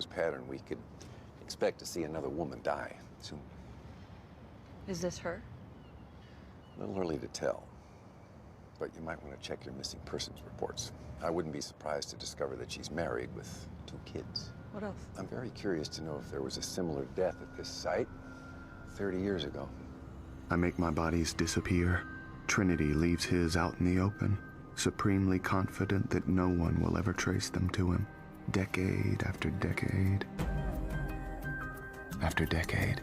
this pattern, we could expect to see another woman die soon. Is this her? A little early to tell, but you might want to check your missing persons reports. I wouldn't be surprised to discover that she's married with 2 kids. What else? I'm very curious to know if there was a similar death at this site 30 years ago. I make my bodies disappear. Trinity leaves his out in the open, supremely confident that no one will ever trace them to him. Decade after decade after decade.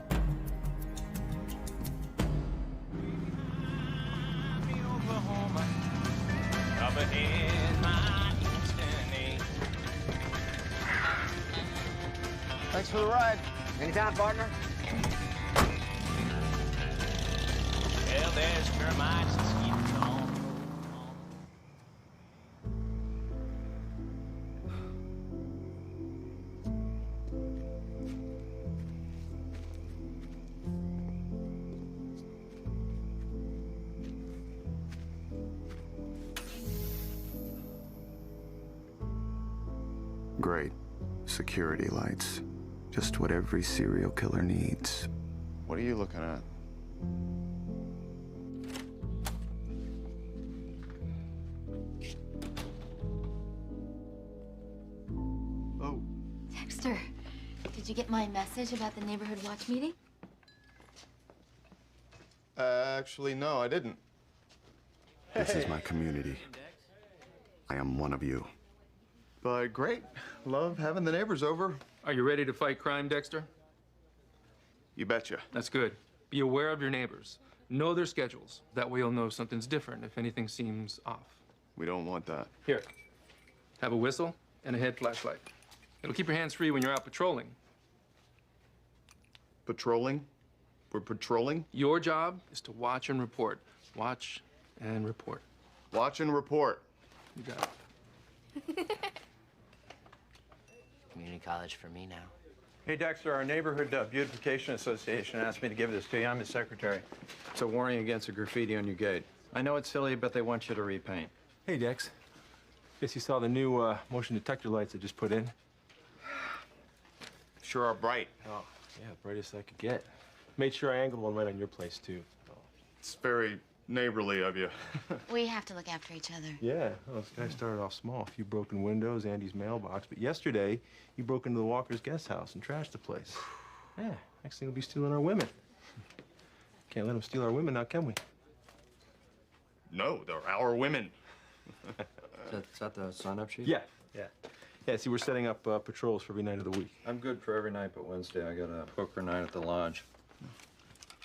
Thanks for the ride. Anytime, partner. Well, there's termites and skeeters on. Great. Security lights. Just what every serial killer needs. What are you looking at? Oh. Dexter, did you get my message about the neighborhood watch meeting? Actually, no, I didn't. This is my community. I am one of you. But great. Love having the neighbors over. Are you ready to fight crime, Dexter? You betcha. That's good. Be aware of your neighbors. Know their schedules. That way you'll know something's different if anything seems off. We don't want that. Here, have a whistle and a head flashlight. It'll keep your hands free when you're out patrolling. Patrolling? We're patrolling? Your job is to watch and report. Watch and report. Watch and report. You got it. Community college for me now. Hey, Dexter, our Neighborhood Beautification Association asked me to give this to you. I'm his secretary. It's a warning against the graffiti on your gate. I know it's silly, but they want you to repaint. Hey, Dex. Guess you saw the new motion detector lights I just put in. Sure are bright. Oh, yeah, brightest I could get. Made sure I angled one right on your place, too. Oh. It's very neighborly of you. We have to look after each other. Yeah, well, this guy started off small. A few broken windows, Andy's mailbox. But yesterday, he broke into the Walker's guest house and trashed the place. Yeah, next thing he'll be stealing our women. Can't let him steal our women now, can we? No, they're our women. Is that the sign-up sheet? Yeah, yeah. Yeah, see, we're setting up patrols for every night of the week. I'm good for every night but Wednesday. I got a poker night at the lodge.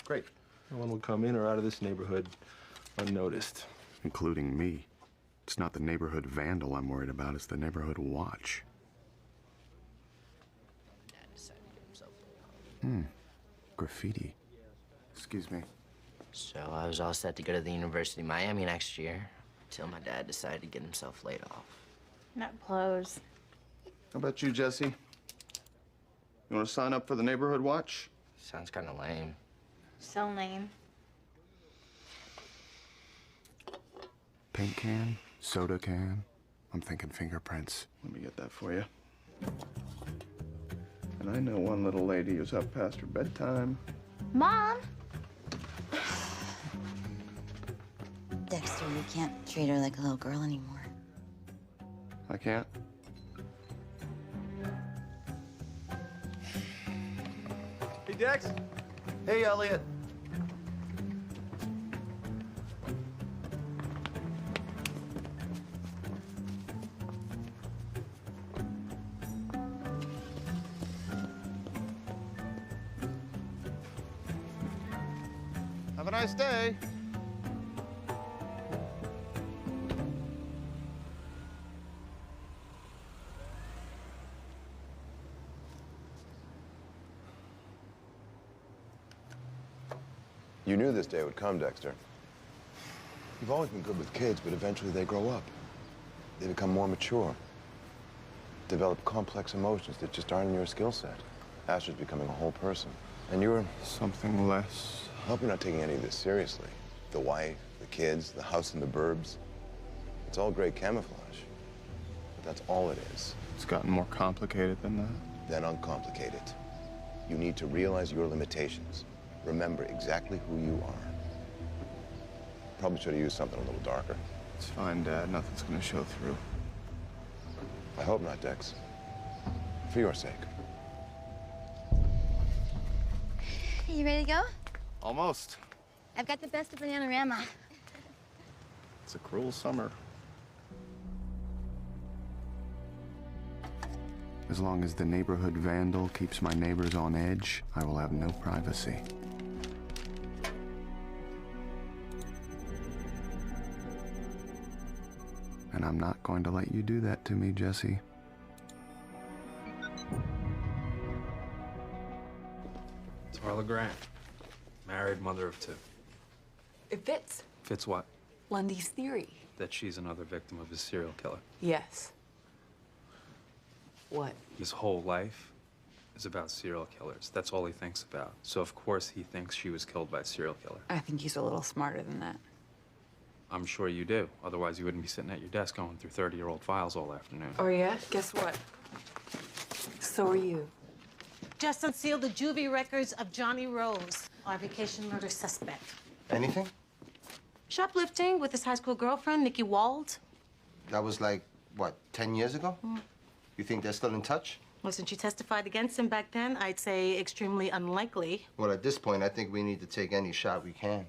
Great. No one will come in or out of this neighborhood unnoticed. Including me. It's not the neighborhood vandal I'm worried about, it's the neighborhood watch. Graffiti. Excuse me. So I was all set to go to the University of Miami next year, until my dad decided to get himself laid off. Not blows. How about you, Jesse? You want to sign up for the neighborhood watch? Sounds kind of lame. So lame. Paint can, soda can. I'm thinking fingerprints. Let me get that for you. And I know one little lady who's up past her bedtime. Mom! Dexter, you can't treat her like a little girl anymore. I can't. Hey, Dex. Hey, Elliot. Have a nice day. You knew this day would come, Dexter. You've always been good with kids, but eventually they grow up. They become more mature. Develop complex emotions that just aren't in your skill set. Asher's becoming a whole person. And you're something less. I hope you're not taking any of this seriously. The wife, the kids, the house in the burbs. It's all great camouflage. But that's all it is. It's gotten more complicated than that. then uncomplicate it. You need to realize your limitations. Remember exactly who you are. Probably should have used something a little darker. It's fine, Dad. Nothing's gonna show through. I hope not, Dex. For your sake. You ready to go? Almost. I've got the best of Bananarama. It's a cruel summer. As long as the neighborhood vandal keeps my neighbors on edge, I will have no privacy. And I'm not going to let you do that to me, Jesse. Tarla Grant, married, mother of 2. It fits. Fits what? Lundy's theory. That she's another victim of his serial killer. Yes. What? His whole life is about serial killers. That's all he thinks about. So of course he thinks she was killed by a serial killer. I think he's a little smarter than that. I'm sure you do. Otherwise you wouldn't be sitting at your desk going through 30-year-old files all afternoon. Oh, yeah? Guess what? So are you. Just unsealed the juvie records of Johnny Rose, our vacation murder suspect. Anything? Shoplifting with his high school girlfriend, Nikki Wald. That was like, what, 10 years ago? You think they're still in touch? Well, since you testified against him back then, I'd say extremely unlikely. Well, at this point, I think we need to take any shot we can.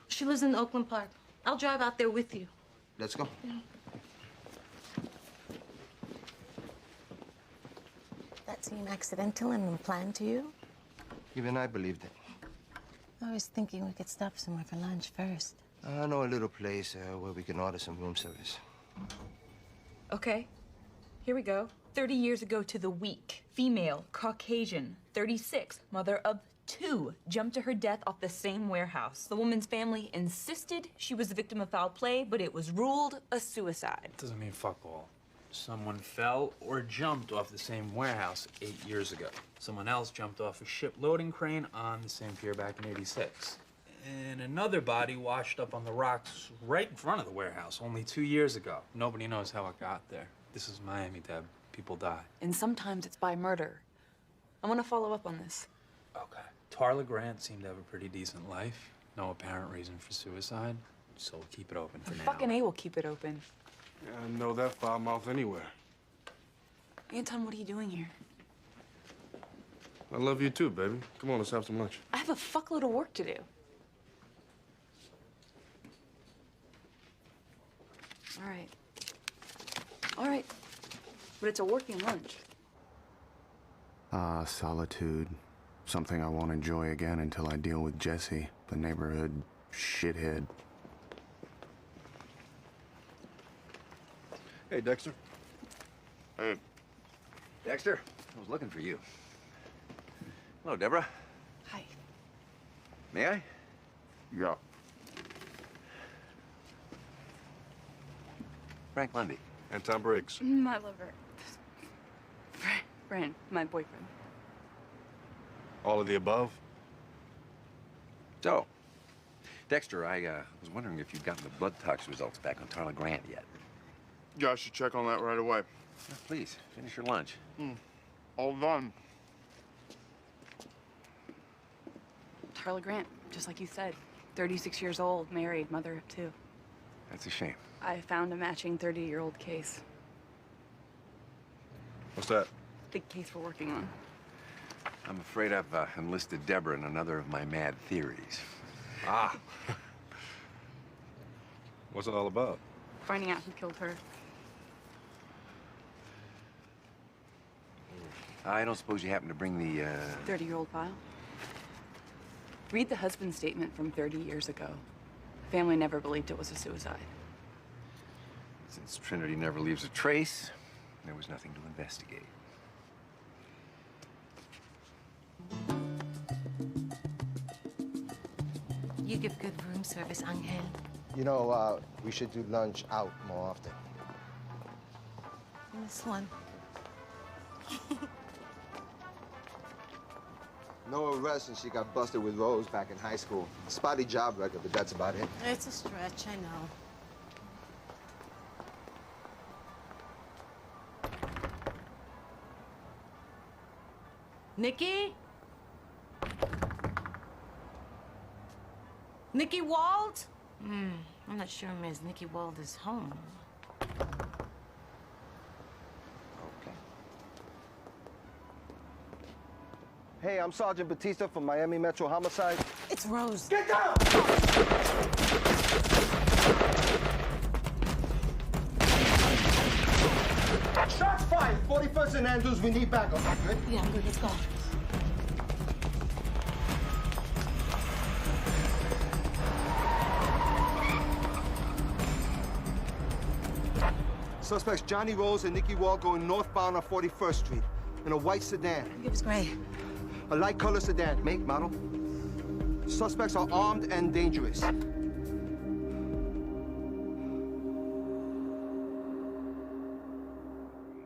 She lives in Oakland Park. I'll drive out there with you. Let's go. That seemed accidental and unplanned to you? Even I believed it. I was thinking we could stop somewhere for lunch first. I know a little place where we can order some room service. Okay. Here we go. 30 years ago to the week. Female, Caucasian, 36, mother of 2, jumped to her death off the same warehouse. The woman's family insisted she was the victim of foul play, but it was ruled a suicide. Doesn't mean fuck all. Someone fell or jumped off the same warehouse 8 years ago. Someone else jumped off a ship loading crane on the same pier back in '86. And another body washed up on the rocks right in front of the warehouse only 2 years ago. Nobody knows how it got there. This is Miami, Deb. People die. And sometimes it's by murder. I want to follow up on this. Okay. Tarla Grant seemed to have a pretty decent life. No apparent reason for suicide. So we'll keep it open for now. Fucking A will keep it open. Yeah, I know that foul mouth anywhere. Anton, what are you doing here? I love you too, baby. Come on, let's have some lunch. I have a fuckload of work to do. All right. All right. But it's a working lunch. Ah, solitude. Something I won't enjoy again until I deal with Jesse, the neighborhood shithead. Hey, Dexter. Hey. Dexter, I was looking for you. Hello, Deborah. Hi. May I? Yeah. Frank Lundy. Anton Briggs. My lover. Brand, my boyfriend. All of the above? So, Dexter, I was wondering if you'd gotten the blood tox results back on Tarla Grant yet. Yeah, I should check on that right away. Please, finish your lunch. All done. Tarla Grant, just like you said. 36 years old, married, mother of 2. That's a shame. I found a matching 30-year-old case. What's that? Big case we're working on. I'm afraid I've enlisted Deborah in another of my mad theories. Ah. What's it all about? Finding out who killed her. I don't suppose you happen to bring the, 30-year-old file. Read the husband's statement from 30 years ago. Family never believed it was a suicide. Since Trinity never leaves a trace, there was nothing to investigate. You give good room service, Angel. You know, we should do lunch out more often. This one. No arrest since she got busted with Rose back in high school. Spotty job record, but that's about it. It's a stretch, I know. Nikki? Nikki Wald? I'm not sure Ms. Nikki Wald is home. Hey, I'm Sergeant Batista from Miami Metro Homicide. It's Rose. Get down! Shots fired! 41st and Andrews, we need backup. Good? Yeah, I'm good. Let's go. Suspects Johnny Rose and Nikki Wall going northbound on 41st Street in a white sedan. It was gray. A light color sedan, make, model. Suspects are armed and dangerous.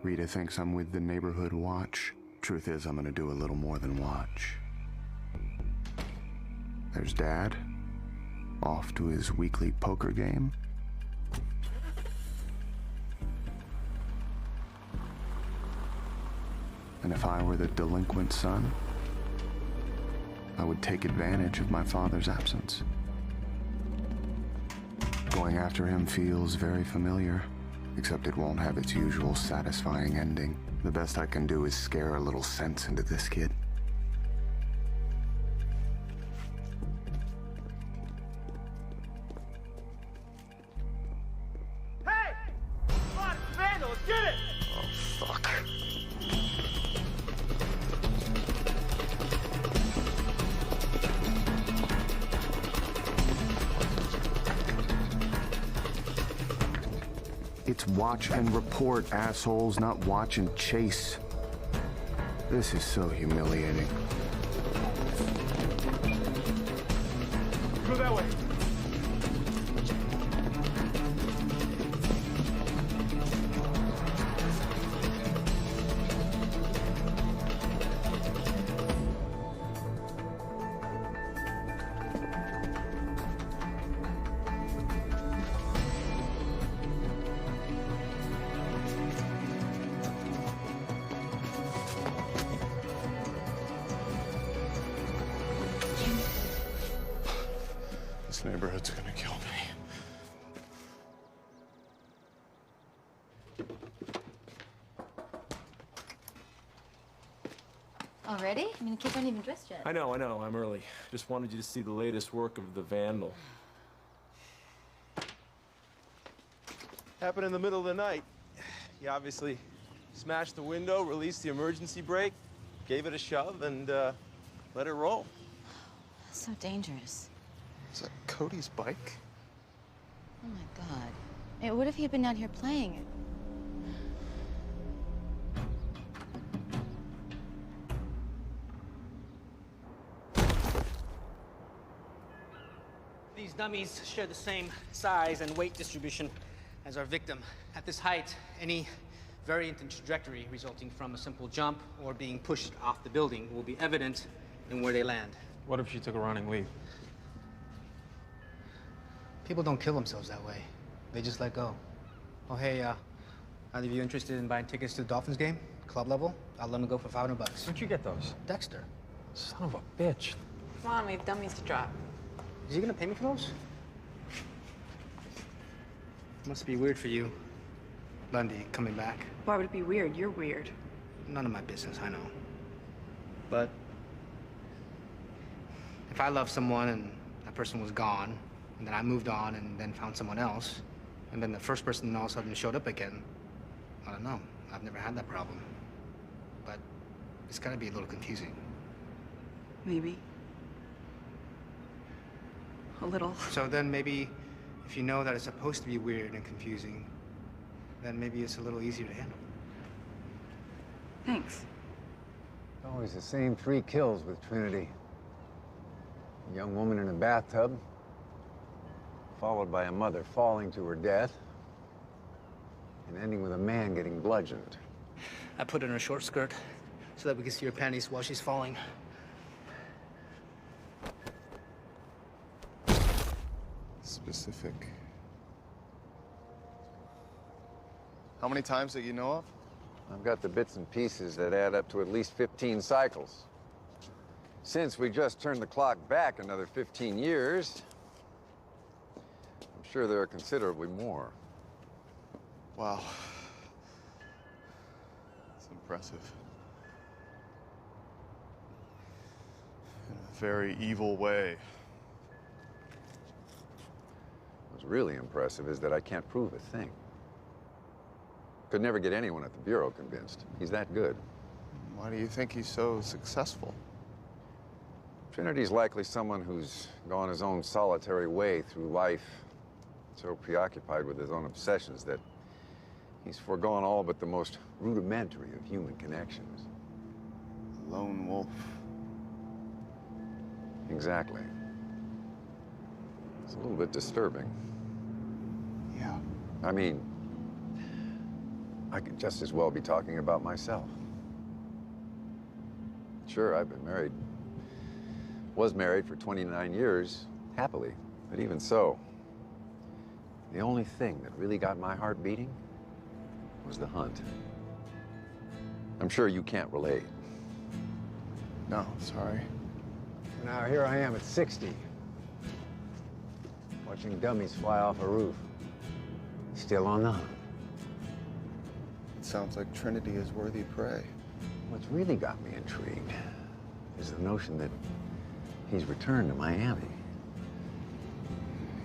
Rita thinks I'm with the neighborhood watch. Truth is, I'm gonna do a little more than watch. There's Dad, off to his weekly poker game. And if I were the delinquent son, I would take advantage of my father's absence. Going after him feels very familiar, except it won't have its usual satisfying ending. The best I can do is scare a little sense into this kid. Hey! Come on, it's Vandal, let's get it! Oh, fuck. It's watch and report, assholes, not watch and chase. This is so humiliating. Go that way. This neighborhood's gonna kill me. Already? I mean, the kids aren't even dressed yet. I know, I'm early. Just wanted you to see the latest work of the Vandal. Happened in the middle of the night. He obviously smashed the window, released the emergency brake, gave it a shove, and let it roll. That's so dangerous. Is that Cody's bike? Oh my God. Hey, what if he had been down here playing it? These dummies share the same size and weight distribution as our victim. At this height, any variant in trajectory resulting from a simple jump or being pushed off the building will be evident in where they land. What if she took a running leap? People don't kill themselves that way. They just let go. Oh, hey, either of you interested in buying tickets to the Dolphins game? Club level? I'll let them go for $500. Where'd you get those? Dexter. Son of a bitch. Come on, we have dummies to drop. Is he gonna pay me for those? Must be weird for you, Lundy, coming back. Why would it be weird? You're weird. None of my business, I know. But if I loved someone and that person was gone, and then I moved on and then found someone else, and then the first person all of a sudden showed up again, I don't know. I've never had that problem. But it's gotta be a little confusing. Maybe. A little. So then maybe if you know that it's supposed to be weird and confusing, then maybe it's a little easier to handle. Thanks. Always the same 3 kills with Trinity. A young woman in a bathtub, followed by a mother falling to her death, and ending with a man getting bludgeoned. I put her in a short skirt so that we can see her panties while she's falling. Specific. How many times that you know of? I've got the bits and pieces that add up to at least 15 cycles. Since we just turned the clock back another 15 years, I'm sure there are considerably more. Wow. It's impressive. In a very evil way. What's really impressive is that I can't prove a thing. Could never get anyone at the Bureau convinced. He's that good. Why do you think he's so successful? Trinity's likely someone who's gone his own solitary way through life, so preoccupied with his own obsessions that he's foregone all but the most rudimentary of human connections. Lone wolf. Exactly. It's a little bit disturbing. Yeah. I mean, I could just as well be talking about myself. Sure, I've been married. Was married for 29 years, happily, but even so, the only thing that really got my heart beating was the hunt. I'm sure you can't relate. No, sorry. Now, here I am at 60, watching dummies fly off a roof. Still on the hunt. It sounds like Trinity is worthy prey. What's really got me intrigued is the notion that he's returned to Miami.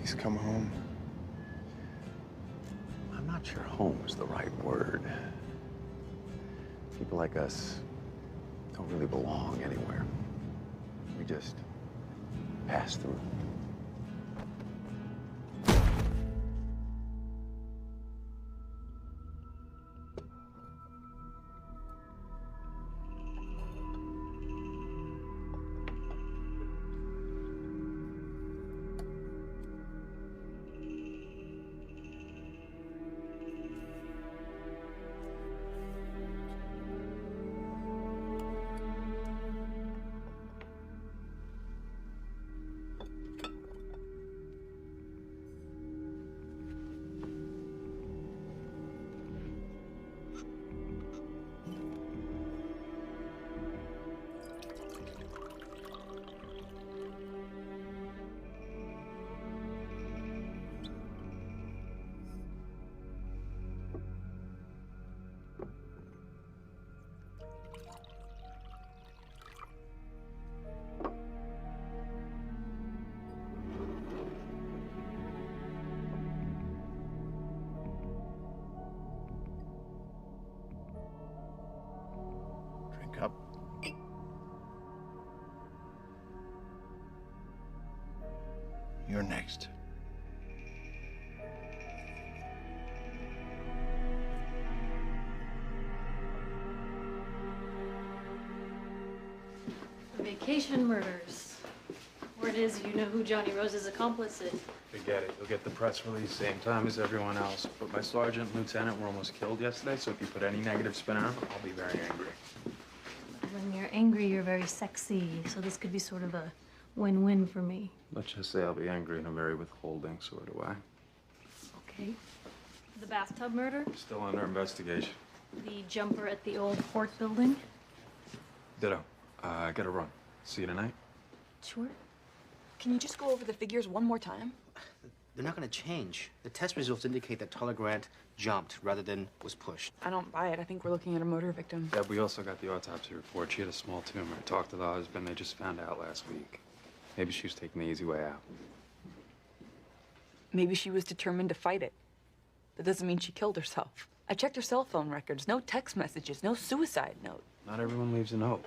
He's come home. I'm not sure home is the right word. People like us don't really belong anywhere. We just pass through. Drink up. You're next. Vacation murders. Word is you know who Johnny Rose's accomplice is. Forget it. You'll get the press release same time as everyone else. But my sergeant and lieutenant were almost killed yesterday, so if you put any negative spin on it, I'll be very angry. When you're angry, you're very sexy, so this could be sort of a win-win for me. Let's just say I'll be angry and I'm very withholding, so do I. Okay. The bathtub murder, Still under investigation. the jumper at the old port building. Ditto. I gotta run. See you tonight. Sure. Can you just go over the figures one more time? They're not going to change. The test results indicate that Tyler Grant jumped rather than was pushed. I don't buy it. I think we're looking at a murder victim. Deb, we also got the autopsy report. She had a small tumor. Talked to the husband. They just found out last week. Maybe she was taking the easy way out. Maybe she was determined to fight it. That doesn't mean she killed herself. I checked her cell phone records. No text messages, no suicide note. Not everyone leaves a note.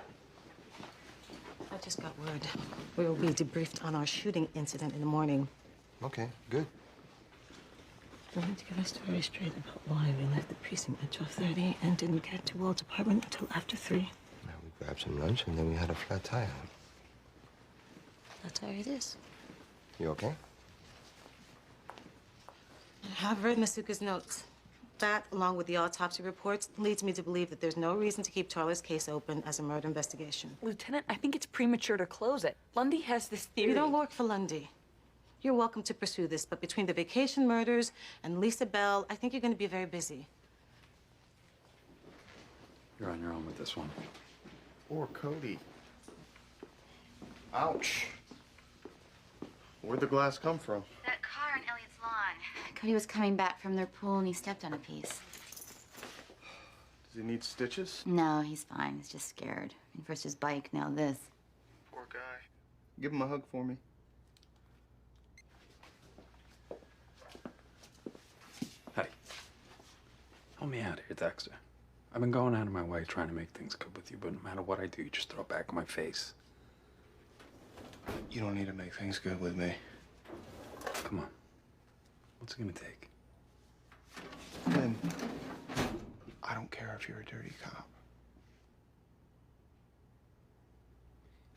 I just got word. We will be debriefed on our shooting incident in the morning. Okay, good. We need to get our story straight about why we left the precinct at 12:30 and didn't get to Walt's apartment until after 3. Well, we grabbed some lunch and then we had a flat tire. That's how it is. You okay? I have read Masuka's notes. That, along with the autopsy reports, leads me to believe that there's no reason to keep Tyler's case open as a murder investigation. Lieutenant, I think it's premature to close it. Lundy has this theory. You don't work for Lundy. You're welcome to pursue this, but between the vacation murders and Lisa Bell, I think you're going to be very busy. You're on your own with this one. Or Cody. Ouch. Where'd the glass come from? That car on Elliot's lawn. Cody was coming back from their pool and he stepped on a piece. Does he need stitches? No, he's fine. He's just scared. First his bike, now this. Poor guy. Give him a hug for me. Hey. Help me out here, Dexter. I've been going out of my way trying to make things good with you, but no matter what I do, you just throw it back in my face. You don't need to make things good with me. Come on. What's it gonna take? Lynn, I don't care if you're a dirty cop.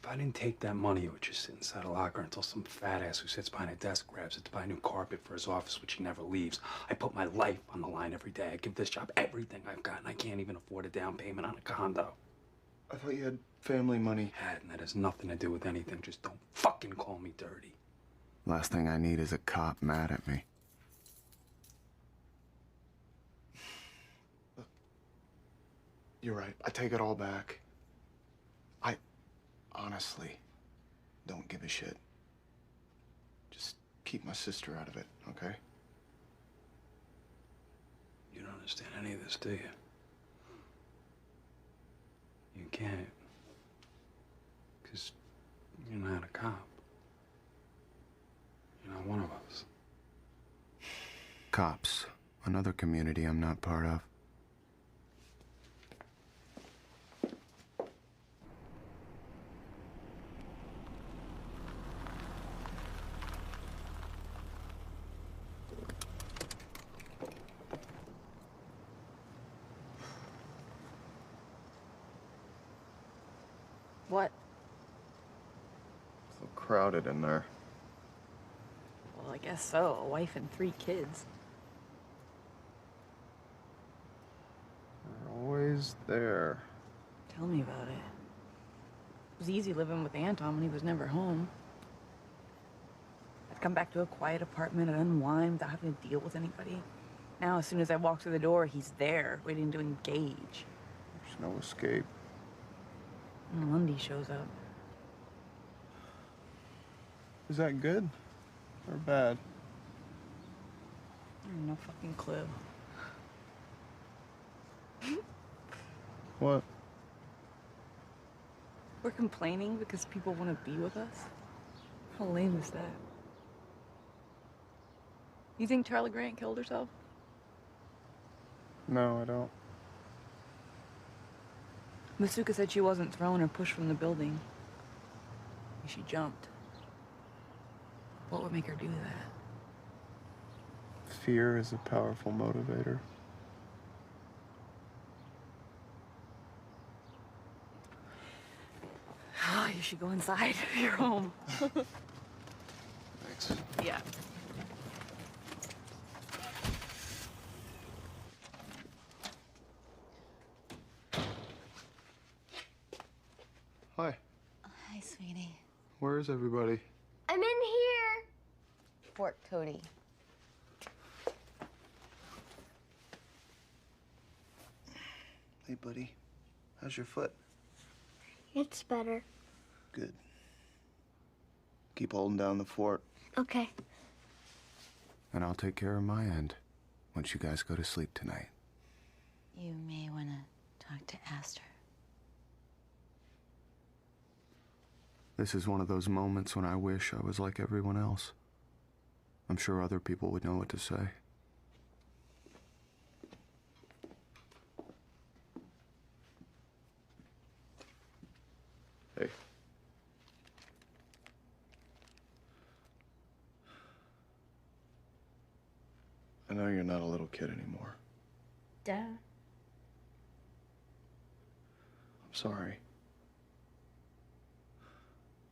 If I didn't take that money, it would just sit inside a locker until some fat ass who sits behind a desk grabs it to buy new carpet for his office, which he never leaves. I put my life on the line every day. I give this job everything I've got, and I can't even afford a down payment on a condo. I thought you had family money. And that has nothing to do with anything. Just don't fucking call me dirty. Last thing I need is a cop mad at me. You're right. I take it all back. I honestly don't give a shit. Just keep my sister out of it, okay? You don't understand any of this, do you? You can't. Because you're not a cop. You're not one of us. Cops, another community I'm not part of. What? So crowded in there. Well, I guess so. A wife and 3 kids. They're always there. Tell me about it. It was easy living with Anton when he was never home. I'd come back to a quiet apartment and unwind without having to deal with anybody. Now, as soon as I walk through the door, he's there, waiting to engage. There's no escape. And Lundy shows up. Is that good or bad? I have no fucking clue. What? We're complaining because people want to be with us? How lame is that? You think Charlie Grant killed herself? No, I don't. Masuka said she wasn't thrown or pushed from the building. She jumped. What would make her do that? Fear is a powerful motivator. Oh, you should go inside. You're home. Thanks. Yeah. Hi. Hi, sweetie. Where is everybody? I'm in here. Fort Cody. Hey, buddy. How's your foot? It's better. Good. Keep holding down the fort. Okay. And I'll take care of my end once you guys go to sleep tonight. You may want to talk to Aster. This is one of those moments when I wish I was like everyone else. I'm sure other people would know what to say. Hey. I know you're not a little kid anymore. Duh. I'm sorry.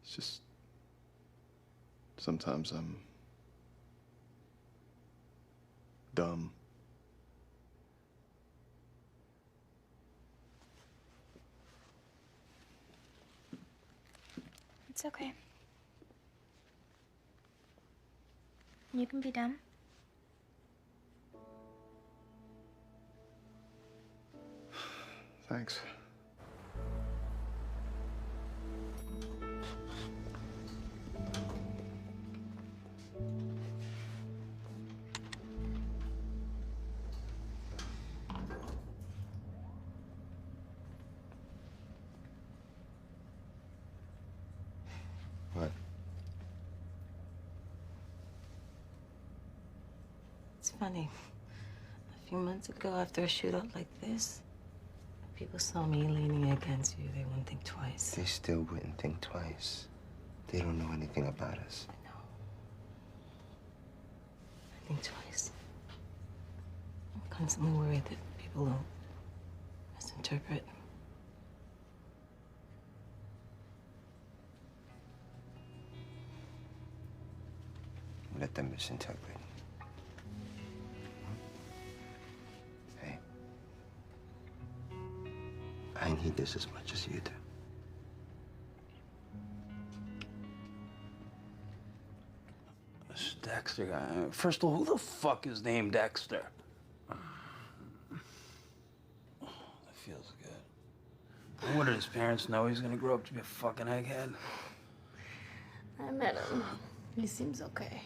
It's just... sometimes I'm... dumb. It's okay. You can be dumb. Thanks. What? It's funny. A few months ago, after a shootout like this, people saw me leaning against you. They wouldn't think twice. They still wouldn't think twice. They don't know anything about us. I know. I think twice. I'm constantly worried that people will misinterpret. Let them misinterpret. Hey. I need this as much as you do. This Dexter guy. First of all, who the fuck is named Dexter? That feels good. I wonder, his parents know he's gonna grow up to be a fucking egghead? I met him. He seems okay.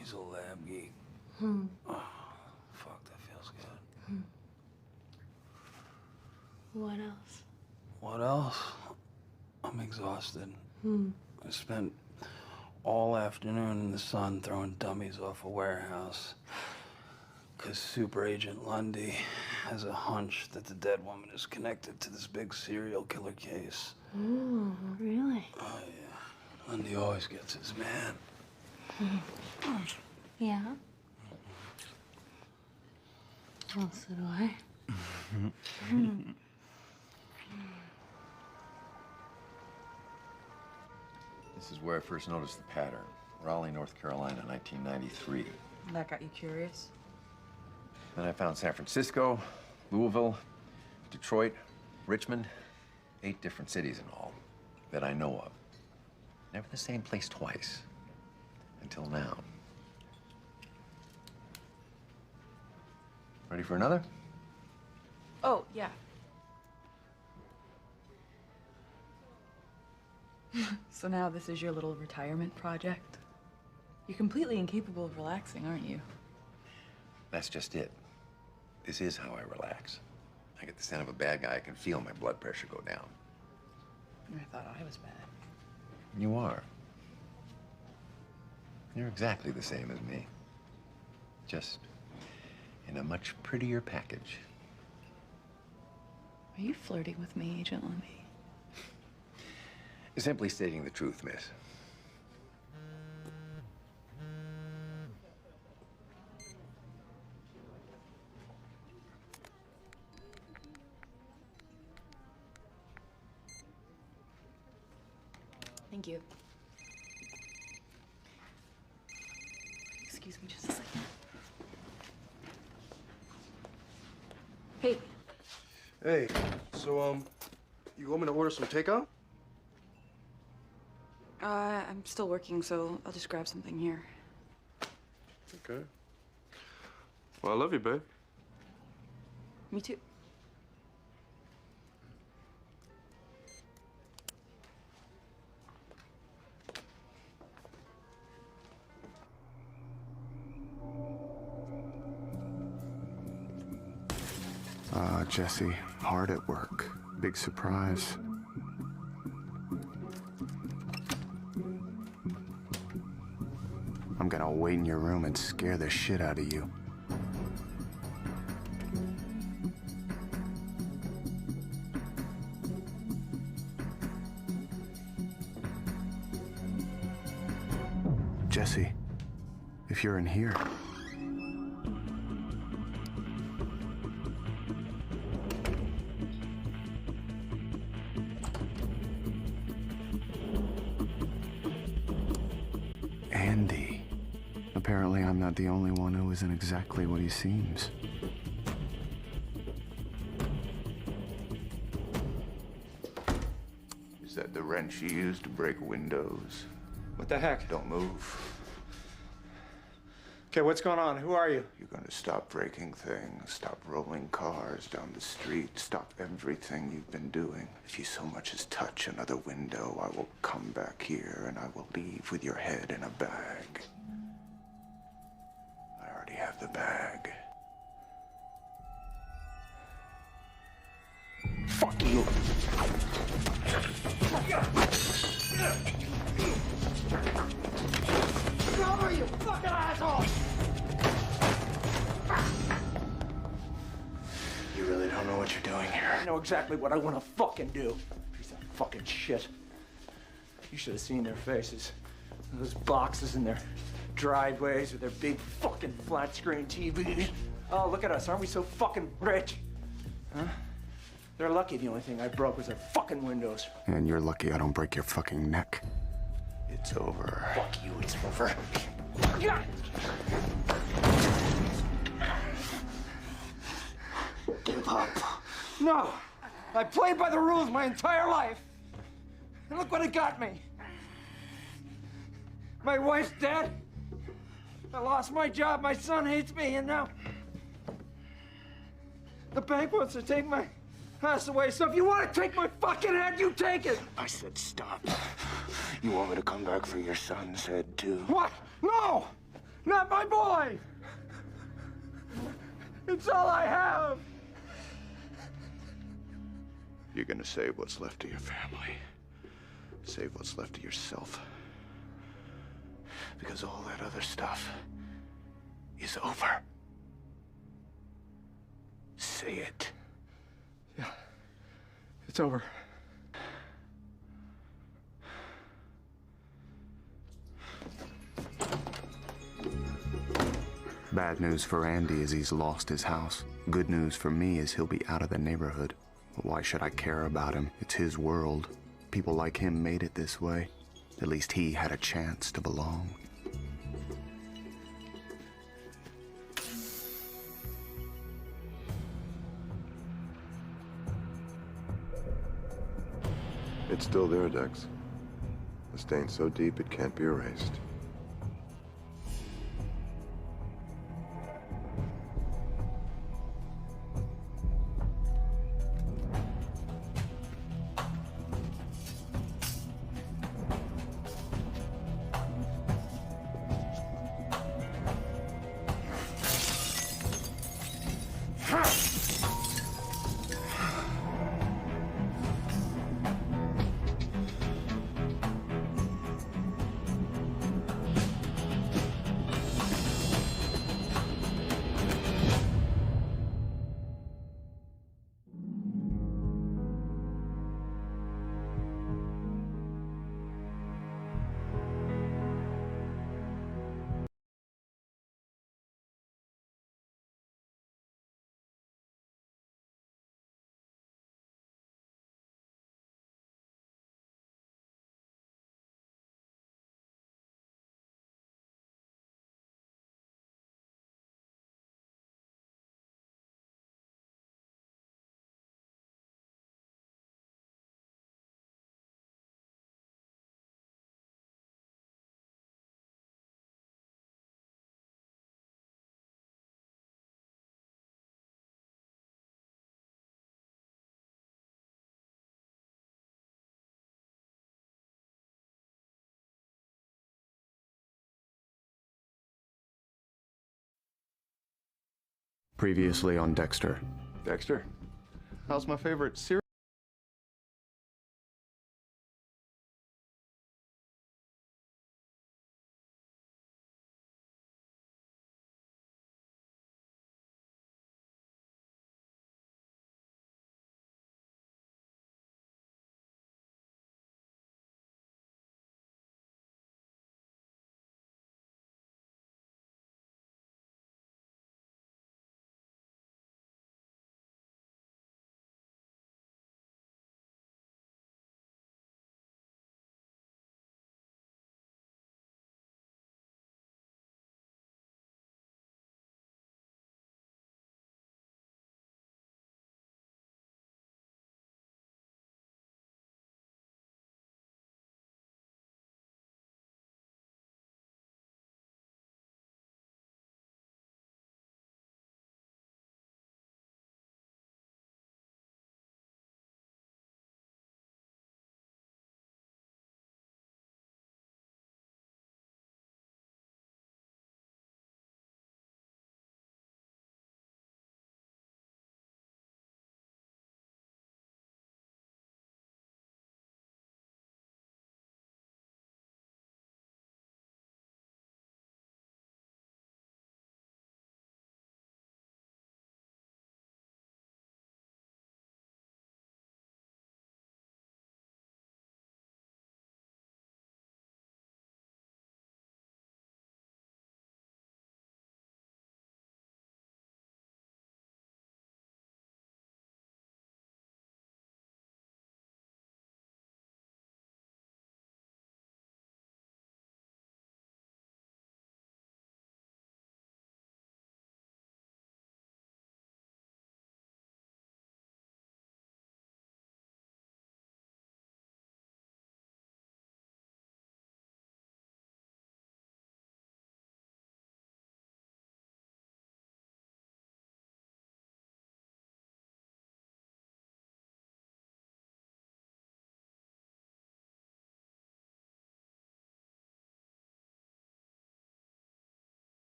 He's a lab geek. Hmm. Oh, fuck, that feels good. What else? What else? I'm exhausted. Hmm. I spent all afternoon in the sun throwing dummies off a warehouse. Because Super Agent Lundy has a hunch that the dead woman is connected to this big serial killer case. Ooh, really? Oh, yeah. Lundy always gets his man. Yeah? Well, so do I. This is where I first noticed the pattern. Raleigh, North Carolina, 1993. That got you curious? Then I found San Francisco, Louisville, Detroit, Richmond. 8 different cities in all that I know of. Never the same place twice. Until now. Ready for another? Oh, yeah. So now this is your little retirement project? You're completely incapable of relaxing, aren't you? That's just it. This is how I relax. I get the scent of a bad guy, I can feel my blood pressure go down. I thought I was bad. You are. You're exactly the same as me. Just in a much prettier package. Are you flirting with me, Agent Lundy? Simply stating the truth, miss. Thank you. Excuse me just a second. Hey. Hey, so, you want me to order some takeout? I'm still working, so I'll just grab something here. Okay. Well, I love you, babe. Me too. Jesse, hard at work. Big surprise. I'm gonna wait in your room and scare the shit out of you. Jesse, if you're in here. Andy. Apparently, I'm not the only one who isn't exactly what he seems. Is that the wrench you used to break windows? What the heck? Don't move. Okay, what's going on? Who are you? You're gonna stop breaking things, stop rolling cars down the street, stop everything you've been doing. If you so much as touch another window, I will come back here and I will leave with your head in a bag. I already have the bag. Fuck you. Cover, you fucking asshole! You really don't know what you're doing here. I know exactly what I want to fucking do. Piece of fucking shit. You should have seen their faces. Those boxes in their driveways with their big fucking flat screen TV. Oh, look at us. Aren't we so fucking rich? Huh? They're lucky the only thing I broke was their fucking windows. And you're lucky I don't break your fucking neck. It's over. Fuck you, it's over. Give up. No! I played by the rules my entire life. And look what it got me. My wife's dead. I lost my job. My son hates me. And now the bank wants to take my ass away. So if you want to take my fucking head, you take it. I said stop. You want me to come back for your son's head, too? What? No! Not my boy! It's all I have! You're gonna save what's left of your family. Save what's left of yourself. Because all that other stuff is over. Say it. Yeah. It's over. Bad news for Andy is he's lost his house. Good news for me is he'll be out of the neighborhood. But why should I care about him? It's his world. People like him made it this way. At least he had a chance to belong. It's still there, Dex. The stain's so deep it can't be erased. Previously on Dexter. Dexter, how's my favorite cereal?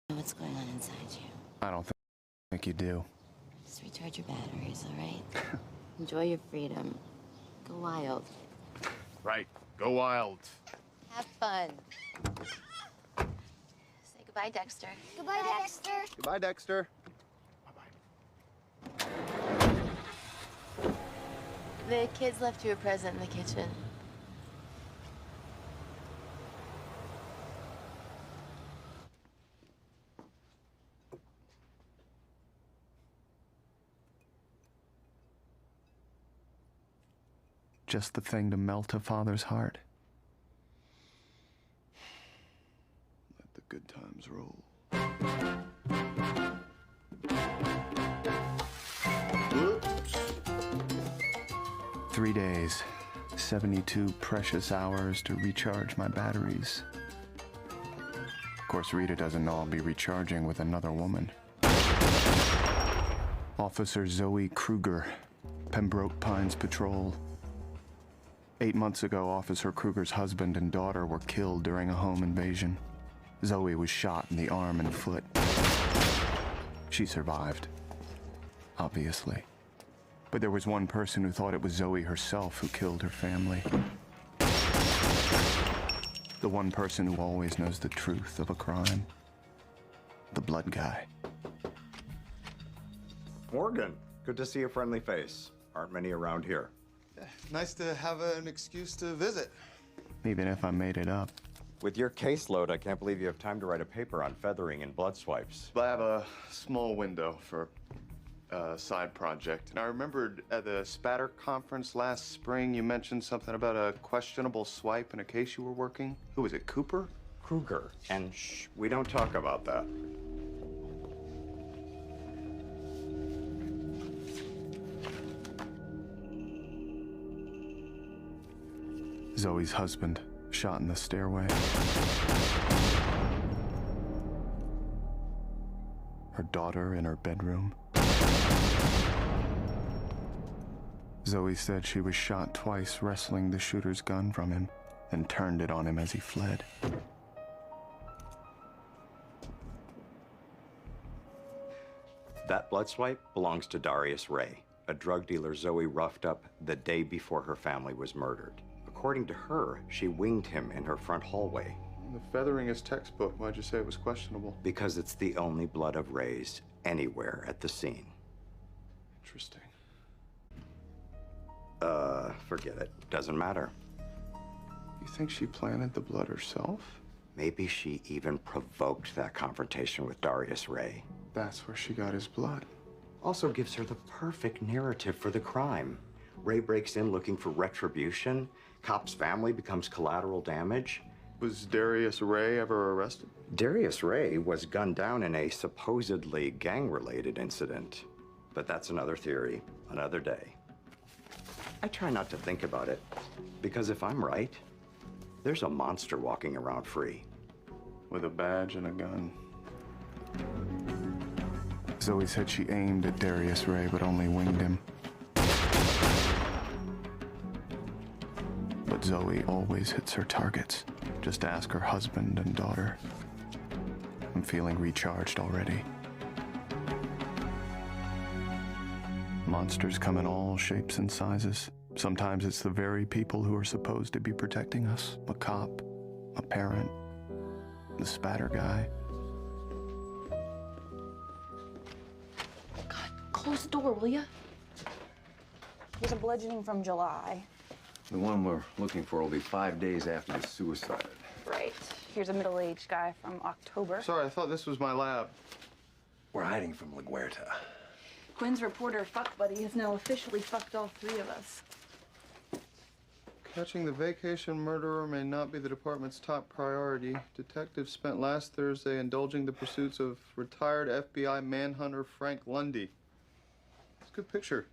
What's going on inside you? I don't think you do. Just recharge your batteries, all right? Enjoy your freedom. Go wild. Right. Go wild. Have fun. Say goodbye, Dexter. Goodbye, Dexter. Goodbye, Dexter. The kids left you a present in the kitchen. Just the thing to melt a father's heart. Let the good times roll. Whoops. 3 days, 72 precious hours to recharge my batteries. Of course, Rita doesn't know I'll be recharging with another woman. Officer Zoe Kruger, Pembroke Pines Patrol. 8 months ago, Officer Kruger's husband and daughter were killed during a home invasion. Zoe was shot in the arm and foot. She survived, obviously. But there was one person who thought it was Zoe herself who killed her family. The one person who always knows the truth of a crime. The blood guy. Morgan, good to see a friendly face. Aren't many around here. Nice to have an excuse to visit. Even if I made it up. With your caseload, I can't believe you have time to write a paper on feathering and blood swipes. I have a small window for a side project. And I remembered at the Spatter conference last spring, you mentioned something about a questionable swipe in a case you were working. Who was it, Cooper? Kruger. And shh, we don't talk about that. Zoe's husband, shot in the stairway. Her daughter in her bedroom. Zoe said she was shot twice wrestling the shooter's gun from him, then turned it on him as he fled. That blood swipe belongs to Darius Ray, a drug dealer Zoe roughed up the day before her family was murdered. According to her, she winged him in her front hallway. The feathering is textbook. Why'd you say it was questionable? Because it's the only blood of Ray's anywhere at the scene. Interesting. Forget it. Doesn't matter. You think she planted the blood herself? Maybe she even provoked that confrontation with Darius Ray. That's where she got his blood. Also gives her the perfect narrative for the crime. Ray breaks in looking for retribution. Cop's family becomes collateral damage. Was Darius Ray ever arrested? Darius Ray was gunned down in a supposedly gang-related incident. But that's another theory, another day. I try not to think about it, because if I'm right, there's a monster walking around free. With a badge and a gun. Zoe said she aimed at Darius Ray, but only winged him. But Zoe always hits her targets. Just ask her husband and daughter. I'm feeling recharged already. Monsters come in all shapes and sizes. Sometimes it's the very people who are supposed to be protecting us. A cop, a parent, the spatter guy. God, close the door, will ya? Here's a bludgeoning from July. The one we're looking for will be 5 days after the suicide. Right. Here's a middle-aged guy from October. Sorry, I thought this was my lab. We're hiding from LaGuerta. Quinn's reporter fuck buddy has now officially fucked all three of us. Catching the vacation murderer may not be the department's top priority. Detectives spent last Thursday indulging the pursuits of retired FBI manhunter Frank Lundy. It's a good picture.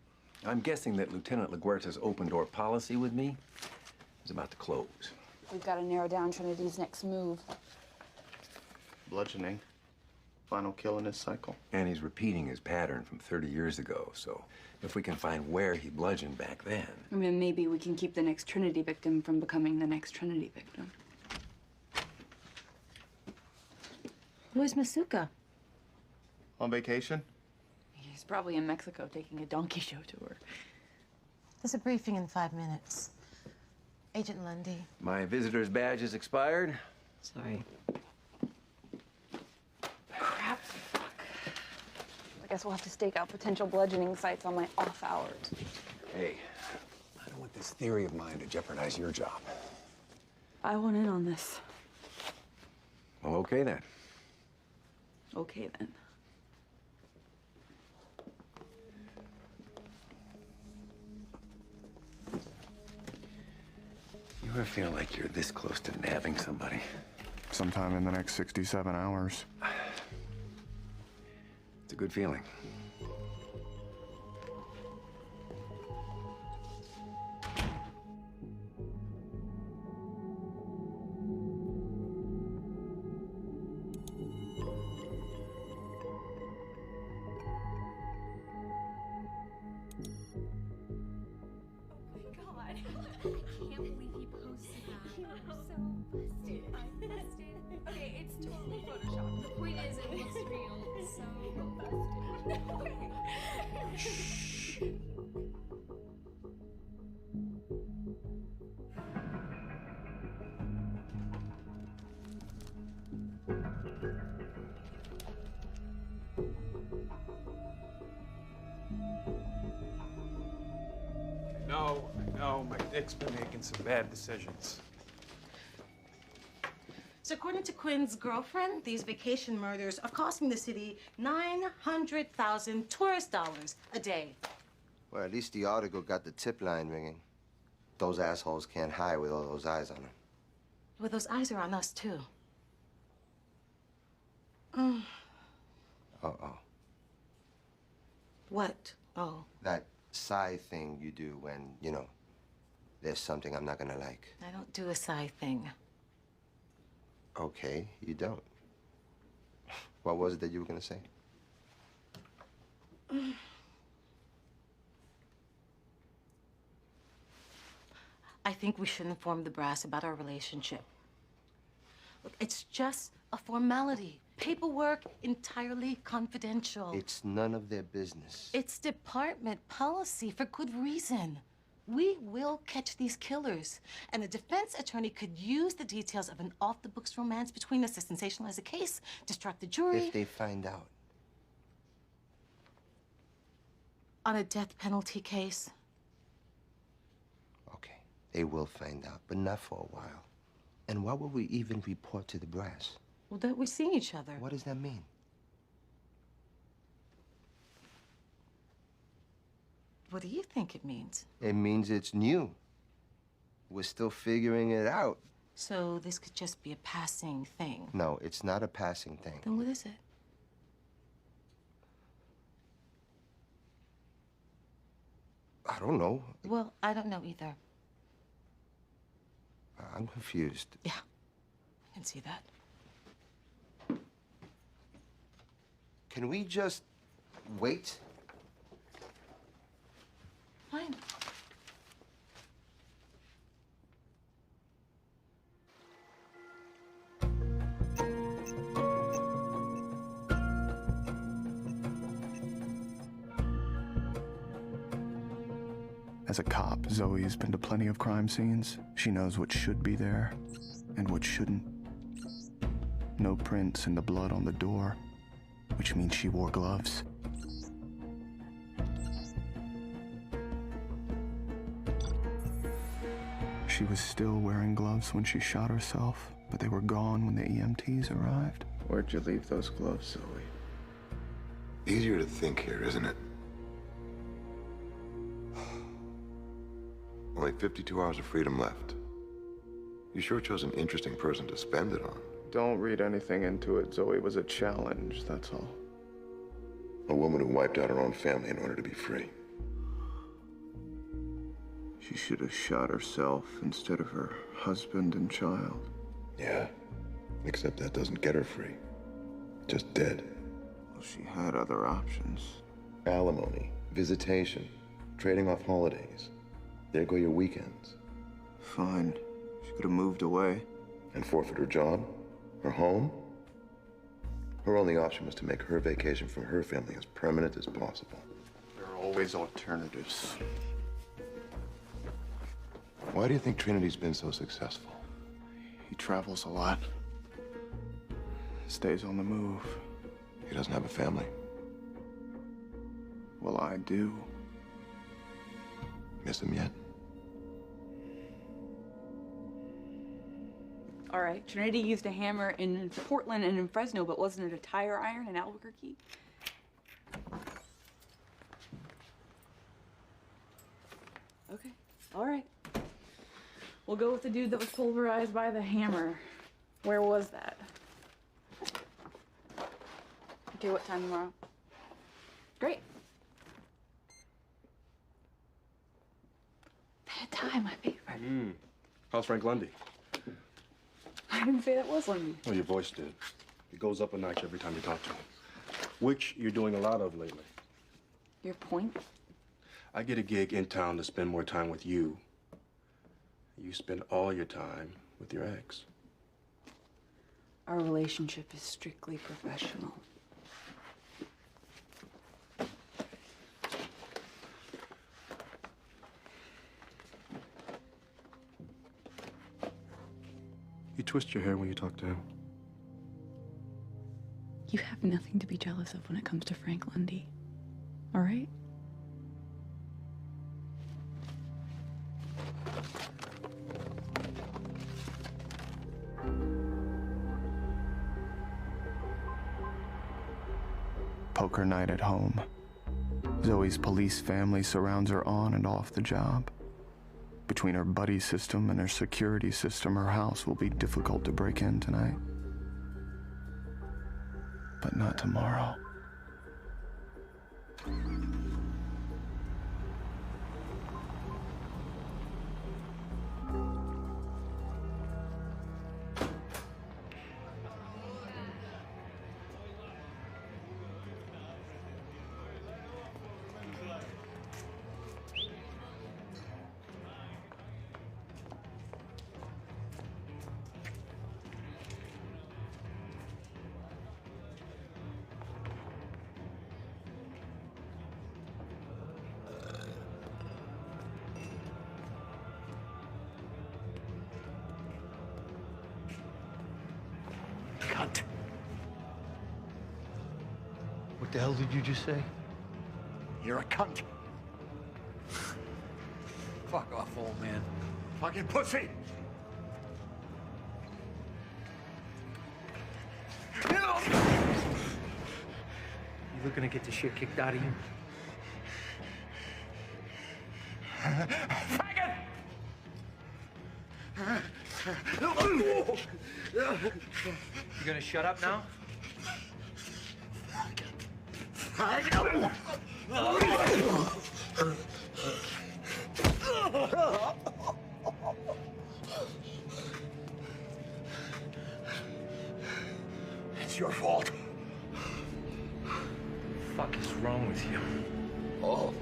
I'm guessing that Lieutenant LaGuerta's open-door policy with me is about to close. We've got to narrow down Trinity's next move. Bludgeoning. Final kill in his cycle. And he's repeating his pattern from 30 years ago, so if we can find where he bludgeoned back then. I mean, maybe we can keep the next Trinity victim from becoming the next Trinity victim. Where's Masuka? On vacation? He's probably in Mexico taking a donkey show tour. There's a briefing in 5 minutes. Agent Lundy. My visitor's badge is expired. Sorry. Crap. Fuck. I guess we'll have to stake out potential bludgeoning sites on my off hours. Hey, I don't want this theory of mine to jeopardize your job. I want in on this. Well, okay then. Okay, then. You ever feel like you're this close to nabbing somebody? Sometime in the next 67 hours. It's a good feeling. Okay, it's totally Photoshopped. The point is, it looks real, so busted. No, my dick's been making some bad decisions. So according to Quinn's girlfriend, these vacation murders are costing the city 900,000 tourist dollars a day. Well, at least the article got the tip line ringing. Those assholes can't hide with all those eyes on them. Well, those eyes are on us, too. Uh-oh. What? Oh. That sigh thing you do when, you know, there's something I'm not gonna like. I don't do a side thing. Okay, you don't. What was it that you were gonna say? I think we should inform the brass about our relationship. Look, it's just a formality. Paperwork entirely confidential. It's none of their business. It's department policy for good reason. We will catch these killers, and a defense attorney could use the details of an off-the-books romance between us to sensationalize a case, distract the jury. If they find out. On a death penalty case. Okay, they will find out, but not for a while. And why would we even report to the brass? Well, that we're seeing each other. What does that mean? What do you think it means? It means it's new. We're still figuring it out. So this could just be a passing thing. No, it's not a passing thing. Then what is it? I don't know. Well, I don't know either. I'm confused. Yeah, I can see that. Can we just wait? Fine. As a cop, Zoe has been to plenty of crime scenes. She knows what should be there and what shouldn't. No prints in the blood on the door, which means she wore gloves. She was still wearing gloves when she shot herself, but they were gone when the EMTs arrived. Where'd you leave those gloves, Zoe? Easier to think here, isn't it? Only 52 hours of freedom left. You sure chose an interesting person to spend it on. Don't read anything into it. Zoe was a challenge, that's all. A woman who wiped out her own family in order to be free. She should have shot herself instead of her husband and child. Yeah, except that doesn't get her free. Just dead. Well, she had other options. Alimony, visitation, trading off holidays. There go your weekends. Fine. She could have moved away. And forfeit her job? Her home? Her only option was to make her vacation from her family as permanent as possible. There are always alternatives. Why do you think Trinity's been so successful? He travels a lot. Stays on the move. He doesn't have a family. Well, I do. Miss him yet? All right, Trinity used a hammer in Portland and in Fresno, but wasn't it a tire iron in Albuquerque? Okay, all right. We'll go with the dude that was pulverized by the hammer. Where was that? Okay, what time tomorrow? Great. Bad time, my favorite. How's Frank Lundy? I didn't say that was Lundy. Oh, your voice did. It goes up a notch every time you talk to him. Which you're doing a lot of lately. Your point? I get a gig in town to spend more time with you. You spend all your time with your ex. Our relationship is strictly professional. You twist your hair when you talk to him. You have nothing to be jealous of when it comes to Frank Lundy. All right? Poker night at home. Zoe's police family surrounds her on and off the job. Between her buddy system and her security system, her house will be difficult to break in tonight. But not tomorrow. Cunt. What the hell did you just say? You're a cunt. Fuck off, old man. Fucking pussy! You looking to get the shit kicked out of you? Faggot! You gonna shut up now? It's your fault. What the fuck is wrong with you? All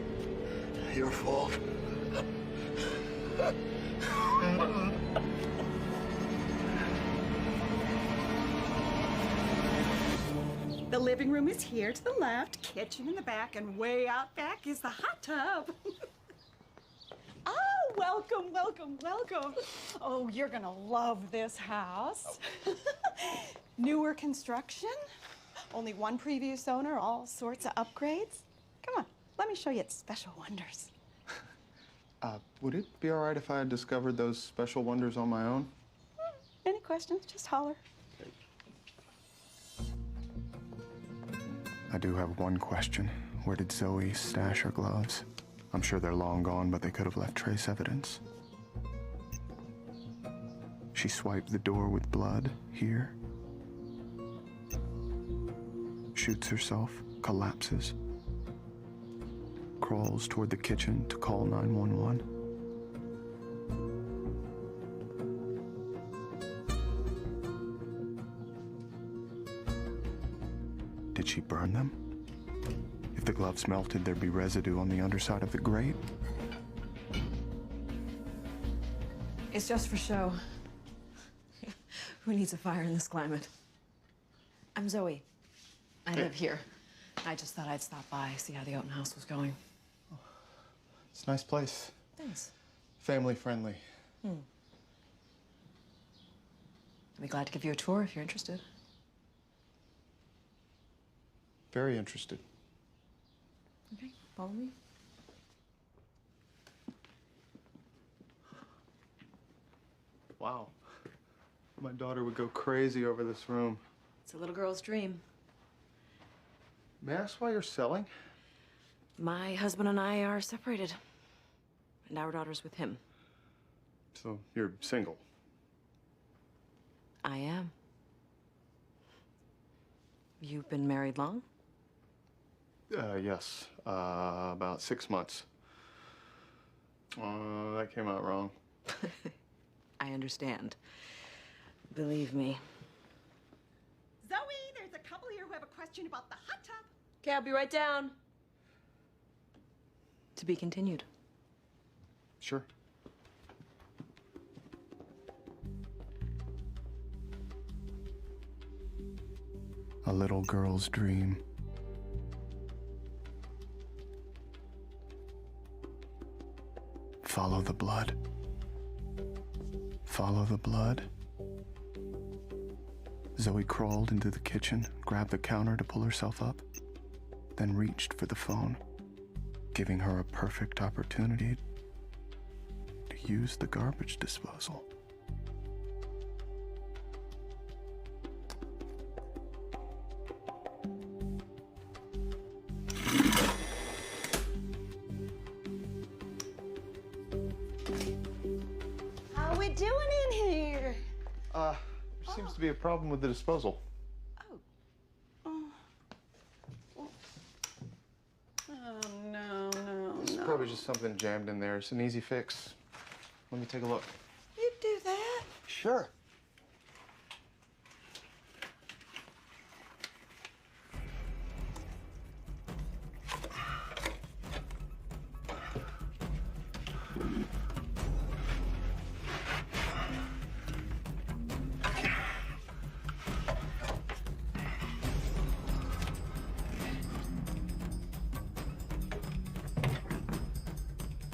your fault. The living room is here to the left, kitchen in the back, and way out back is the hot tub. Oh, welcome, welcome, welcome. Oh, you're gonna love this house. Newer construction, only one previous owner, all sorts of upgrades. Come on, let me show you its special wonders. Would it be all right if I had discovered those special wonders on my own? Any questions, just holler. I do have one question. Where did Zoe stash her gloves? I'm sure they're long gone, but they could have left trace evidence. She swiped the door with blood here. Shoots herself, collapses. Crawls toward the kitchen to call 911. Did she burn them? If the gloves melted, there'd be residue on the underside of the grate. It's just for show. Who needs a fire in this climate? I'm Zoe. I live here. I just thought I'd stop by, see how the open house was going. It's a nice place. Thanks. Family friendly. I'd be glad to give you a tour if you're interested. Very interested. Okay, follow me. Wow. My daughter would go crazy over this room. It's a little girl's dream. May I ask why you're selling? My husband and I are separated, and our daughter's with him. So you're single? I am. You've been married long? Yes. About 6 months. That came out wrong. I understand. Believe me. Zoe, there's a couple here who have a question about the hot tub. Okay, I'll be right down. To be continued. Sure. A little girl's dream. Follow the blood. Follow the blood. Zoe crawled into the kitchen, grabbed the counter to pull herself up, then reached for the phone, giving her a perfect opportunity to use the garbage disposal. How we doing in here? There seems to be a problem with the disposal. Oh, no. It's probably just something jammed in there. It's an easy fix. Let me take a look. You do that? Sure.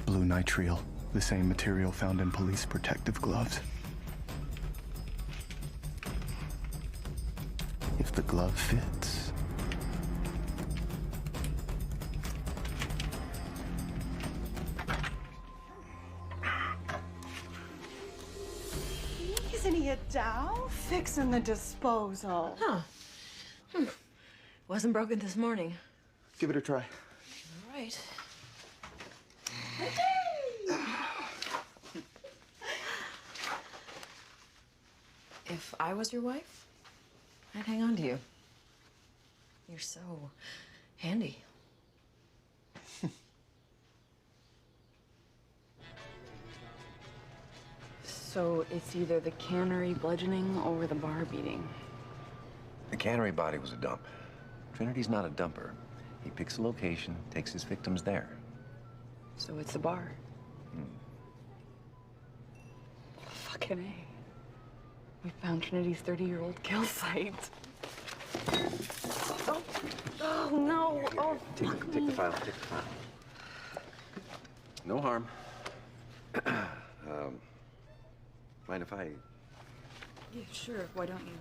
Blue nitrile, the same material found in police protective gloves. If the glove fits, Isn't he a doll? Fixing the disposal. Huh. Wasn't broken this morning. Give it a try. All right. If I was your wife, I'd hang on to you. You're so handy. So it's either the cannery bludgeoning or the bar beating. The cannery body was a dump. Trinity's not a dumper. He picks a location, takes his victims there. So it's the bar. Fucking A. We found Trinity's 30-year-old kill site. Oh no. Oh, Take the file, take the file. No harm. Mind if I... yeah, sure. Why don't you?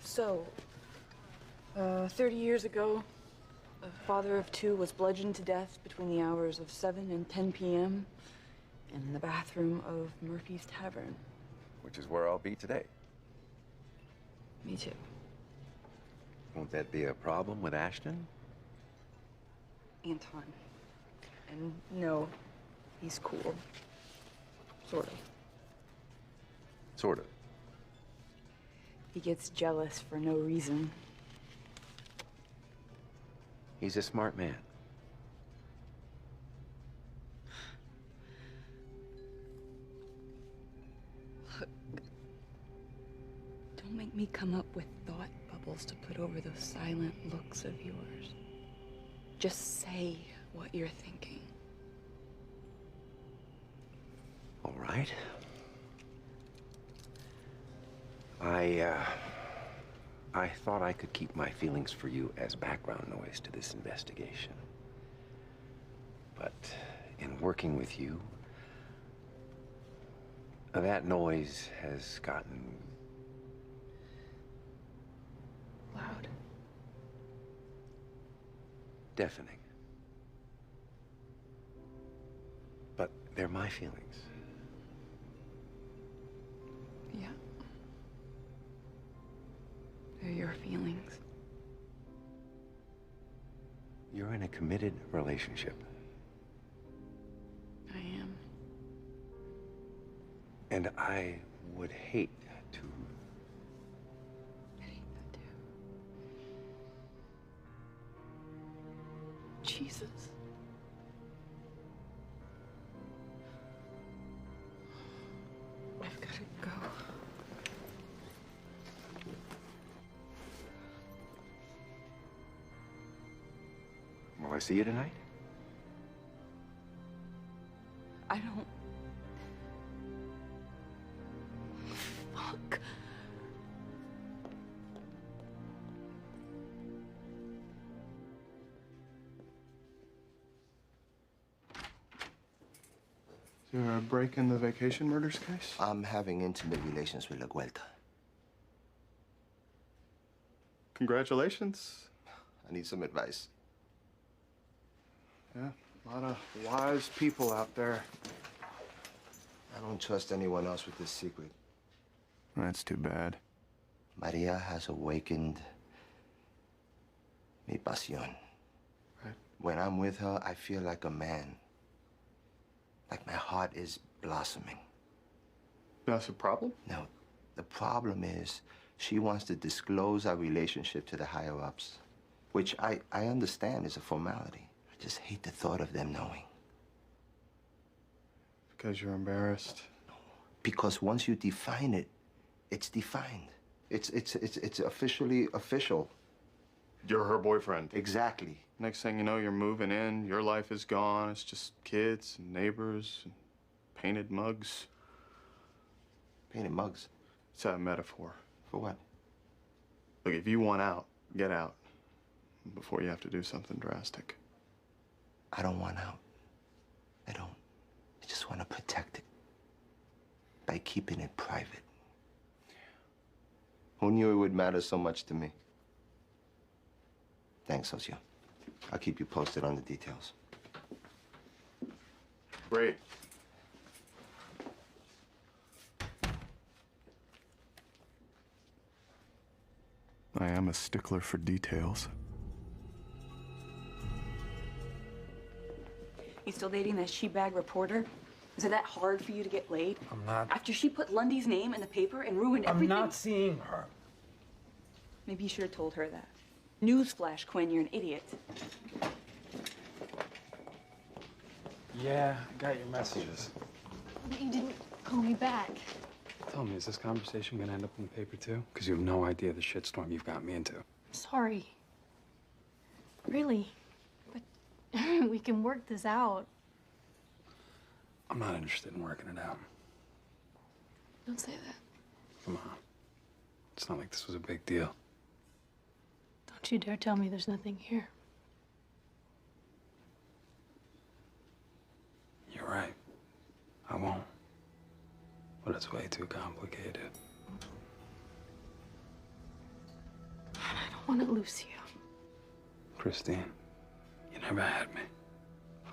So, 30 years ago, a father of two was bludgeoned to death between the hours of 7 and 10 p.m. in the bathroom of Murphy's Tavern. Which is where I'll be today. Me too. Won't that be a problem with Ashton? Anton. And no, he's cool. Sort of. Sort of. He gets jealous for no reason. He's a smart man. Look, don't make me come up with thought bubbles to put over those silent looks of yours. Just say what you're thinking. right. I thought I could keep my feelings for you as background noise to this investigation. But in working with you, that noise has gotten Loud. deafening. But they're my feelings. Yeah. They're your feelings. You're in a committed relationship. I am. And I would hate to. Jesus. I've got to go. Will I see you tonight? I don't. Fuck. Is there a break in the vacation murders case? I'm having intimate relations with La Vuelta. Congratulations. I need some advice. Yeah, a lot of wise people out there. I don't trust anyone else with this secret. That's too bad. Maria has awakened mi pasión. Right. When I'm with her, I feel like a man. Like my heart is blossoming. That's a problem? No. The problem is she wants to disclose our relationship to the higher-ups, which I understand is a formality. I just hate the thought of them knowing. Because you're embarrassed? Because once you define it, it's defined. It's officially official. You're her boyfriend. Exactly. Next thing you know, you're moving in, your life is gone. It's just kids and neighbors and painted mugs. Painted mugs? It's a metaphor. For what? Look, if you want out, get out before you have to do something drastic. I don't want out. I don't. I just want to protect it by keeping it private. Who knew it would matter so much to me? Thanks, Socio. I'll keep you posted on the details. Great. I am a stickler for details. You still dating that she-bag reporter? Is it that hard for you to get laid? I'm not. After she put Lundy's name in the paper and ruined everything? I'm not seeing her. Maybe you should have told her that. Newsflash, Quinn, you're an idiot. Yeah, I got your messages. But you didn't call me back. Tell me, is this conversation gonna end up in the paper too? Because you have no idea the shitstorm you've got me into. Sorry. Really. But we can work this out. I'm not interested in working it out. Don't say that. Come on. It's not like this was a big deal. Don't you dare tell me there's nothing here. You're right. I won't. But it's way too complicated. I don't want to lose you. Christine, you never had me.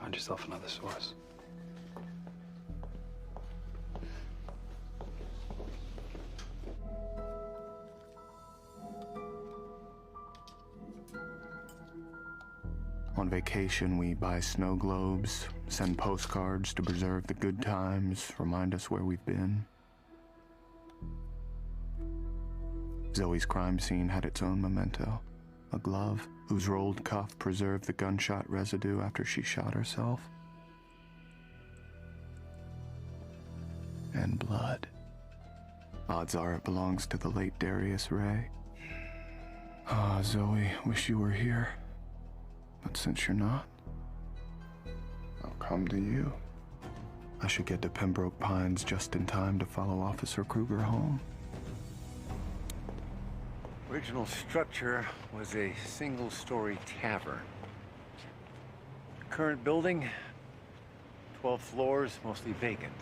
Find yourself another source. On vacation, we buy snow globes, send postcards to preserve the good times, remind us where we've been. Zoe's crime scene had its own memento, a glove whose rolled cuff preserved the gunshot residue after she shot herself. And blood. Odds are it belongs to the late Darius Ray. Ah, Zoe, wish you were here. But since you're not, I'll come to you. I should get to Pembroke Pines just in time to follow Officer Kruger home. Original structure was a single-story tavern. Current building, 12 floors, mostly vacant.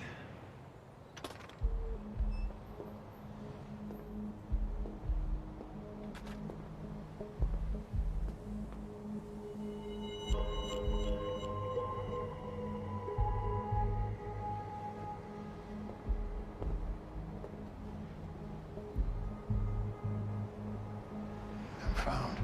Found.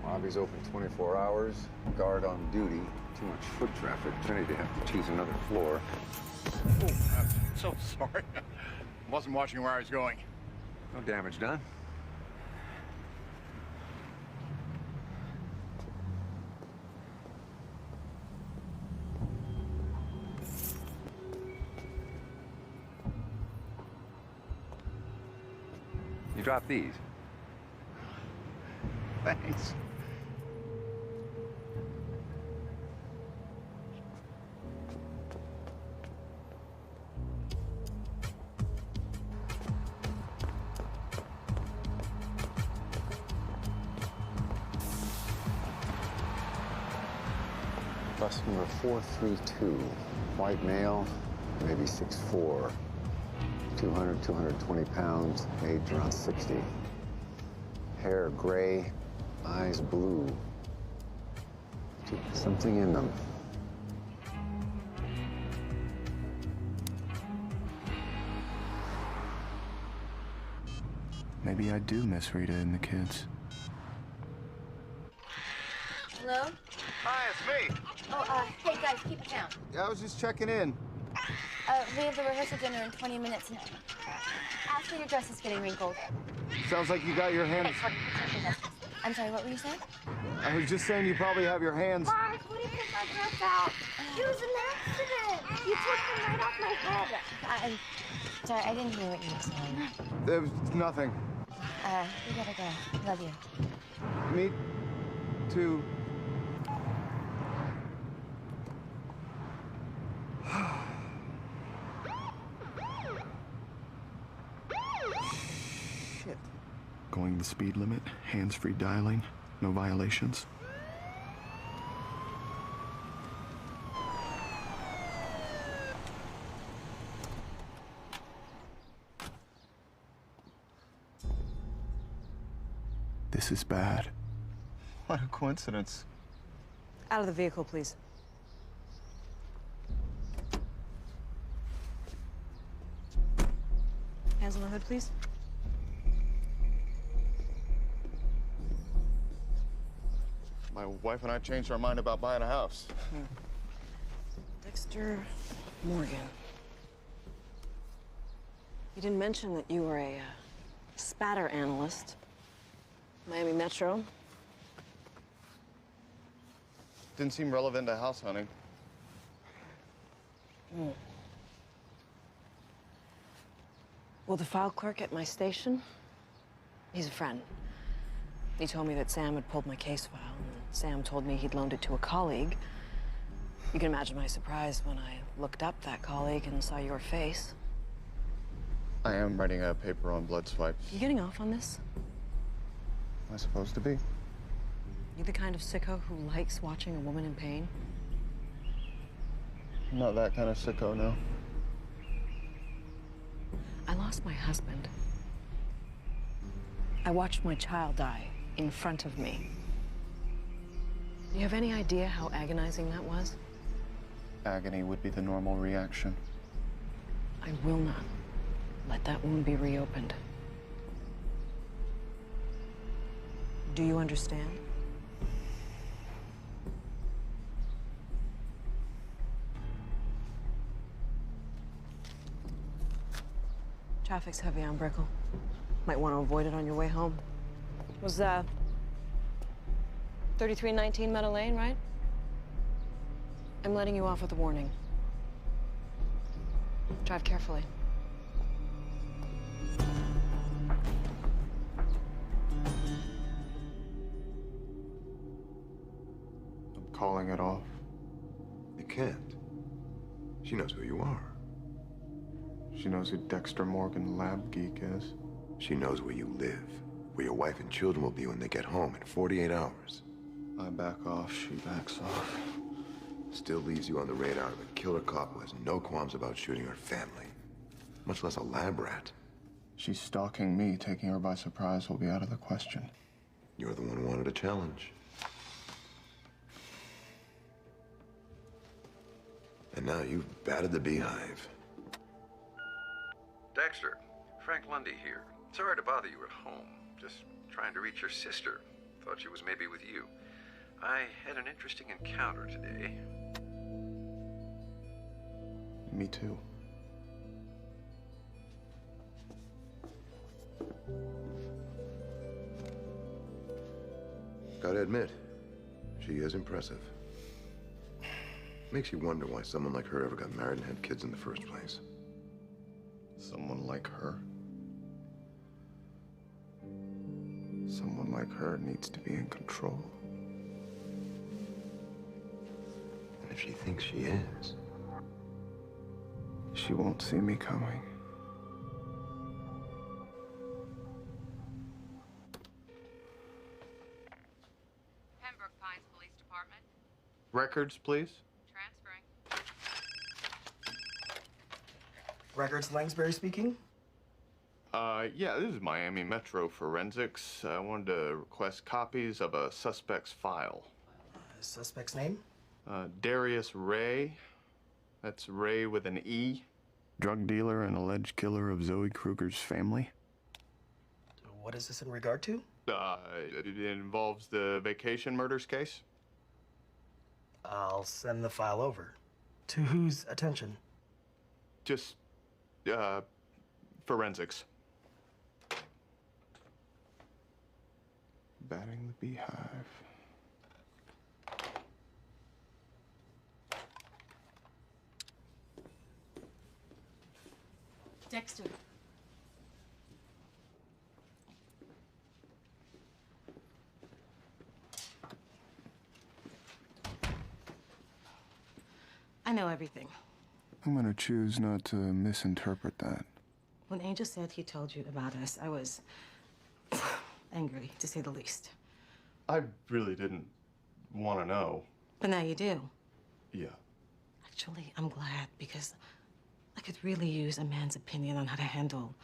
Lobby's open 24 hours. Guard on duty. Too much foot traffic. Trinity to have to choose another floor. Oh, I'm so sorry. Wasn't watching where I was going. No damage done. You dropped these. Thanks. Bus number 432. White male, maybe 6'4". 200, 220 pounds, age around 60. Hair gray, eyes blue. Something in them. Maybe I do miss Rita and the kids. Hello? Hi, it's me. Oh, hey guys, keep it down. Yeah, I was just checking in. We have the rehearsal dinner in 20 minutes now. Ashley, your dress is getting wrinkled. Sounds like you got your hands... I'm sorry, what were you saying? I was just saying you probably have your hands... Mark, what do you think my dress out? It was an accident. You took them right off my head. I'm sorry, I didn't hear what you were saying. There was nothing. We gotta go. Love you. Me too. Going the speed limit, hands-free dialing, no violations. This is bad. What a coincidence. Out of the vehicle, please. Hands on the hood, please. My wife and I changed our mind about buying a house. Dexter Morgan. You didn't mention that you were a spatter analyst. Miami Metro. Didn't seem relevant to house hunting. Well, the file clerk at my station, he's a friend. He told me that Sam had pulled my case file, and Sam told me he'd loaned it to a colleague. You can imagine my surprise when I looked up that colleague and saw your face. I am writing a paper on blood swipes. You getting off on this? Am I supposed to be? You the kind of sicko who likes watching a woman in pain? I'm not that kind of sicko, no. I lost my husband. I watched my child die in front of me. Do you have any idea how agonizing that was? Agony would be the normal reaction. I will not let that wound be reopened. Do you understand? Traffic's heavy on Brickell. Might want to avoid it on your way home. Was 3319 Meadow Lane, right? I'm letting you off with a warning. Drive carefully. I'm calling it off. You can't. She knows who you are. She knows who Dexter Morgan, lab geek, is. She knows where you live, where your wife and children will be when they get home in 48 hours. I back off, she backs off. Still leaves you on the radar of a killer cop who has no qualms about shooting her family, much less a lab rat. She's stalking me. Taking her by surprise will be out of the question. You're the one who wanted a challenge. And now you've battered the beehive. Dexter, Frank Lundy here. Sorry to bother you at home. Just trying to reach your sister. Thought she was maybe with you. I had an interesting encounter today. Me too. Gotta admit, she is impressive. Makes you wonder why someone like her ever got married and had kids in the first place. Someone like her? Someone like her needs to be in control. And if she thinks she is, she won't see me coming. Pembroke Pines Police Department. Records, please. Transferring. Records, Langsbury speaking. Yeah, this is Miami Metro Forensics. I wanted to request copies of a suspect's file. Suspect's name? Darius Ray. That's Ray with an E. Drug dealer and alleged killer of Zoe Kruger's family? What is this in regard to? It involves the vacation murders case. I'll send the file over. To whose attention? Just, forensics. Batting the beehive. Dexter. I know everything. I'm gonna choose not to misinterpret that. When Angel said he told you about us, I was angry, to say the least. I really didn't want to know. But now you do. Yeah. Actually, I'm glad, because I could really use a man's opinion on how to handle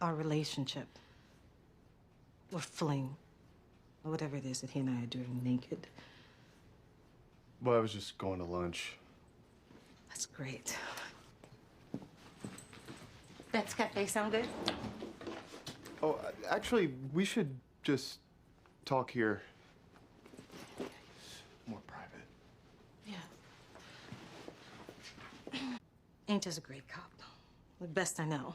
our relationship. Or fling. Or whatever it is that he and I are doing naked. Well, I was just going to lunch. That's great. That's Cafe sound good? Oh, actually, we should just talk here. More private. Yeah. Angel's a great cop. The best I know.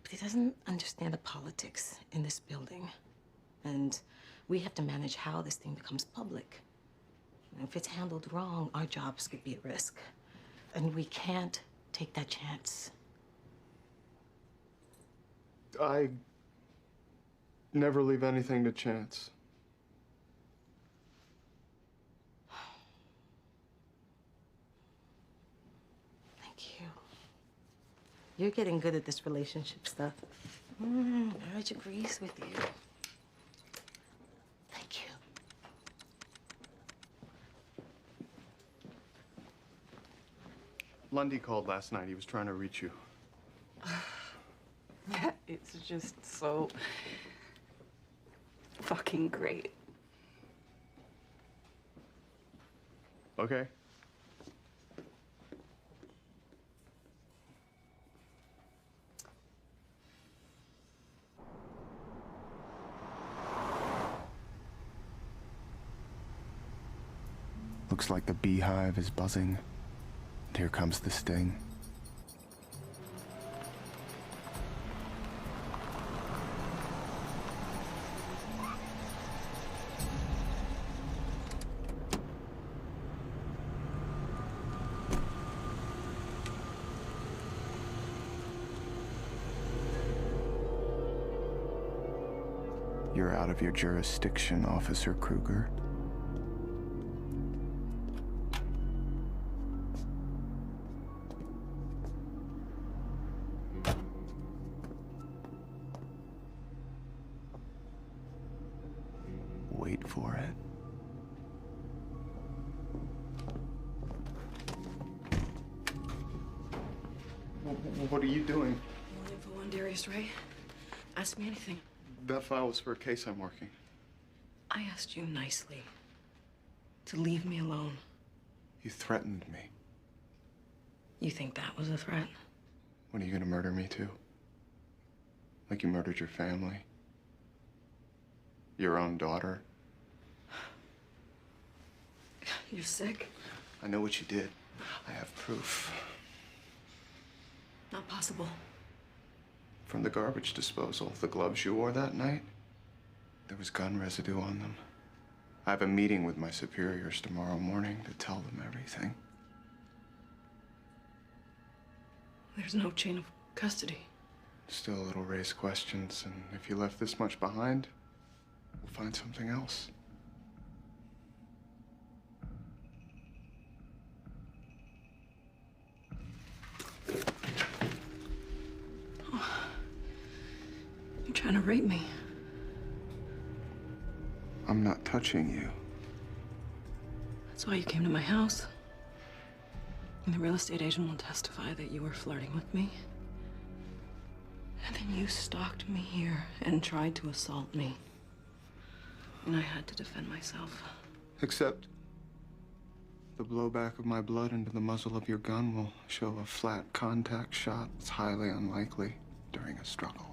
But he doesn't understand the politics in this building. And we have to manage how this thing becomes public. If it's handled wrong, our jobs could be at risk. And we can't take that chance. I never leave anything to chance. Thank you. You're getting good at this relationship stuff. Marriage agrees with you. Thank you. Lundy called last night. He was trying to reach you. It's just so fucking great. Okay. Looks like the beehive is buzzing. And here comes the sting. You're out of your jurisdiction, Officer Kruger. Wait for it. What are you doing? More info on Darius Ray. Ask me anything. That file was for a case I'm working. I asked you nicely to leave me alone. You threatened me. You think that was a threat? When are you gonna murder me too? Like you murdered your family? Your own daughter? You're sick? I know what you did. I have proof. Not possible. From the garbage disposal, the gloves you wore that night, there was gun residue on them. I have a meeting with my superiors tomorrow morning to tell them everything. There's no chain of custody. Still a little raise questions, and if you left this much behind, we'll find something else. You're trying to rape me. I'm not touching you. That's why you came to my house. And the real estate agent will testify that you were flirting with me. And then you stalked me here and tried to assault me. And I had to defend myself. Except the blowback of my blood into the muzzle of your gun will show a flat contact shot that's highly unlikely during a struggle.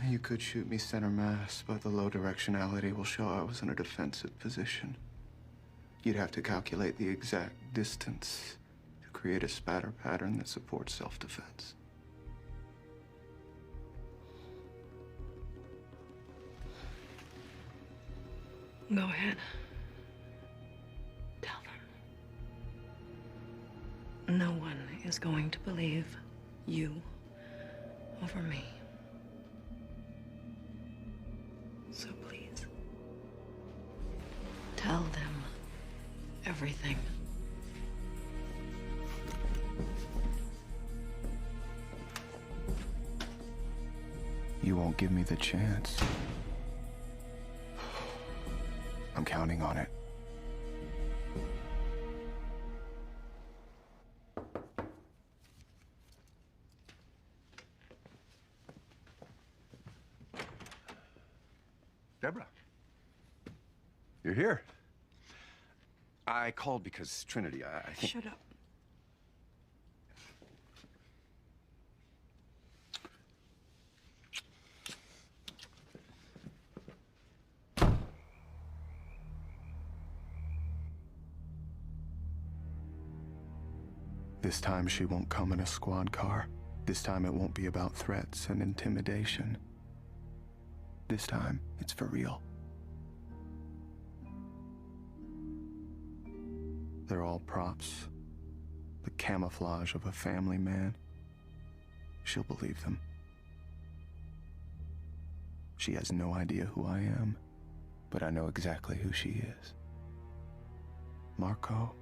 You could shoot me center mass, but the low directionality will show I was in a defensive position. You'd have to calculate the exact distance to create a spatter pattern that supports self-defense. Go ahead. Tell them. No one is going to believe you over me. So please, tell them everything. You won't give me the chance. I'm counting on it. Deborah, you're here. I called because Trinity, I think... Shut up. This time she won't come in a squad car. This time it won't be about threats and intimidation. This time, it's for real. They're all props. The camouflage of a family man. She'll believe them. She has no idea who I am, but I know exactly who she is. Marco.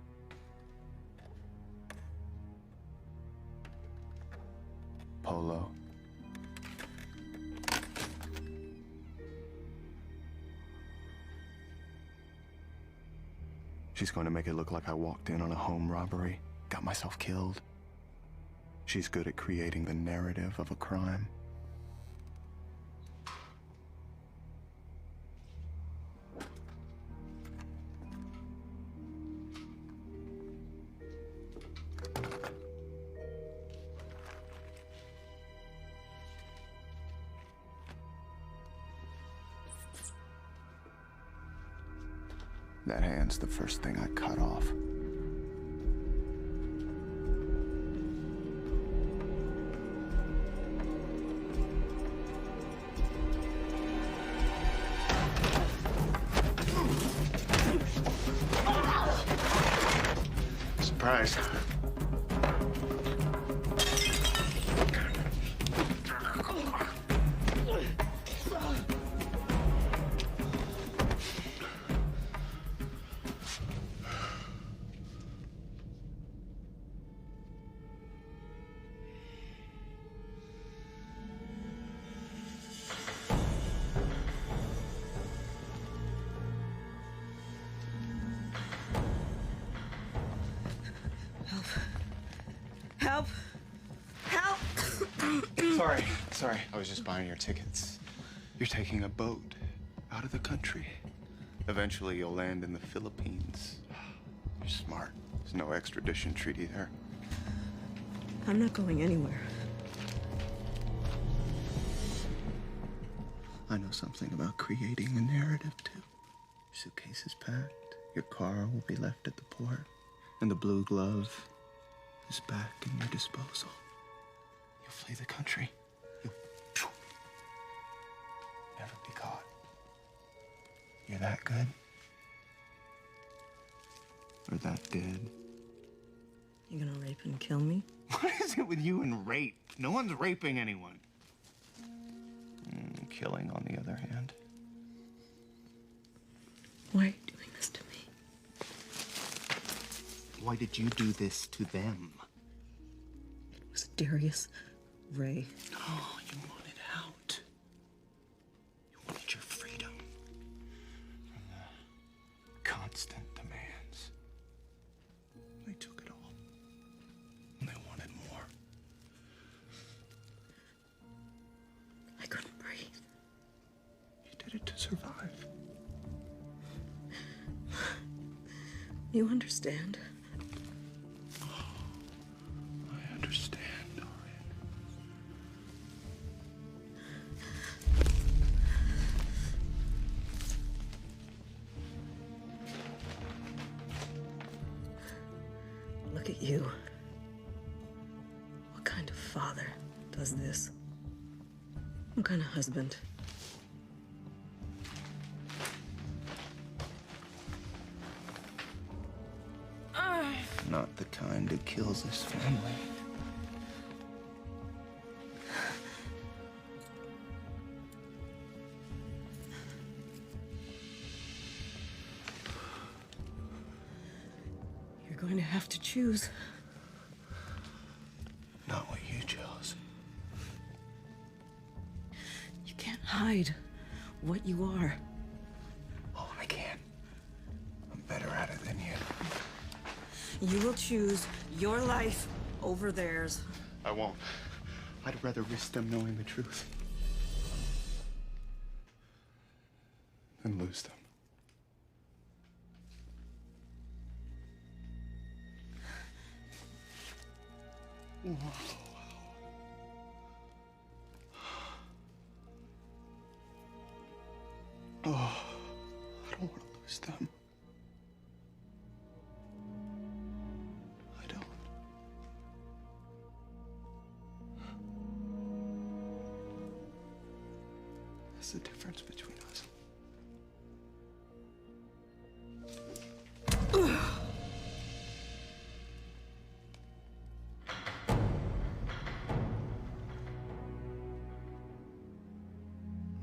Polo. She's going to make it look like I walked in on a home robbery, got myself killed. She's good at creating the narrative of a crime. That hand's the first thing I cut off. Surprise. Sorry. I was just buying your tickets. You're taking a boat out of the country. Eventually, you'll land in the Philippines. You're smart. There's no extradition treaty there. I'm not going anywhere. I know something about creating a narrative, too. Your suitcase is packed. Your car will be left at the port. And the blue glove is back in your disposal. You'll flee the country. You'll never be caught. You're that good? Or that dead? You gonna rape and kill me? What is it with you and rape? No one's raping anyone. Killing, on the other hand. Why are you doing this to me? Why did you do this to them? It was Darius, Ray. Oh, you wanted out. You wanted your freedom from the constant demands. They took it all. And they wanted more. I couldn't breathe. You did it to survive. You understand? I understand, Dorian. Look at you. What kind of father does this? What kind of husband? Not the kind that kills his family. You're going to have to choose. Not what you chose. You can't hide what you are. Oh, I can. I'm better at it than you. You will choose your life over theirs. I won't. I'd rather risk them knowing the truth than lose them. Whoa. Oh, I don't want to lose them. I don't. That's the difference between us.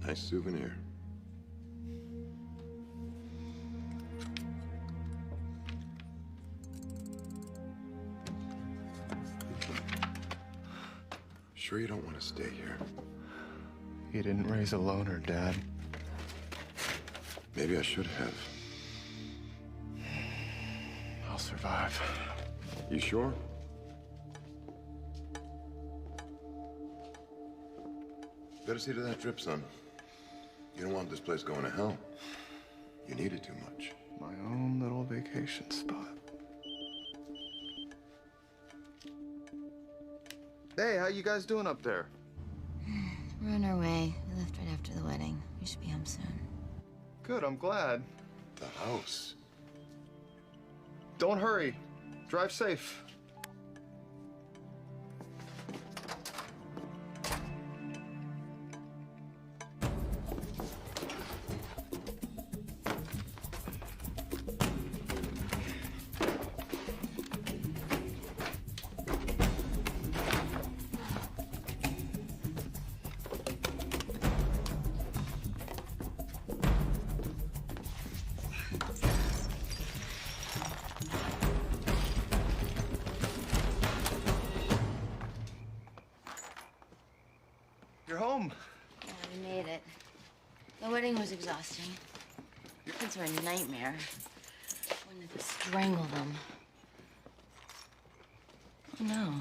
Nice souvenir. Sure you don't want to stay here? You didn't raise a loner, Dad. Maybe I should have. I'll survive. You sure? Better see to that drip, son. You don't want this place going to hell. You need it too much. My own little vacation spot. Hey, how you guys doing up there? We're on our way. We left right after the wedding. We should be home soon. Good, I'm glad. The house. Don't hurry. Drive safe. You're home. Yeah, we made it. The wedding was exhausting. Your kids were a nightmare. I wanted to strangle them. Oh, no.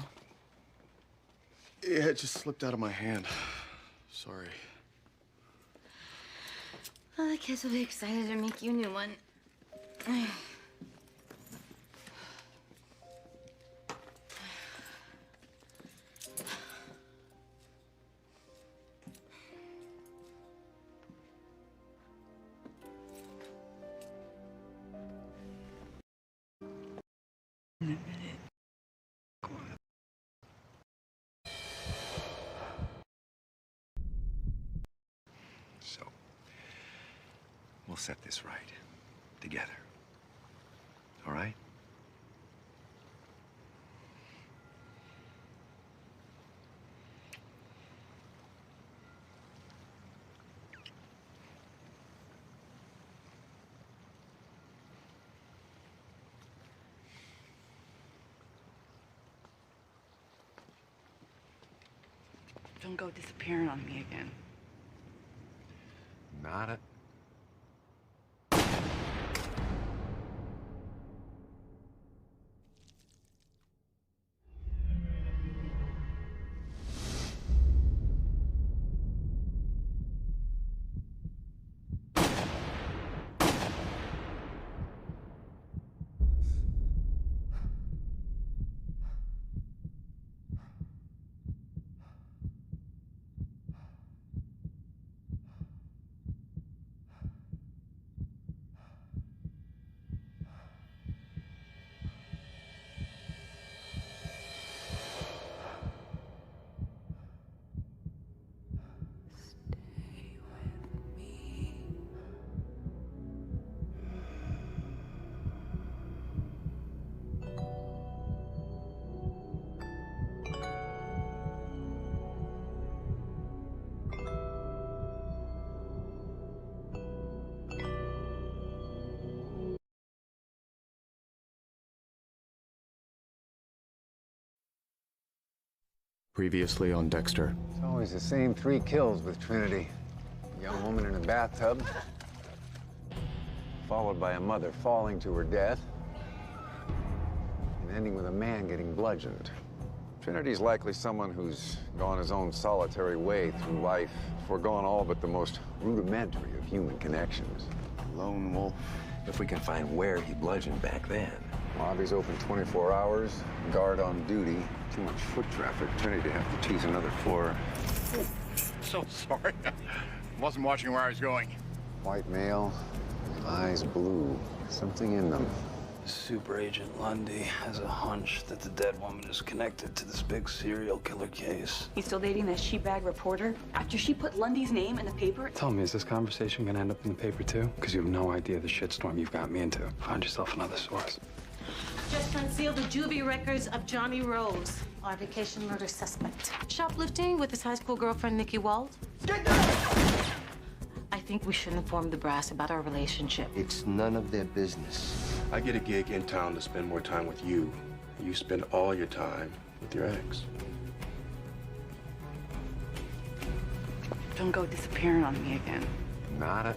Yeah, it just slipped out of my hand. Sorry. Oh, the kids will be excited to make you a new one. So, we'll set this right together. All right? Don't go disappearing on me again. Not a... Previously on Dexter. It's always the same 3 kills with Trinity. A young woman in a bathtub, followed by a mother falling to her death, and ending with a man getting bludgeoned. Trinity's likely someone who's gone his own solitary way through life, foregone all but the most rudimentary of human connections. Lone wolf. If we can find where he bludgeoned back then. Lobby's open 24 hours, guard on duty. Too much foot traffic. Trinity to have to choose another floor. So sorry. Wasn't watching where I was going. White male, eyes blue. Something in them. Super Agent Lundy has a hunch that the dead woman is connected to this big serial killer case. He's still dating that sheepbag reporter after she put Lundy's name in the paper? Tell me, is this conversation gonna end up in the paper too? Because you have no idea the shitstorm you've got me into. Find yourself another source. Just unsealed the juvie records of Johnny Rose, our vacation murder suspect. Shoplifting with his high school girlfriend, Nikki Wald. I think we should inform the brass about our relationship. It's none of their business. I get a gig in town to spend more time with you. You spend all your time with your ex. Don't go disappearing on me again. Not a...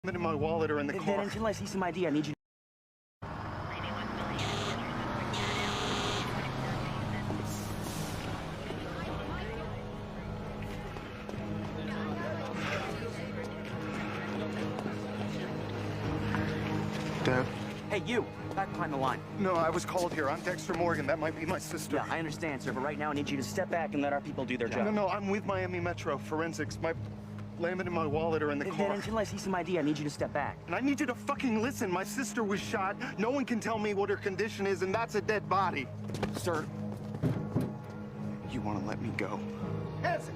In my wallet or in the car. Until I see some ID, I need you. Dad? Hey, you! Back behind the line. No, I was called here. I'm Dexter Morgan. That might be my sister. Yeah, I understand, sir, but right now I need you to step back and let our people do their job. No, I'm with Miami Metro Forensics. My layman in my wallet or in the car. Until I see some ID, I need you to step back. And I need you to fucking listen. My sister was shot. No one can tell me what her condition is, and that's a dead body. Sir, you want to let me go? Hanson!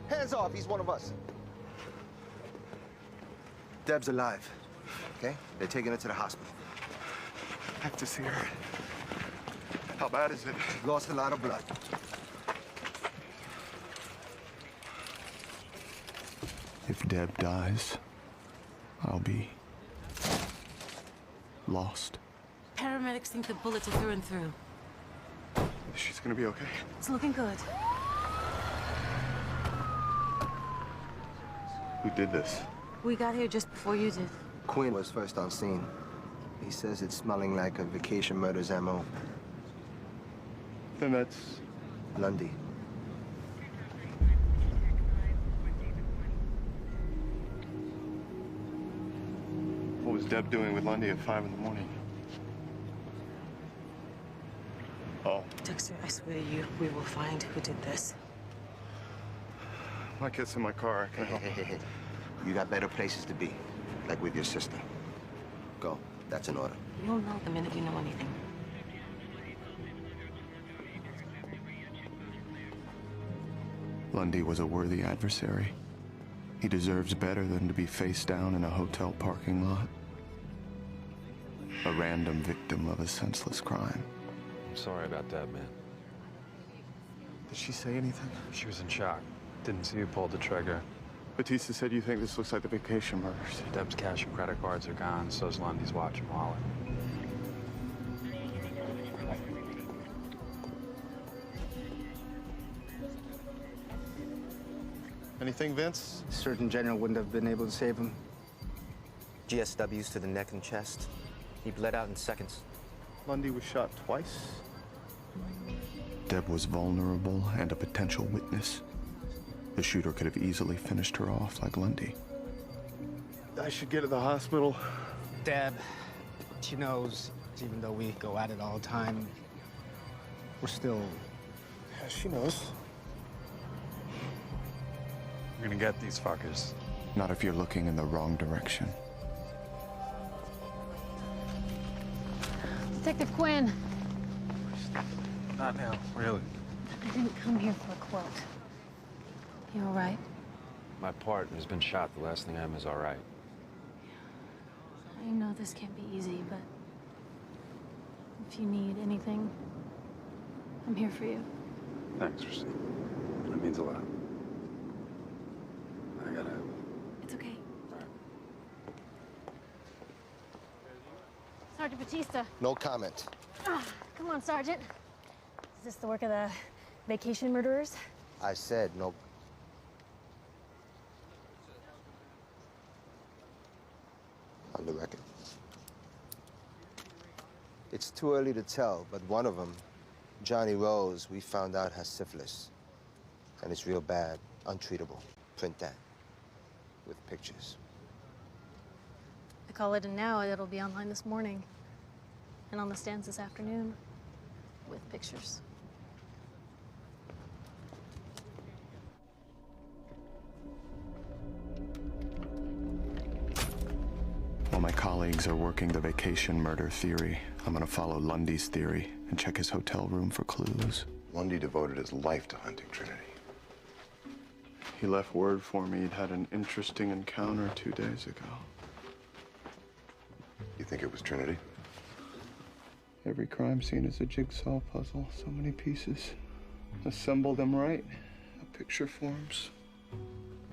Hands off, he's one of us. Deb's alive, okay? They're taking her to the hospital. I have to see her. How bad is it? Lost a lot of blood. Deb dies, I'll be lost. Paramedics think the bullets are through and through. She's gonna be okay. It's looking good. Who did this? We got here just before you did. Quinn was first on scene. He says it's smelling like a vacation murder's MO. Then that's... Lundy. What was Deb doing with Lundy at 5 in the morning? Oh. Dexter, I swear to you, we will find who did this. My kid's in my car. I can help. You got better places to be, like with your sister. Go. That's an order. You'll know the minute you know anything. Lundy was a worthy adversary. He deserves better than to be face down in a hotel parking lot. A random victim of a senseless crime. I'm sorry about that, man. Did she say anything? She was in shock. Didn't see who pulled the trigger. Batista said you think this looks like the vacation murders. Deb's cash and credit cards are gone, so's Lundy's watch and wallet. Anything, Vince? Surgeon General wouldn't have been able to save him. GSWs to the neck and chest. He bled out in seconds. Lundy was shot twice. Deb was vulnerable and a potential witness. The shooter could have easily finished her off like Lundy. I should get to the hospital. Deb, she knows, even though we go at it all the time, we're still... Yeah, she knows. We're gonna get these fuckers. Not if you're looking in the wrong direction. Detective Quinn. Not now, really. I didn't come here for a quote. You all right? My partner's been shot. The last thing I am is all right. I know this can't be easy, but if you need anything, I'm here for you. Thanks, Christine. That means a lot. I gotta... It's okay. Sergeant Batista. No comment. Come on, Sergeant. Is this the work of the vacation murderers? I said no. On the record. It's too early to tell, but one of them, Johnny Rose, we found out has syphilis. And it's real bad, untreatable. Print that. With pictures. I call it in now. It'll be online this morning. And on the stands this afternoon. With pictures. While my colleagues are working the vacation murder theory, I'm gonna follow Lundy's theory and check his hotel room for clues. Lundy devoted his life to hunting Trinity. He left word for me he'd had an interesting encounter 2 days ago. You think it was Trinity? Every crime scene is a jigsaw puzzle. So many pieces. Assemble them right. A picture forms.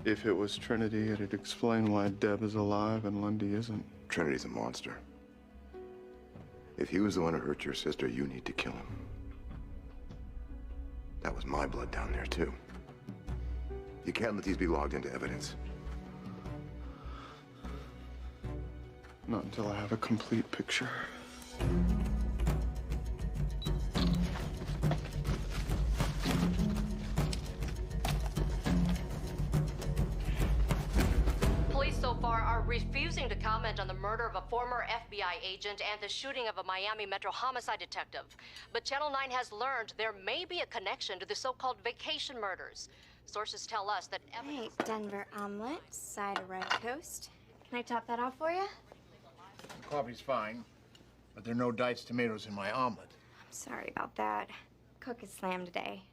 If it was Trinity, it'd explain why Deb is alive and Lundy isn't. Trinity's a monster. If he was the one who hurt your sister, you need to kill him. That was my blood down there, too. You can't let these be logged into evidence. Not until I have a complete picture. Police so far are refusing to comment on the murder of a former FBI agent and the shooting of a Miami Metro homicide detective. But Channel 9 has learned there may be a connection to the so-called vacation murders. Sources tell us that Hey, Denver omelet, side of red toast. Can I top that off for you? The coffee's fine, but there are no diced tomatoes in my omelet. I'm sorry about that. Cook is slammed today.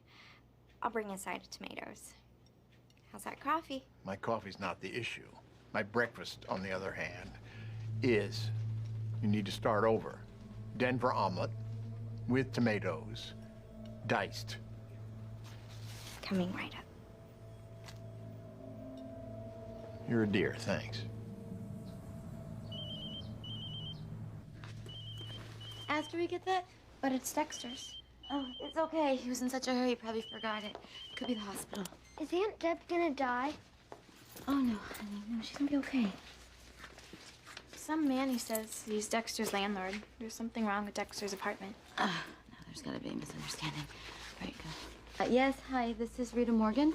I'll bring a side of tomatoes. How's that coffee? My coffee's not the issue. My breakfast, on the other hand, is you need to start over. Denver omelet with tomatoes, diced. Coming right up. You're a dear, thanks. After we get that? But it's Dexter's. Oh, it's okay. He was in such a hurry, he probably forgot it. Could be the hospital. Is Aunt Deb gonna die? Oh, no, honey. No, she's gonna be okay. Some man, he says, he's Dexter's landlord. There's something wrong with Dexter's apartment. No, there's gotta be a misunderstanding. All right, go. Yes, hi, this is Rita Morgan.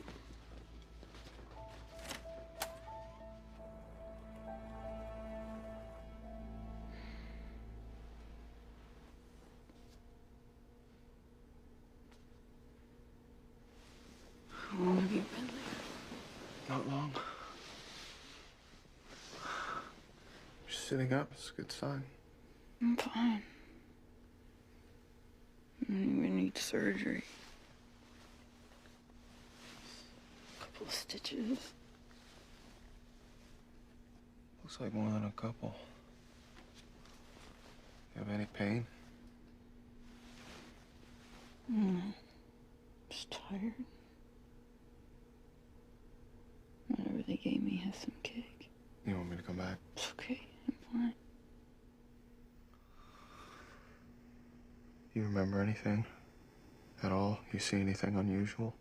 How long have you been there? Not long. You're sitting up. It's a good sign. I'm fine. I don't even need surgery. A couple of stitches. Looks like more than a couple. You have any pain? No. Just tired. Whatever they gave me has some kick. You want me to come back? It's okay. I'm fine. You remember anything? At all? You see anything unusual?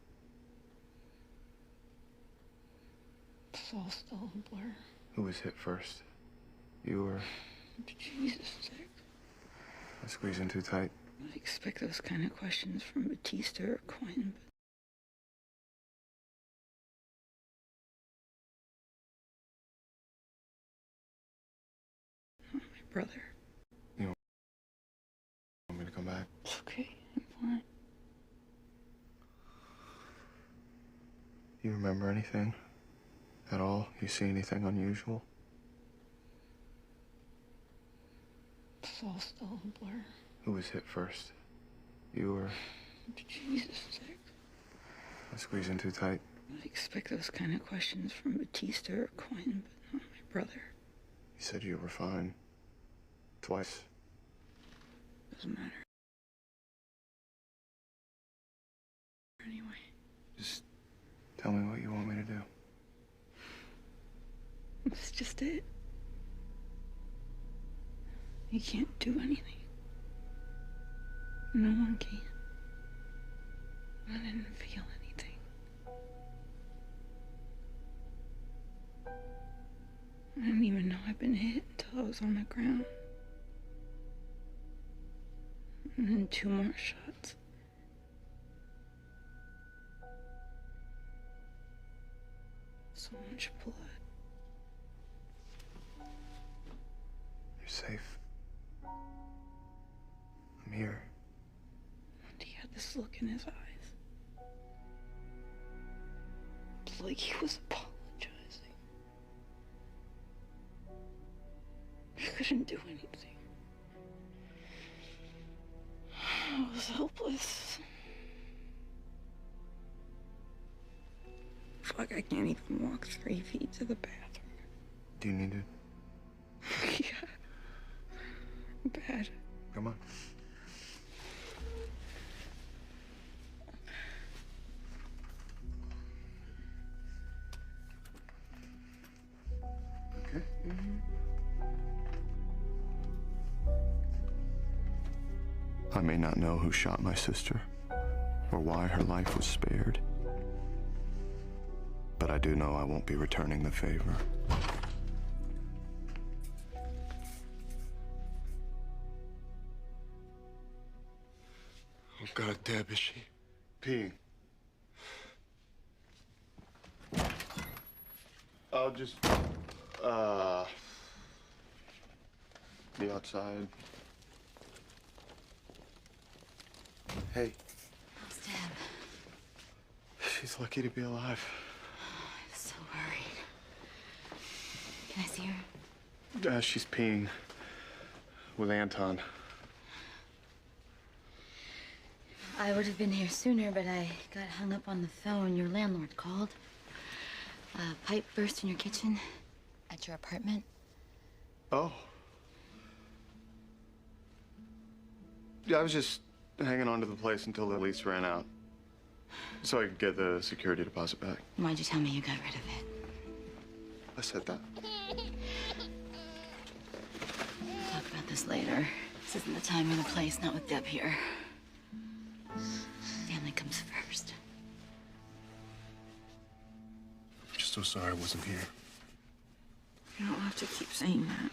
It's all still a blur. Who was hit first? You or... Jesus, Dick. I squeeze in too tight? I expect those kind of questions from Batista or Quinn, but... Not my brother. You want me to come back? It's okay. I'm fine. You remember anything? At all? You see anything unusual? It's all still a blur. Who was hit first? You or... Jesus, Dick. I squeeze in too tight? I expect those kind of questions from Batista or Quinn, but not my brother. You said you were fine. Twice. Doesn't matter. Anyway. Just tell me what you want me to do. That's just it. You can't do anything. No one can. I didn't feel anything. I didn't even know I'd been hit until I was on the ground. And then 2 more shots. So much blood. You're safe. I'm here. And he had this look in his eyes. It's like he was apologizing. I couldn't do anything. I was helpless. Fuck, I can't even walk 3 feet to the bathroom. Do you need it? Yeah. Bad. Come on. Okay. I may not know who shot my sister or why her life was spared, but I do know I won't be returning the favor. Oh, God, Deb, is she peeing? I'll just, be outside. Hey. How's Deb? She's lucky to be alive. I was so worried. Can I see her? She's peeing with Anton. I would have been here sooner, but I got hung up on the phone. Your landlord called. A pipe burst in your kitchen at your apartment. Oh. Yeah, I was just hanging on to the place until the lease ran out, so I could get the security deposit back. Why'd you tell me you got rid of it? I said that. Talk about this later. This isn't the time or the place, not with Deb here. Family comes first. I'm just so sorry I wasn't here. You don't have to keep saying that.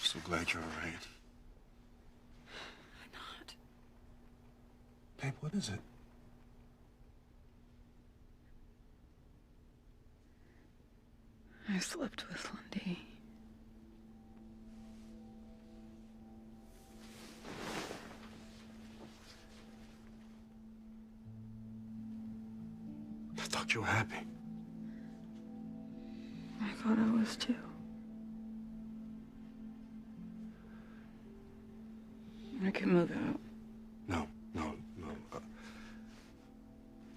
So glad you're all right. I'm not. Babe, what is it? I slept with Lundy. I thought you were happy. I thought I was too. I can move out. No.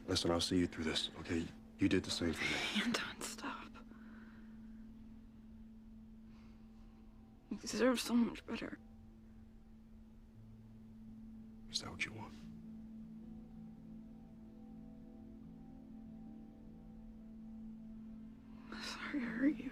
Listen, I'll see you through this, okay? You did the same for me. Anton, stop. You deserve so much better. Is that what you want? Sorry I hurt you.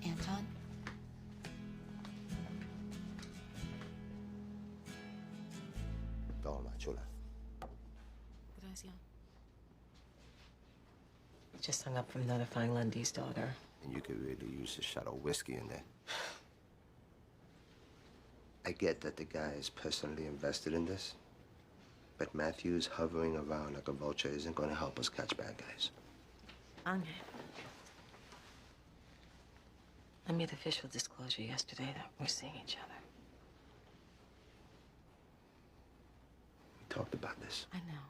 Anton? Toma, chula. Gracias. Just hung up from notifying Lundy's daughter. And you could really use a shot of whiskey in there. I get that the guy is personally invested in this, but Matthews hovering around like a vulture isn't going to help us catch bad guys. Angel. I made official disclosure yesterday that we're seeing each other. We talked about this. I know.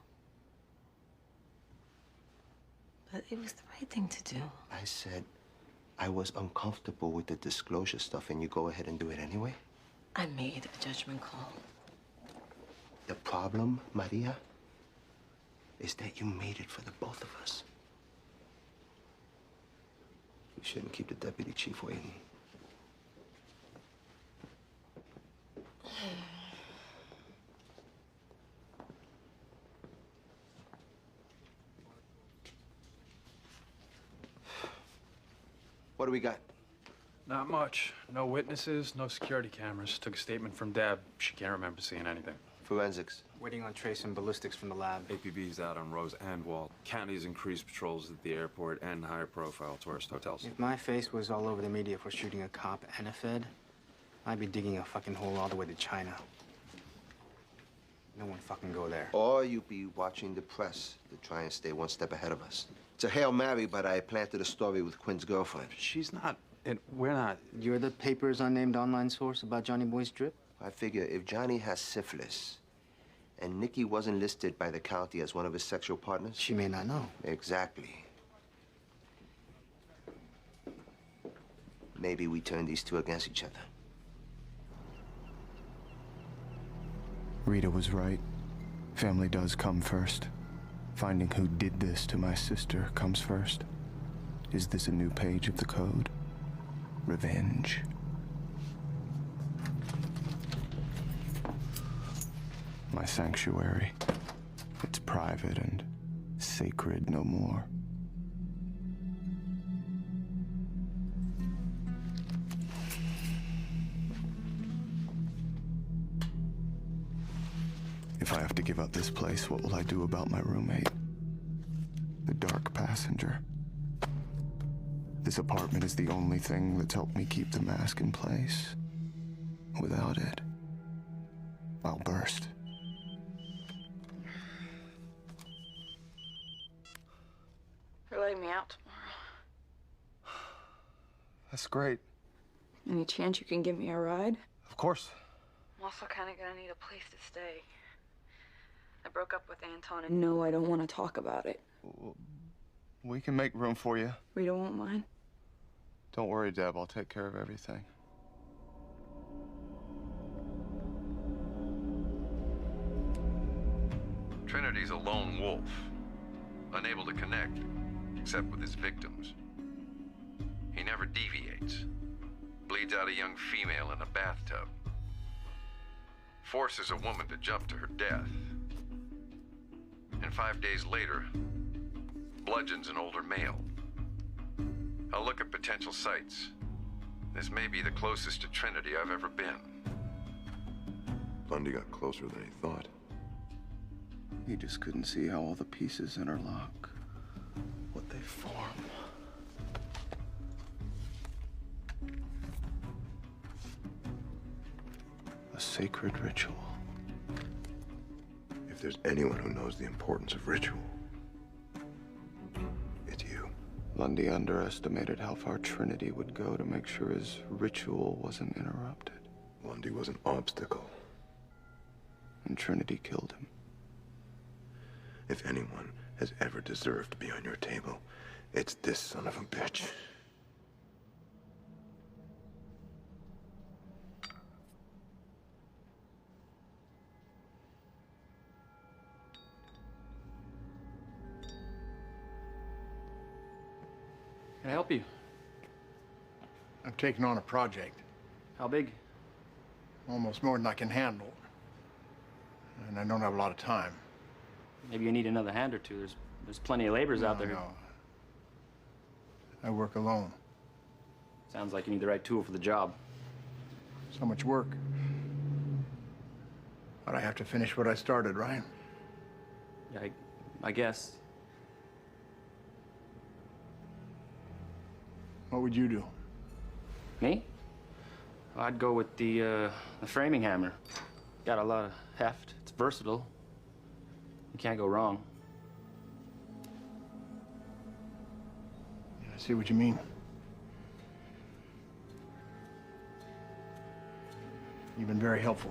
But it was the right thing to do. I said I was uncomfortable with the disclosure stuff, and you go ahead and do it anyway? I made a judgment call. The problem, Maria, is that you made it for the both of us. We shouldn't keep the deputy chief waiting. What do we got? Not much. No witnesses, no security cameras. Took a statement from Deb. She can't remember seeing anything. Forensics. Waiting on trace and ballistics from the lab. APB's out on Rose and Walt. County's increased patrols at the airport and higher profile tourist hotels. If my face was all over the media for shooting a cop and a Fed, I'd be digging a fucking hole all the way to China. No one fucking go there. Or you'd be watching the press to try and stay one step ahead of us. It's a Hail Mary, but I planted a story with Quinn's girlfriend. She's not, and we're not. You're the paper's unnamed online source about Johnny Boy's drip? I figure if Johnny has syphilis and Nikki wasn't listed by the county as one of his sexual partners... She may not know. Exactly. Maybe we turn these two against each other. Rita was right. Family does come first. Finding who did this to my sister comes first. Is this a new page of the code? Revenge. My sanctuary. It's private and sacred no more. If I have to give up this place, what will I do about my roommate? The dark passenger. This apartment is the only thing that's helped me keep the mask in place. Without it, I'll burst. You're letting me out tomorrow. That's great. Any chance you can give me a ride? Of course. I'm also kind of gonna need a place to stay. I broke up with Anton, and no, I don't want to talk about it. We can make room for you. Rita won't mind. Don't worry, Deb. I'll take care of everything. Trinity's a lone wolf, unable to connect. except with his victims. He never deviates. Bleeds out a young female in a bathtub. Forces a woman to jump to her death. And 5 days later, bludgeons an older male. I'll look at potential sites. This may be the closest to Trinity I've ever been. Lundy got closer than he thought. He just couldn't see how all the pieces interlock, what they form. A sacred ritual. If there's anyone who knows the importance of ritual, it's you. Lundy underestimated how far Trinity would go to make sure his ritual wasn't interrupted. Lundy was an obstacle. And Trinity killed him. If anyone has ever deserved to be on your table, it's this son of a bitch. Can I help you? I've taken on a project. How big? Almost more than I can handle. And I don't have a lot of time. Maybe you need another hand or two. There's plenty of laborers out there. No. I work alone. Sounds like you need the right tool for the job. So much work. But I have to finish what I started, right? Yeah, I guess. What would you do? Me? I'd go with the framing hammer. Got a lot of heft. It's versatile. You can't go wrong. I see what you mean. You've been very helpful.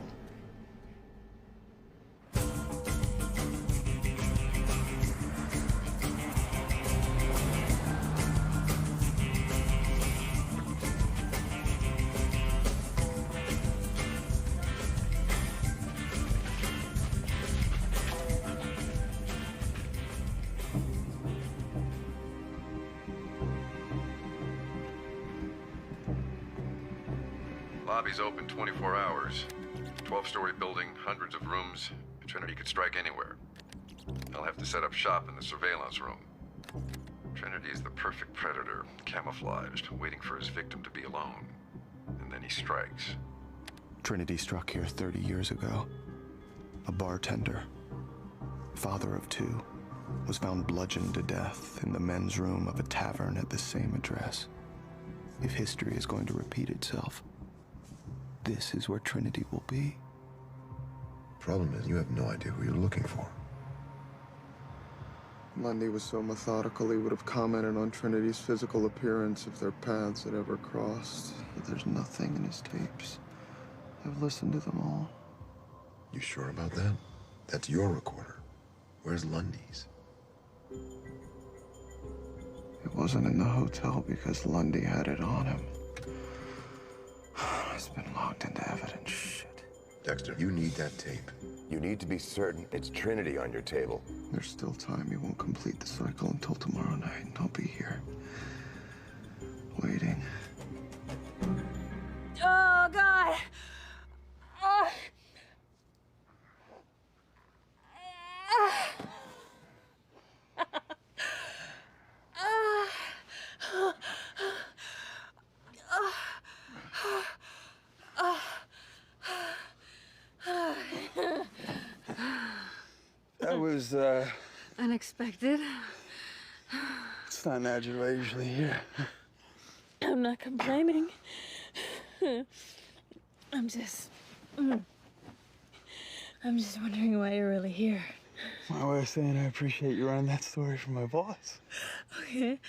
Lobby's open 24 hours. 12-story building, hundreds of rooms. Trinity could strike anywhere. They'll have to set up shop in the surveillance room. Trinity is the perfect predator, camouflaged, waiting for his victim to be alone. And then he strikes. Trinity struck here 30 years ago. A bartender, father of two, was found bludgeoned to death in the men's room of a tavern at the same address. If history is going to repeat itself, this is where Trinity will be. Problem is, you have no idea who you're looking for. Lundy was so methodical he would have commented on Trinity's physical appearance if their paths had ever crossed. But there's nothing in his tapes. I've listened to them all. You sure about that? That's your recorder. Where's Lundy's? It wasn't in the hotel because Lundy had it on him. It's been locked into evidence. Shit. Dexter, you need that tape. You need to be certain it's Trinity on your table. There's still time. He won't complete the cycle until tomorrow night, and I'll be here. Waiting. Oh, God. Oh. That was, Unexpected. it's not natural. I usually hear. I'm not complaining. I'm just wondering why you're really here. My way of saying I appreciate you running that story for my boss. Okay.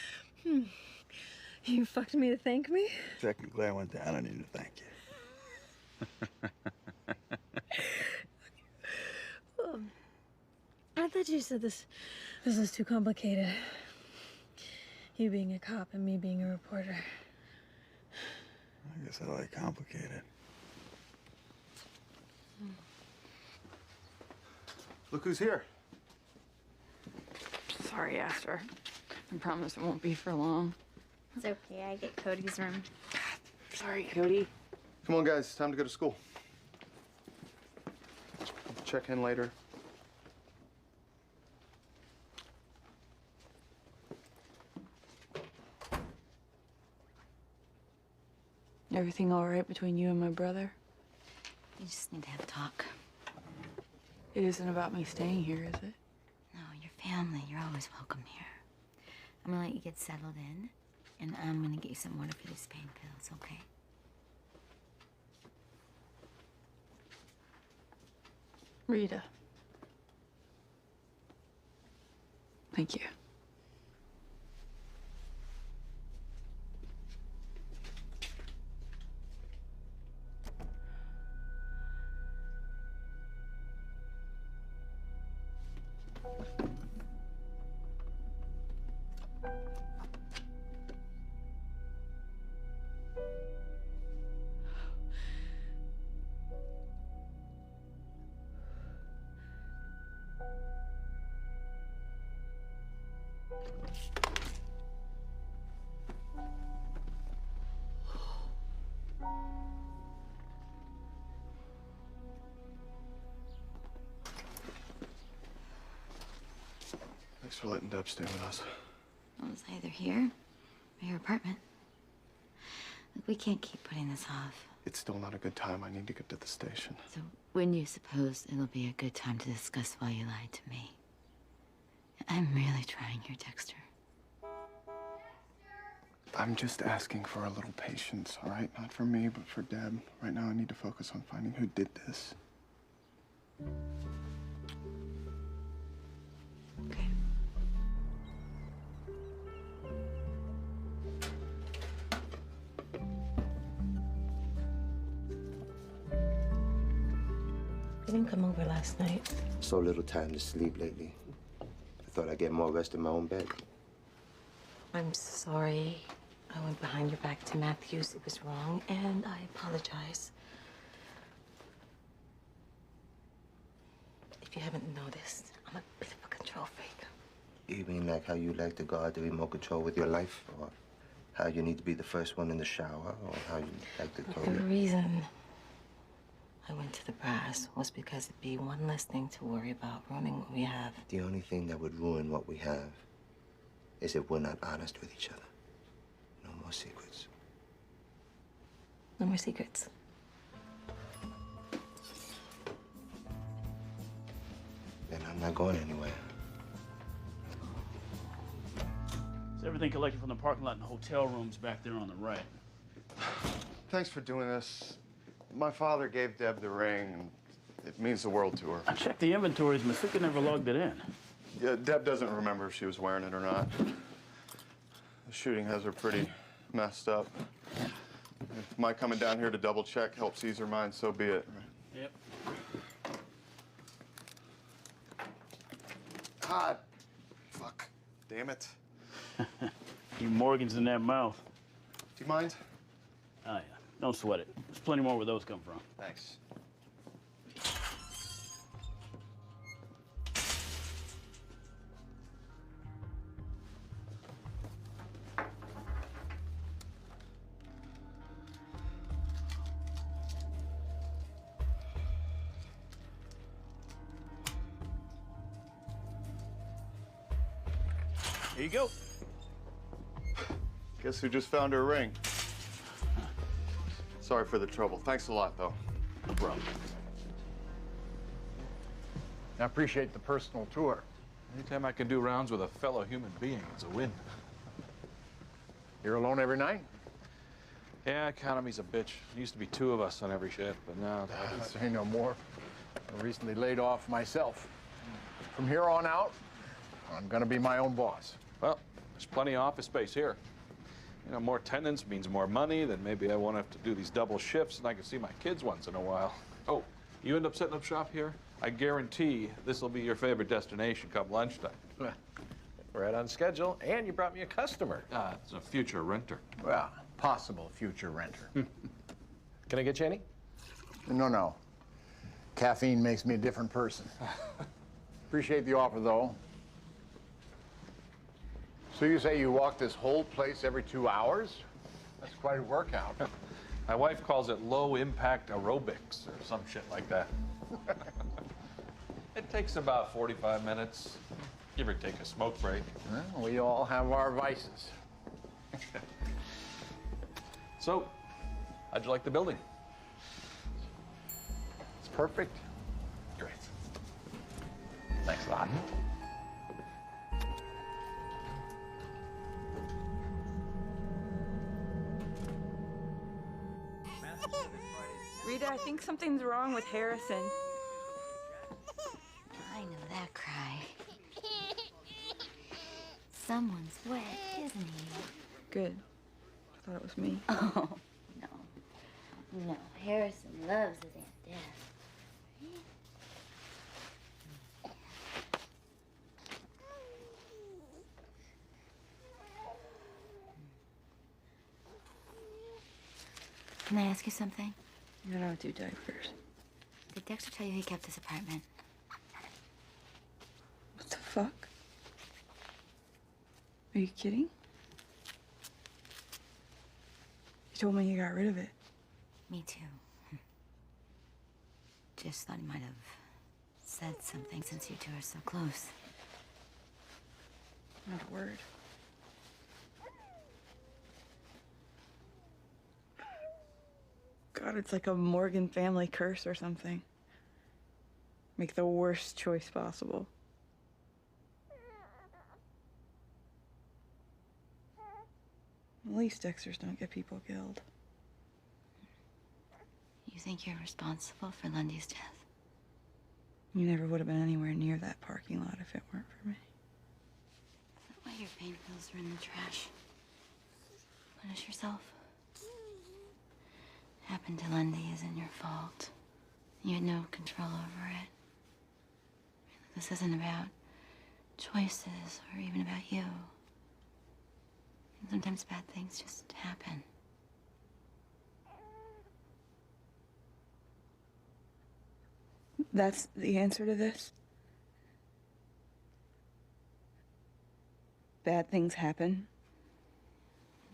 You fucked me to thank me? Technically, I went down. I need to thank you. I thought you said this was too complicated. You being a cop and me being a reporter. I guess I like complicated. Look who's here. Sorry, Astor. I promise it won't be for long. It's okay. I get Cody's room. Sorry, Cody. Come on, guys. Time to go to school. Check in later. Everything all right between you and my brother? You just need to have a talk. It isn't about me staying here, is it? No, your family. You're always welcome here. I'm gonna let you get settled in, and I'm gonna get you some water for these pain pills, okay? Rita. Thank you. Thanks for letting Deb stay with us. Well, it's either here or your apartment. Look, we can't keep putting this off. It's still not a good time. I need to get to the station. So when do you suppose it'll be a good time to discuss why you lied to me? I'm really trying here, Dexter. I'm just asking for a little patience, all right? Not for me, but for Deb. Right now, I need to focus on finding who did this. You didn't come over last night. So little time to sleep lately. I thought I'd get more rest in my own bed. I'm sorry. I went behind your back to Matthews. It was wrong, and I apologize. If you haven't noticed, I'm a bit of a control freak. You mean like how you like to guard the remote control with your life? Or how you need to be the first one in the shower? Or how you like to throw The your... reason I went to the brass was because it'd be one less thing to worry about ruining what we have. The only thing that would ruin what we have is if we're not honest with each other. No more secrets. No more secrets. Then I'm not going anywhere. Is everything collected from the parking lot and hotel rooms back there on the right? Thanks for doing this. My father gave Deb the ring, and it means the world to her. I checked the inventories. Masika never logged it in. Yeah, Deb doesn't remember if she was wearing it or not. The shooting has her pretty messed up. If my coming down here to double check helps ease her mind, so be it. Yep. Ah, fuck. Damn it. You Morgans in that mouth. Do you mind? Oh, yeah. Don't sweat it. There's plenty more where those come from. Thanks. Here you go. Guess who just found her ring? Sorry for the trouble. Thanks a lot, though. No problem. I appreciate the personal tour. Anytime I can do rounds with a fellow human being, it's a win. You're alone every night? Yeah, economy's a bitch. There used to be 2 of us on every ship, but now... Say no more. I recently laid off myself. From here on out, I'm gonna be my own boss. Well, there's plenty of office space here. You know, more tenants means more money, then maybe I won't have to do these double shifts and I can see my kids once in a while. Oh, you end up setting up shop here? I guarantee this will be your favorite destination come lunchtime. Right on schedule, and you brought me a customer. It's a future renter. Well, possible future renter. Can I get you any? No. Caffeine makes me a different person. Appreciate the offer, though. So you say you walk this whole place every 2 hours? That's quite a workout. My wife calls it low-impact aerobics or some shit like that. It takes about 45 minutes, give or take a smoke break. Well, we all have our vices. So, how'd you like the building? It's perfect. Great. Thanks a lot. Rita, I think something's wrong with Harrison. I know that cry. Someone's wet, isn't he? Good. I thought it was me. Oh, no. No, Harrison loves his Aunt Death. Can I ask you something? I don't do diapers. Did Dexter tell you he kept his apartment? What the fuck? Are you kidding? He told me he got rid of it. Me too. Just thought he might have said something since you two are so close. Not a word. God, it's like a Morgan family curse or something. Make the worst choice possible. At least Dexters don't get people killed. You think you're responsible for Lundy's death? You never would have been anywhere near that parking lot if it weren't for me. Is that why your pain pills are in the trash? Punish yourself. Happened to Lundy isn't your fault. You had no control over it. This isn't about choices or even about you. Sometimes bad things just happen. That's the answer to this? Bad things happen?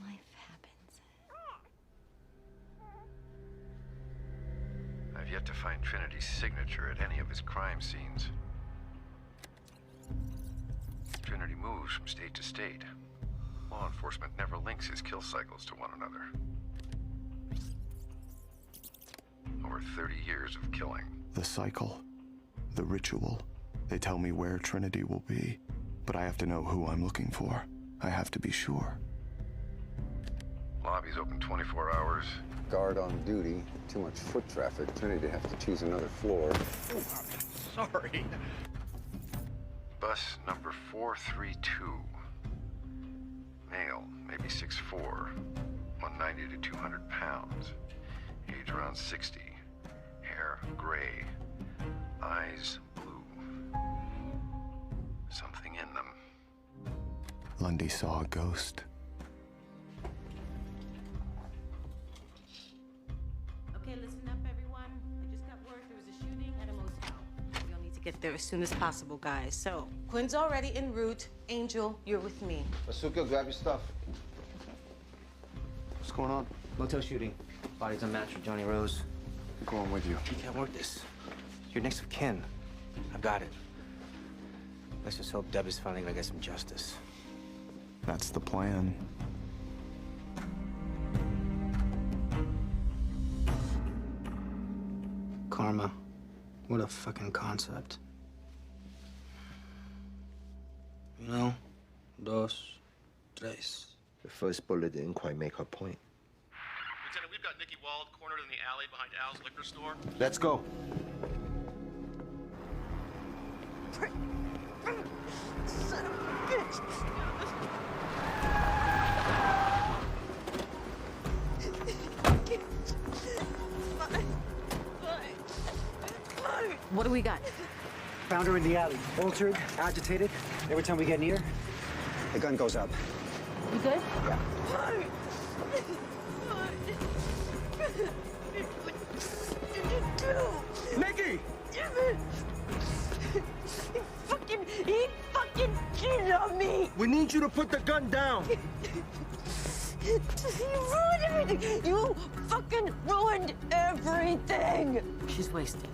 Life happens. I've yet to find Trinity's signature at any of his crime scenes. Trinity moves from state to state. Law enforcement never links his kill cycles to one another. Over 30 years of killing. The cycle, the ritual. They tell me where Trinity will be, but I have to know who I'm looking for. I have to be sure. Lobby's open 24 hours. Guard on duty. Too much foot traffic. Trinity to have to choose another floor. Sorry. Bus number 432. Male, maybe 6'4", 190 to 200 pounds. Age around 60. Hair gray. Eyes blue. Something in them. Lundy saw a ghost. Okay, listen up, everyone. I just got word there was a shooting at a motel. You'll need to get there as soon as possible, guys. So, Quinn's already en route. Angel, you're with me. Asuka, grab your stuff. What's going on? Motel shooting. Body's unmatched with Johnny Rose. I'm going with you. You can't work this. You're next of kin. I've got it. Let's just hope Deb is finally gonna get some justice. That's the plan. Karma. What a fucking concept. Uno, dos, tres. The first bullet didn't quite make her point. Lieutenant, we've got Nikki Wald cornered in the alley behind Al's liquor store. Let's go. Son of a bitch! What do we got? Found her in the alley. Altered, agitated. Every time we get near, the gun goes up. You good? Yeah. Nikki! He fucking cheated on me! We need need you to put the gun down. You ruined everything! You fucking ruined everything! She's wasted.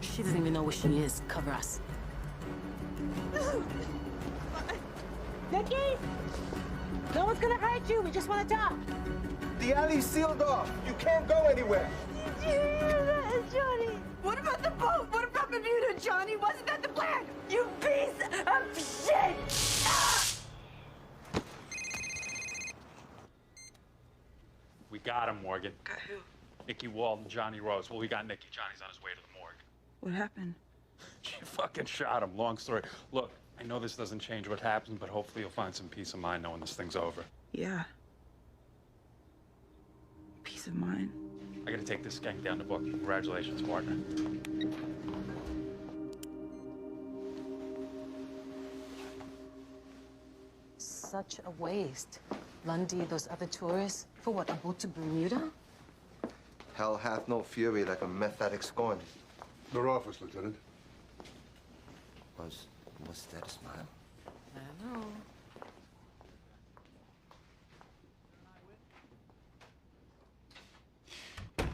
She doesn't even know where she is. Cover us. Nikki! No one's gonna hurt you. We just want to talk. The alley's sealed off. You can't go anywhere. Did you hear that, Johnny? What about the boat? What about Bermuda, Johnny? Wasn't that the plan? You piece of shit! Ah! We got him, Morgan. Got who? Nicky Wald and Johnny Rose. Well, we got Nicky. Johnny's on his way to the morgue. What happened? She fucking shot him. Long story. Look, I know this doesn't change what happens, but hopefully you'll find some peace of mind knowing this thing's over. Yeah. Peace of mind. I gotta take this skank down to book. Congratulations, partner. Such a waste. Lundy, those other tourists, for what, a boat to Bermuda? Hell hath no fury like a meth addict scorned. Their office, Lieutenant. Was that a smile? I don't know.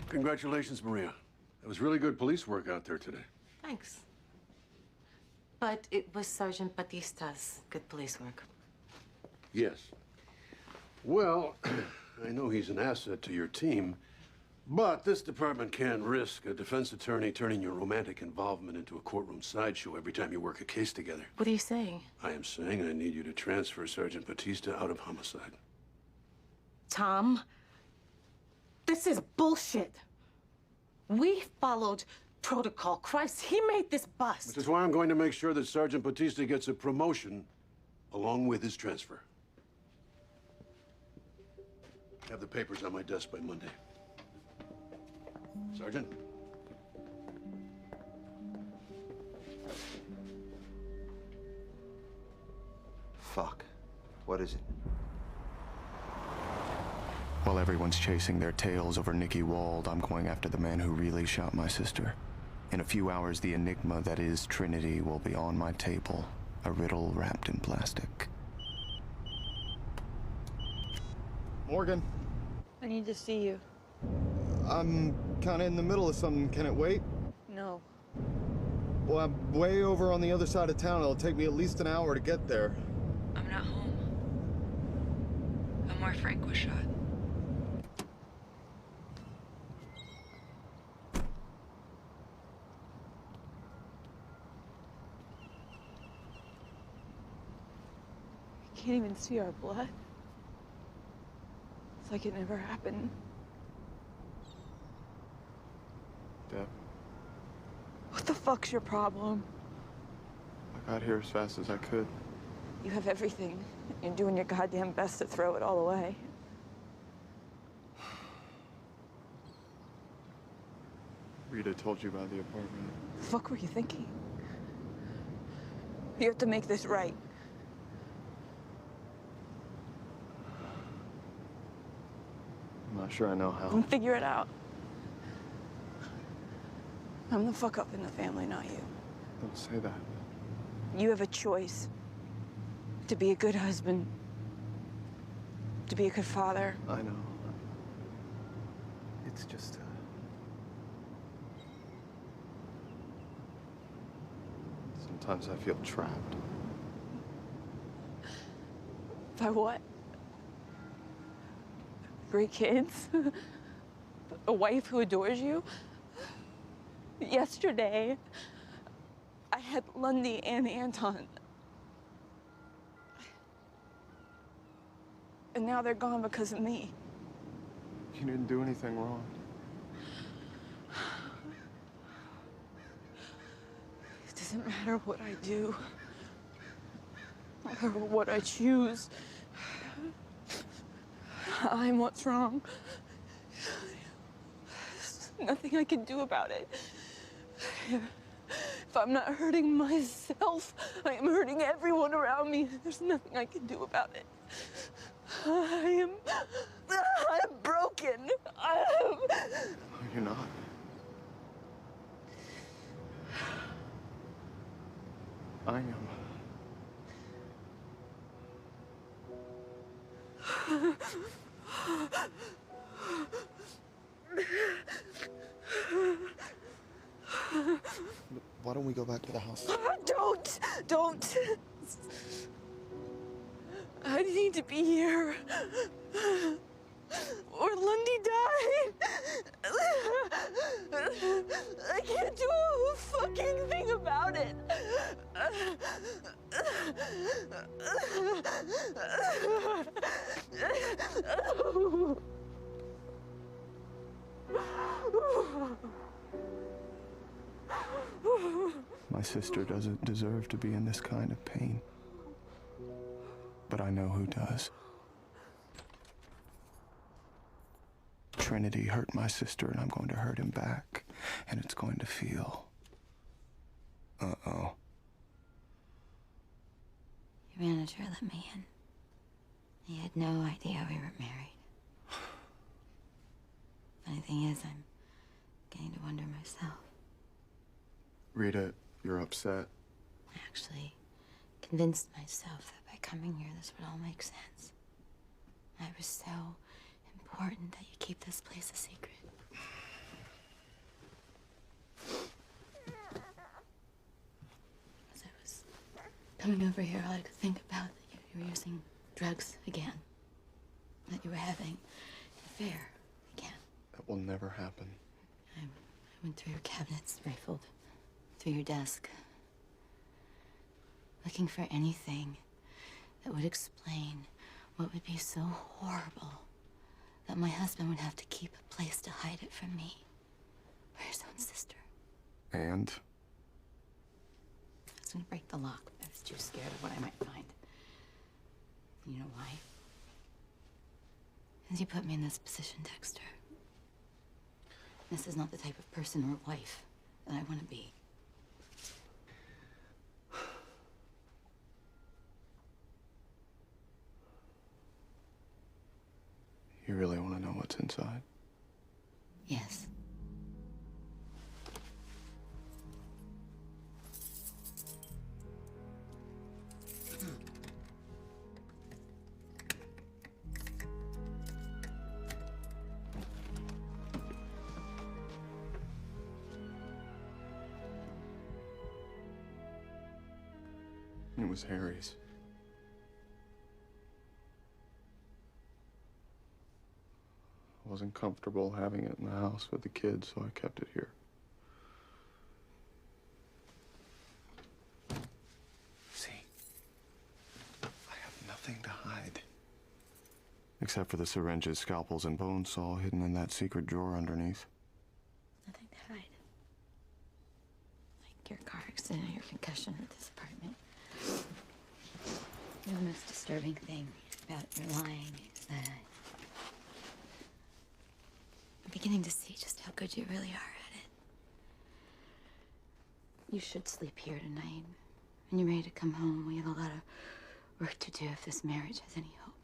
Congratulations, Maria. That was really good police work out there today. Thanks. But it was Sergeant Batista's good police work. Yes. Well, I know he's an asset to your team, but this department can't risk a defense attorney turning your romantic involvement into a courtroom sideshow every time you work a case together. What are you saying? I am saying I need you to transfer Sergeant Batista out of homicide. Tom, this is bullshit. We followed protocol. Christ, he made this bust. Which is why I'm going to make sure that Sergeant Batista gets a promotion along with his transfer. Have the papers on my desk by Monday. Sergeant? Fuck. What is it? While everyone's chasing their tails over Nicky Wald, I'm going after the man who really shot my sister. In a few hours, the enigma that is Trinity will be on my table, a riddle wrapped in plastic. Morgan, I need to see you. I'm kind of in the middle of something. Can it wait? No. Well, I'm way over on the other side of town. It'll take me at least an hour to get there. I'm not home. I'm where Frank was shot. I can't even see our blood. It's like it never happened. Deb, What the fuck's your problem? I got here as fast as I could. You have everything. You're doing your goddamn best to throw it all away. Rita told you about the apartment. The fuck were you thinking? You have to make this right. I'm not sure I know how. Then figure it out. I'm the fuck up in the family, not you. Don't say that. You have a choice. To be a good husband. To be a good father. I know. It's just, sometimes I feel trapped. By what? Great kids? A wife who adores you? Yesterday, I had Lundy and Anton. And now they're gone because of me. You didn't do anything wrong. It doesn't matter what I do, or what I choose. I'm what's wrong. There's nothing I can do about it. If I'm not hurting myself, I am hurting everyone around me. There's nothing I can do about it. I'm broken. No, you're not. I am. Why don't we go back to the house? Don't. I need to be here. Or Lundy died. I can't do a fucking thing about it. My sister doesn't deserve to be in this kind of pain. But I know who does. Trinity hurt my sister, and I'm going to hurt him back. And it's going to feel... Uh-oh. Your manager let me in. He had no idea we were married. Funny thing is, I'm getting to wonder myself. Rita, you're upset. I actually convinced myself that by coming here, this would all make sense. I was so important that you keep this place a secret. As I was coming over here, all I could think about that you were using drugs again. That you were having an affair again. That will never happen. I went through your cabinets, rifled through your desk, looking for anything that would explain what would be so horrible that my husband would have to keep a place to hide it from me, or his own sister. And? I was gonna break the lock, but I was too scared of what I might find. You know why? Because you put me in this position, Dexter. This is not the type of person or wife that I want to be. You really want to know what's inside? Yes. It was Harry's. I wasn't comfortable having it in the house with the kids, so I kept it here. See? I have nothing to hide. Except for the syringes, scalpels, and bone saw hidden in that secret drawer underneath. Nothing to hide. Like your car accident or your concussion at this apartment. The most disturbing thing about your lying is that I'm beginning to see just how good you really are at it. You should sleep here tonight. When you're ready to come home, we have a lot of work to do if this marriage has any hope.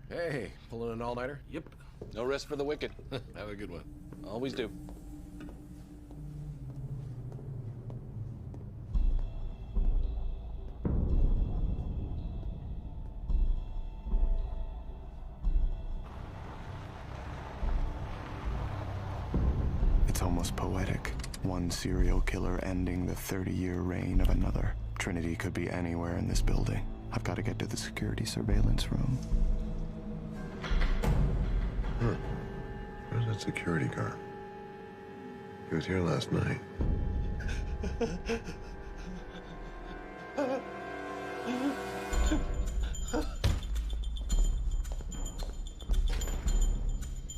Hey, pulling an all-nighter? Yep. No rest for the wicked. Have a good one. Always do. It's almost poetic. One serial killer ending the 30-year reign of another. Trinity could be anywhere in this building. I've got to get to the security surveillance room. Huh. Where's that security guard? He was here last night.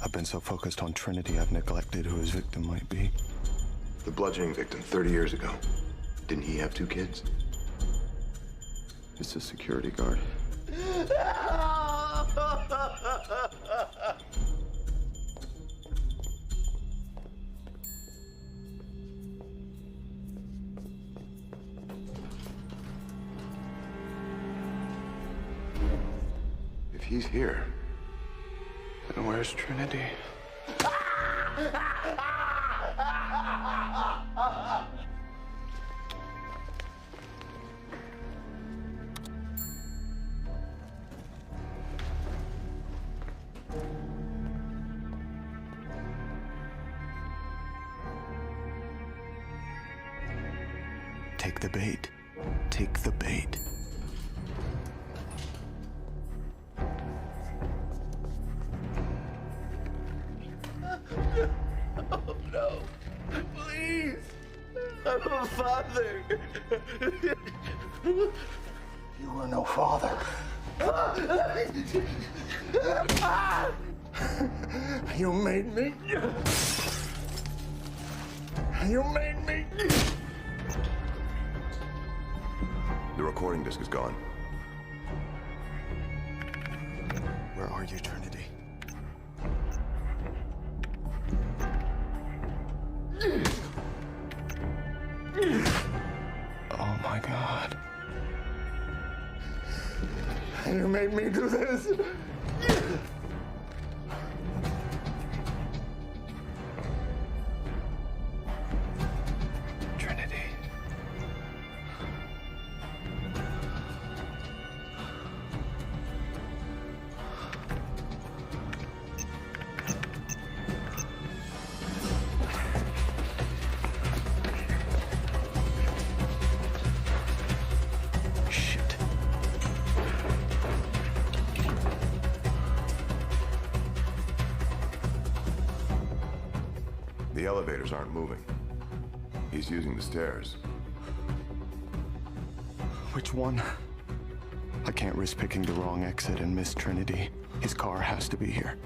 I've been so focused on Trinity, I've neglected who his victim might be. The bludgeoning victim 30 years ago. Didn't he have 2 kids? It's a security guard. If he's here, And where's Trinity? Take the bait. Take the bait. Oh, no. Please. I'm a father. You were no father. You made me. You made me. The recording disc is gone. Where are you, Trinity? Oh my God. You made me do this. Trinity. Shit. The elevators aren't moving. He's using the stairs. Which one? I can't risk picking the wrong exit and miss Trinity. His car has to be here.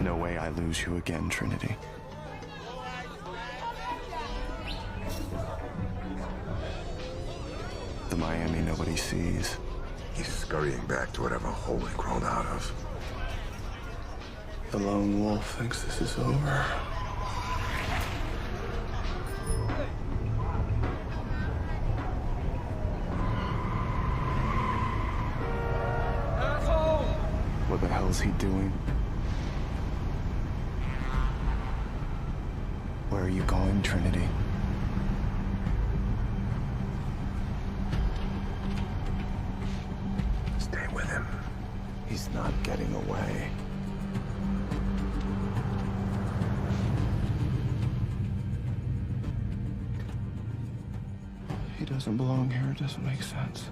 No way I lose you again, Trinity. The Miami nobody sees. He's scurrying back to whatever hole he crawled out of. The lone wolf thinks this is over. What the hell's he doing? Where are you going, Trinity? Stay with him. He's not getting away. He doesn't belong here. It doesn't make sense.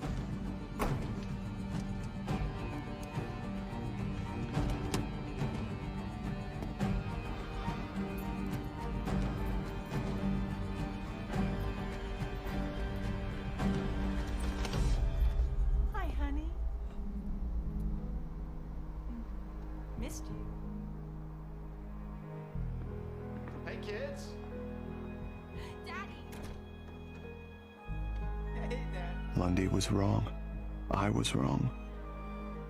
Hi, honey. Missed you. Hey, kids. Daddy. Hey, Dad. Lundy was wrong. I was wrong.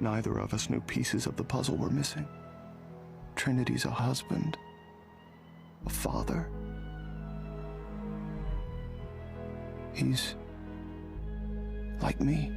Neither of us knew pieces of the puzzle were missing. Trinity's a husband. A father. He's like me.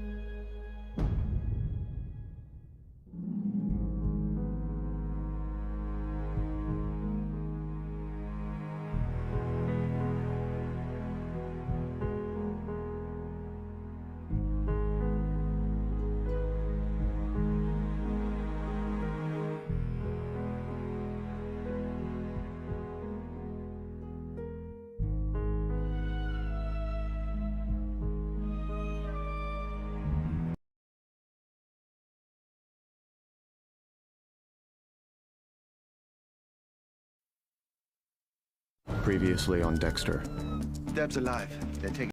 Previously on Dexter. Deb's alive. They're taking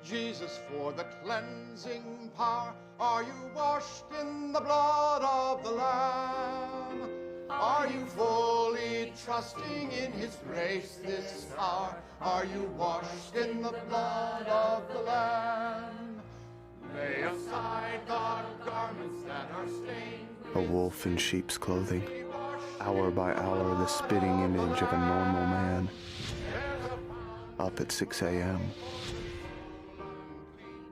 Jesus, for the cleansing power. Are you washed in the blood of the Lamb? Are you fully trusting in His grace this hour? Are you washed in the blood of the Lamb? Lay aside the garments that are stained. A wolf in sheep's clothing. Hour by hour, the spitting image of a normal man. Up at 6 a.m.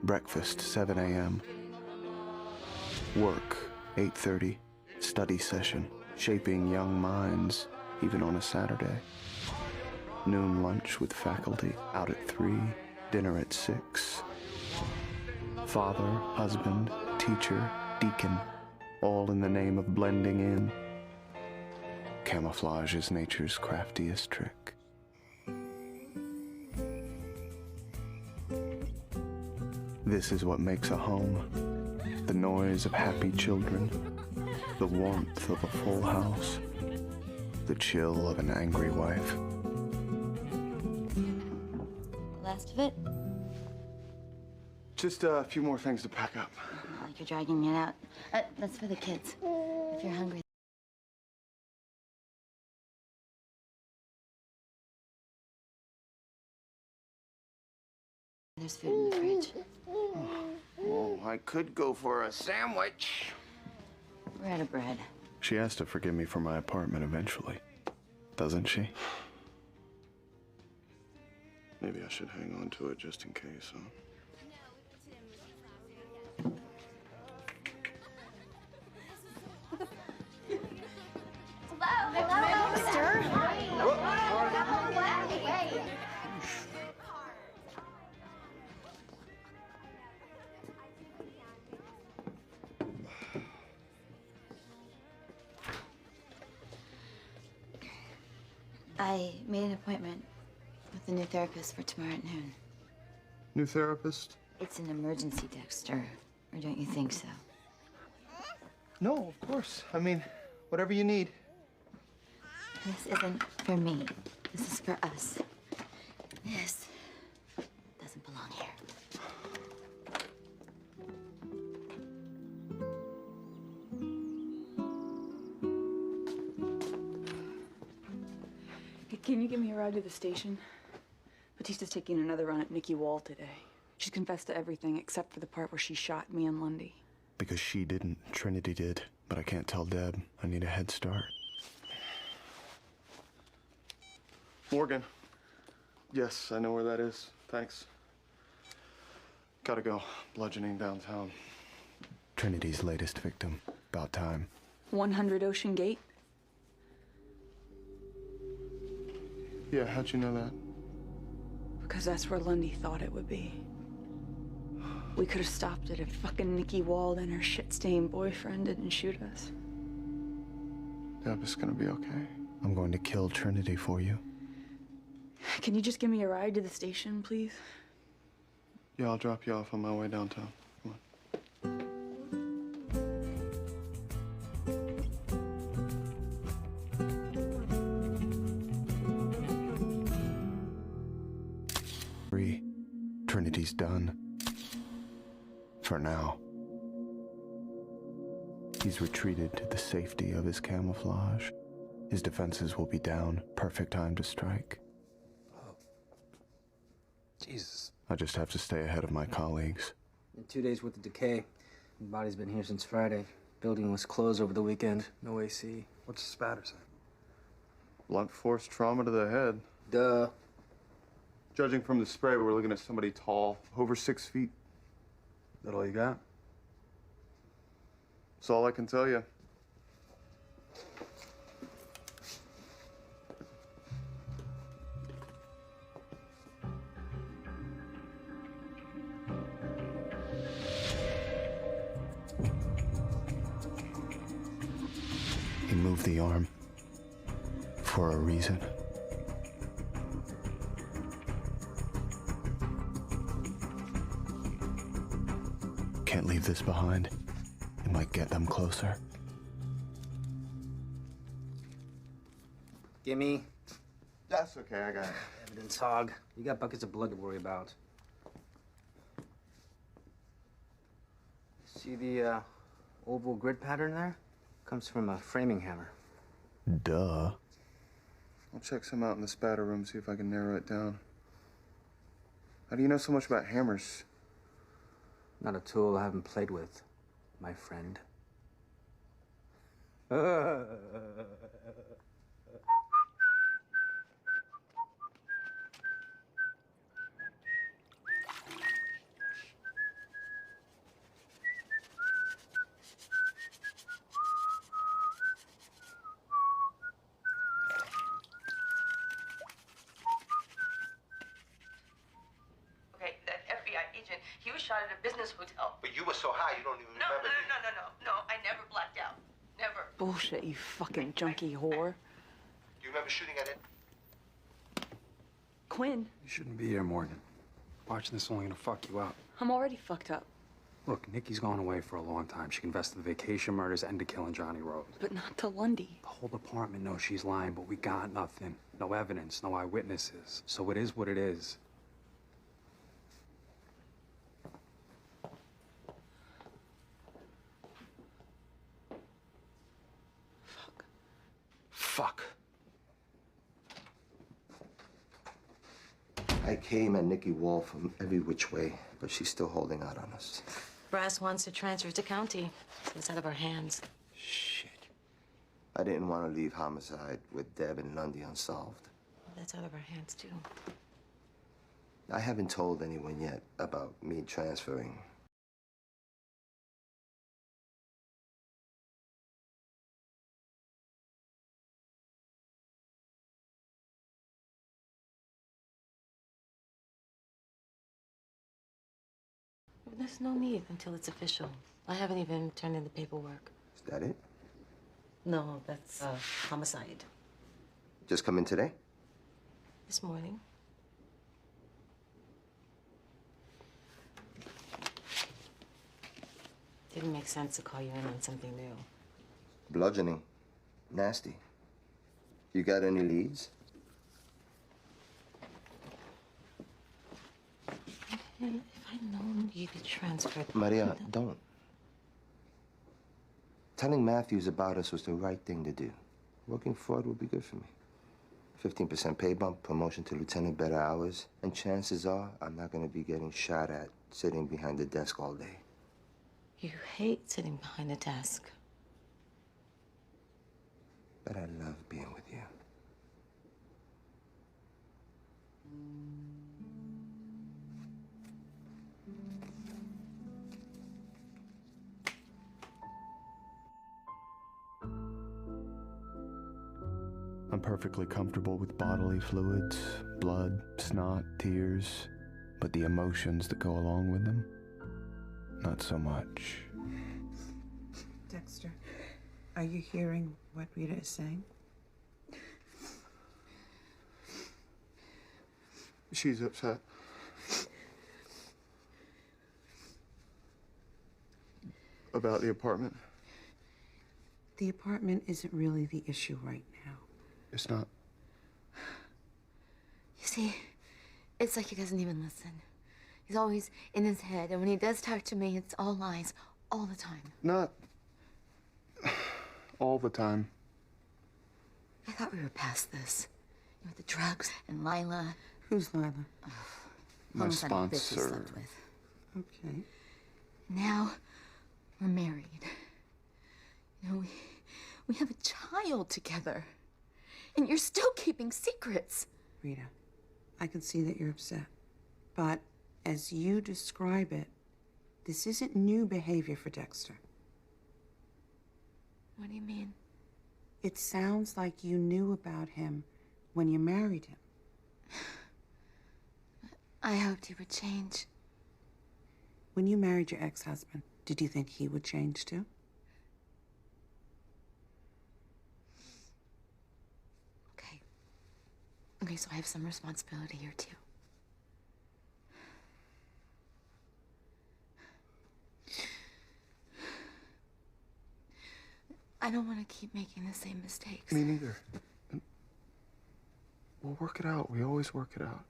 Breakfast, 7 a.m. Work, 8:30. Study session, shaping young minds, even on a Saturday. Noon lunch with faculty, out at 3. Dinner at 6. Father, husband, teacher, deacon, all in the name of blending in. Camouflage is nature's craftiest trick. This is what makes a home. The noise of happy children, the warmth of a full house, the chill of an angry wife. Last of it? Just a few more things to pack up. Like you're dragging it out. That's for the kids. If you're hungry. There's food in the fridge. Oh, I could go for a sandwich. We're out of bread. She has to forgive me for my apartment eventually, doesn't she? Maybe I should hang on to it just in case, huh? Hello, mister. Wait. I made an appointment with a new therapist for tomorrow at noon. New therapist? It's an emergency, Dexter. Or don't you think so? No, of course. I mean, whatever you need. This isn't for me. This is for us. This doesn't belong here. Hey, can you give me a ride to the station? Batista's taking another run at Nikki Wall today. She's confessed to everything except for the part where she shot me and Lundy. Because she didn't, Trinity did. But I can't tell Deb. I need a head start. Morgan. Yes, I know where that is. Thanks. Gotta go. Bludgeoning downtown. Trinity's latest victim. About time. 100 Ocean Gate? Yeah, how'd you know that? Because that's where Lundy thought it would be. We could have stopped it if fucking Nikki Wald and her shit-stained boyfriend didn't shoot us. Deb, it's gonna be okay. I'm going to kill Trinity for you. Can you just give me a ride to the station, please? Yeah, I'll drop you off on my way downtown. Come on. 3. Trinity's done. For now. He's retreated to the safety of his camouflage. His defenses will be down. Perfect time to strike. Jesus. I just have to stay ahead of my colleagues. In 2 days worth of decay. The body's been here since Friday. Building was closed over the weekend. No AC. What's the spatter say? Blunt force trauma to the head. Duh. Judging from the spray, we're looking at somebody tall, over 6 feet. That all you got? That's all I can tell you. He moved the arm. For a reason. Can't leave this behind. It might get them closer. Gimme. That's okay, I got it. Evidence hog. You got buckets of blood to worry about. See the oval grid pattern there? Comes from a framing hammer. Duh. I'll check some out in the spatter room, see if I can narrow it down. How do you know so much about hammers? Not a tool I haven't played with, my friend. Okay, that FBI agent, he was shot at a business hotel. But you were so high, you don't even No, remember. no, I never blacked out. Never. Bullshit, you fucking junkie whore. Do you remember shooting at it? Quinn, You shouldn't be here, Morgan. Watching this is only gonna fuck you up. I'm already fucked up. Look, Nikki's gone away for a long time. She confessed to the vacation murders and to killing Johnny Rose. But not to Lundy. The whole department knows she's lying, but we got nothing. No evidence, no eyewitnesses. So it is what it is. Fuck. I came at Nikki Wall from every which way, but she's still holding out on us. Brass wants to transfer to county, so it's out of our hands. I didn't want to leave homicide with Deb and Lundy unsolved. That's out of our hands, too. I haven't told anyone yet about me transferring. There's no need until it's official. I haven't even turned in the paperwork. Is that it? No, that's homicide. Just come in today? This morning. Didn't make sense to call you in on something new. Bludgeoning. Nasty. You got any leads? If I'd known you'd be transferred... Maria, don't. Telling Matthews about us was the right thing to do. Working fraud would be good for me. 15% pay bump, promotion to lieutenant, better hours, and chances are I'm not going to be getting shot at sitting behind the desk all day. You hate sitting behind a desk. But I love being with you. I'm perfectly comfortable with bodily fluids, blood, snot, tears, but the emotions that go along with them, not so much. Dexter, are you hearing what Rita is saying? She's upset. About the apartment? The apartment isn't really the issue right now. It's not. You see, it's like he doesn't even listen. He's always in his head, and when he does talk to me, it's all lies, all the time. Not all the time. I thought we were past this. You know, the drugs and Lila. Who's Lila? My Bitch he sponsor. slept with. Okay. Now, we're married. You know, we have a child together. And you're still keeping secrets. Rita, I can see that you're upset. But as you describe it, this isn't new behavior for Dexter. What do you mean? It sounds like you knew about him when you married him. I hoped he would change. When you married your ex-husband, did you think he would change too? Okay, so I have some responsibility here, too. I don't want to keep making the same mistakes. Me neither. We'll work it out. We always work it out.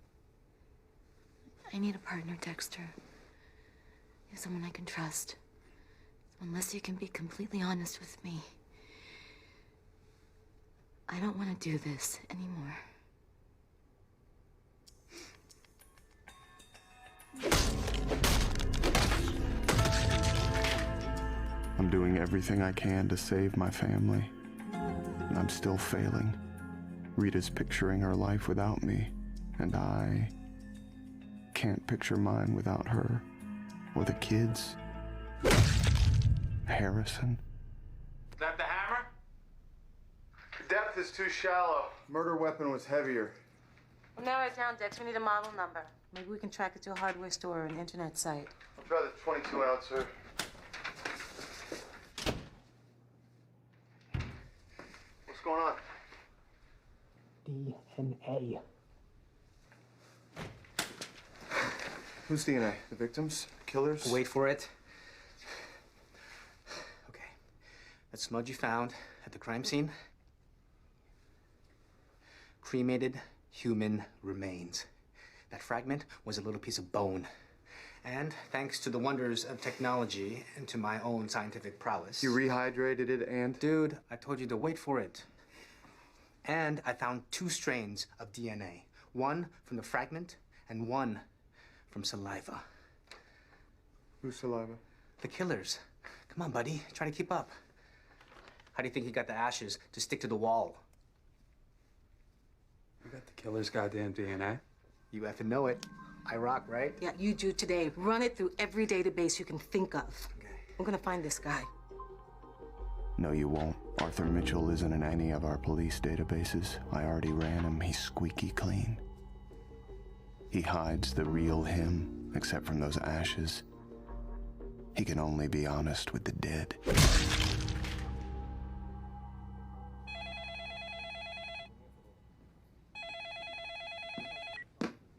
I need a partner, Dexter. Someone I can trust. Unless you can be completely honest with me, I don't want to do this anymore. I'm doing everything I can to save my family, and I'm still failing. Rita's picturing her life without me, and I can't picture mine without her, or the kids. Harrison. Is that the hammer? Depth is too shallow. Murder weapon was heavier. Well, narrow it down, Dex. We need a model number. Maybe we can track it to a hardware store or an internet site. I'll try the 22 ouncer. What's going on? DNA. Whose DNA? The victims? Killers? Wait for it. Okay. That smudge you found at the crime scene? Cremated human remains. That fragment was a little piece of bone. And thanks to the wonders of technology and to my own scientific prowess. You rehydrated it and? Dude, I told you to wait for it. And I found 2 strains of DNA. One from the fragment and one from saliva. Whose saliva? The killer's. Come on, buddy. Try to keep up. How do you think he got the ashes to stick to the wall? You got the killer's goddamn DNA? You effing know it. I rock, right? Yeah, you do today. Run it through every database you can think of. Okay. I'm gonna find this guy. No, you won't. Arthur Mitchell isn't in any of our police databases. I already ran him. He's squeaky clean. He hides the real him, except from those ashes. He can only be honest with the dead.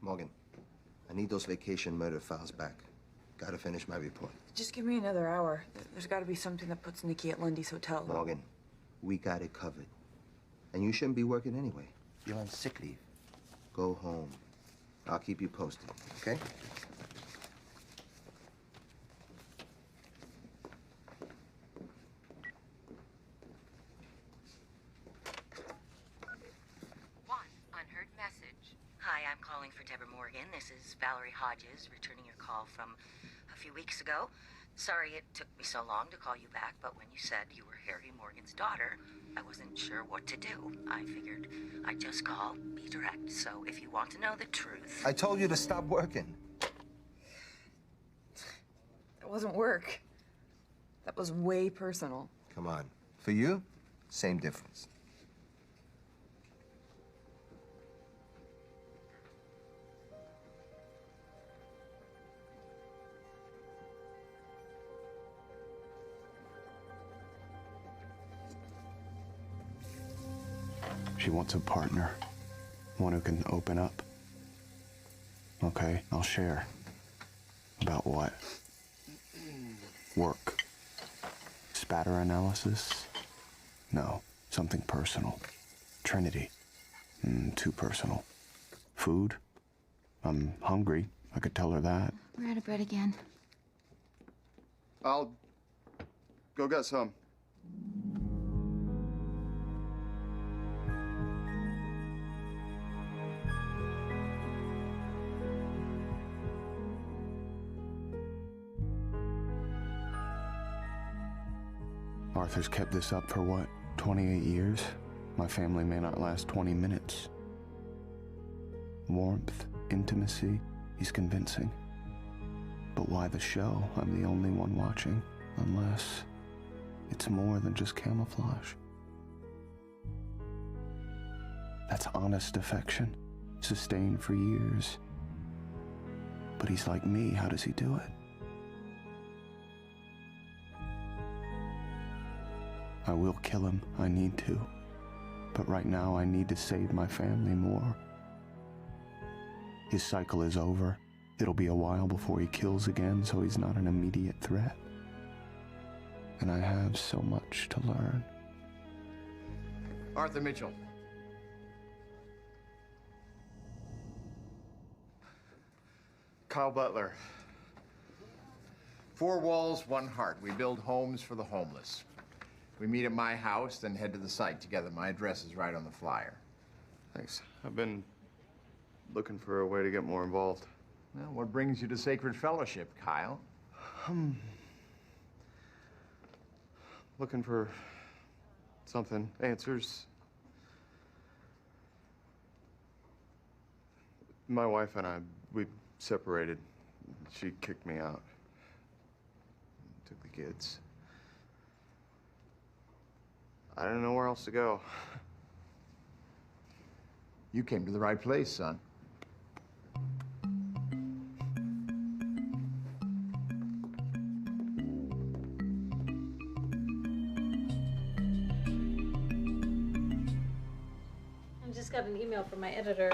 Morgan, I need those vacation murder files back. Gotta finish my report. Just give me another hour. There's got to be something that puts Nikki at Lundy's hotel. Morgan, we got it covered. And you shouldn't be working anyway. You're on sick leave. Go home. I'll keep you posted, okay? Unheard message. Hi, I'm calling for Deborah Morgan. This is Valerie Hodges, returning your call from a few weeks ago. Sorry it took me so long to call you back, but when you said you were Harry Morgan's daughter, I wasn't sure what to do. I figured I'd just call, be direct. So if you want to know the truth... I told you to stop working. That wasn't work. That was way personal. Come on. For you, same difference. She wants a partner, one who can open up. Okay, I'll share. About what? Work. Spatter analysis? No, something personal. Trinity. Too personal. Food? I'm hungry. I could tell her that. We're out of bread again. I'll go get some. Arthur's kept this up for what, 28 years? My family may not last 20 minutes. Warmth, intimacy, he's convincing. But why the show? I'm the only one watching. Unless it's more than just camouflage. That's honest affection, sustained for years. But he's like me, how does he do it? I will kill him, I need to. But right now I need to save my family more. His cycle is over. It'll be a while before he kills again, so he's not an immediate threat. And I have so much to learn. Arthur Mitchell. Kyle Butler. 4 walls, 1 heart. We build homes for the homeless. We meet at my house, then head to the site together. My address is right on the flyer. Thanks. I've been looking for a way to get more involved. Well, what brings you to Sacred Fellowship, Kyle? Looking for something, answers. My wife and I, we separated. She kicked me out. Took the kids. I didn't know where else to go. You came to the right place, son. I just got an email from my editor.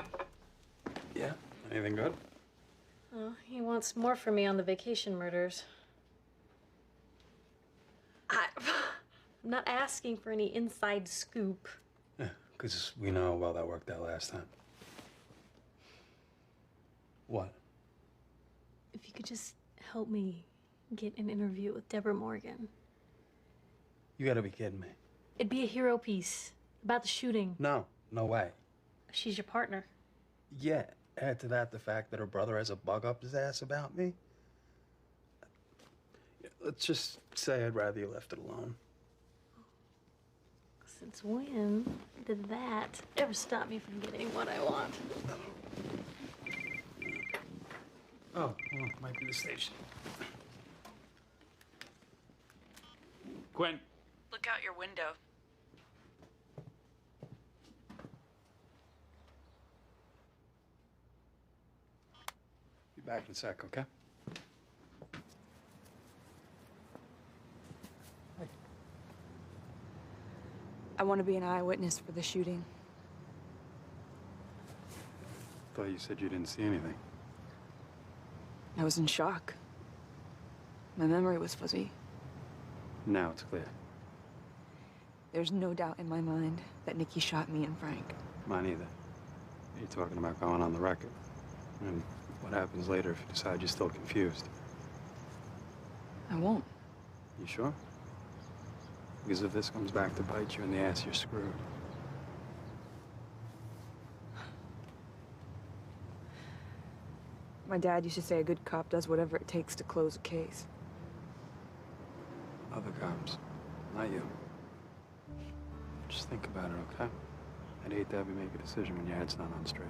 Yeah? Anything good? Oh, he wants more from me on the vacation murders. I'm not asking for any inside scoop. Yeah, because we know how well that worked out last time. What? If you could just help me get an interview with Deborah Morgan. You gotta be kidding me. It'd be a hero piece about the shooting. No, no way. She's your partner. Yeah, add to that the fact that her brother has a bug up his ass about me. Let's just say I'd rather you left it alone. Since when did that ever stop me from getting what I want? Oh, well, might be the station. Gwen. Look out your window. Be back in a sec, okay? I want to be an eyewitness for the shooting. Thought you said you didn't see anything. I was in shock. My memory was fuzzy. Now it's clear. There's no doubt in my mind that Nikki shot me and Frank. Mine either. You're talking about going on the record. And what happens later if you decide you're still confused? I won't. You sure? Because if this comes back to bite you in the ass, you're screwed. My dad used to say a good cop does whatever it takes to close a case. Other cops, not you. Just think about it, okay? I'd hate to have you make a decision when your head's not on straight.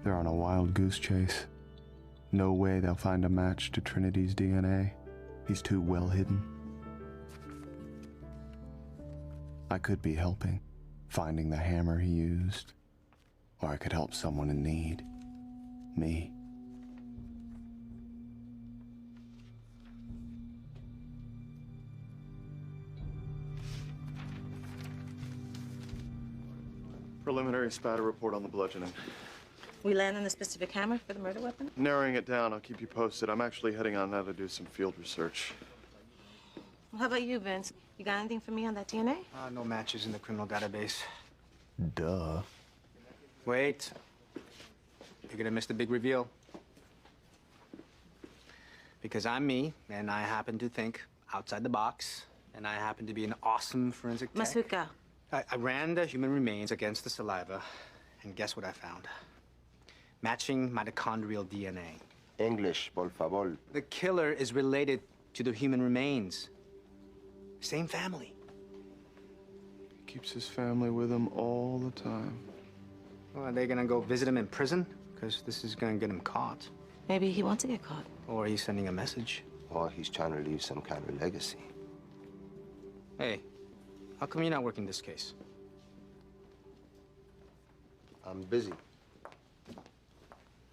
They're on a wild goose chase. No way they'll find a match to Trinity's DNA. He's too well hidden. I could be helping, finding the hammer he used. Or I could help someone in need. Me. Preliminary spatter report on the bludgeoning. We land on the specific hammer for the murder weapon? Narrowing it down, I'll keep you posted. I'm actually heading out now to do some field research. Well, how about you, Vince? You got anything for me on that DNA? No matches in the criminal database. Duh. Wait. You're gonna miss the big reveal. Because I'm me, and I happen to think outside the box, and I happen to be an awesome forensic tech. Masuka. I ran the human remains against the saliva, and guess what I found? Matching mitochondrial DNA. English, por favor. The killer is related to the human remains. Same family. He keeps his family with him all the time. Well, are they gonna go visit him in prison? Because this is gonna get him caught. Maybe he wants to get caught. Or he's sending a message. Or he's trying to leave some kind of legacy. Hey, how come you're not working this case? I'm busy.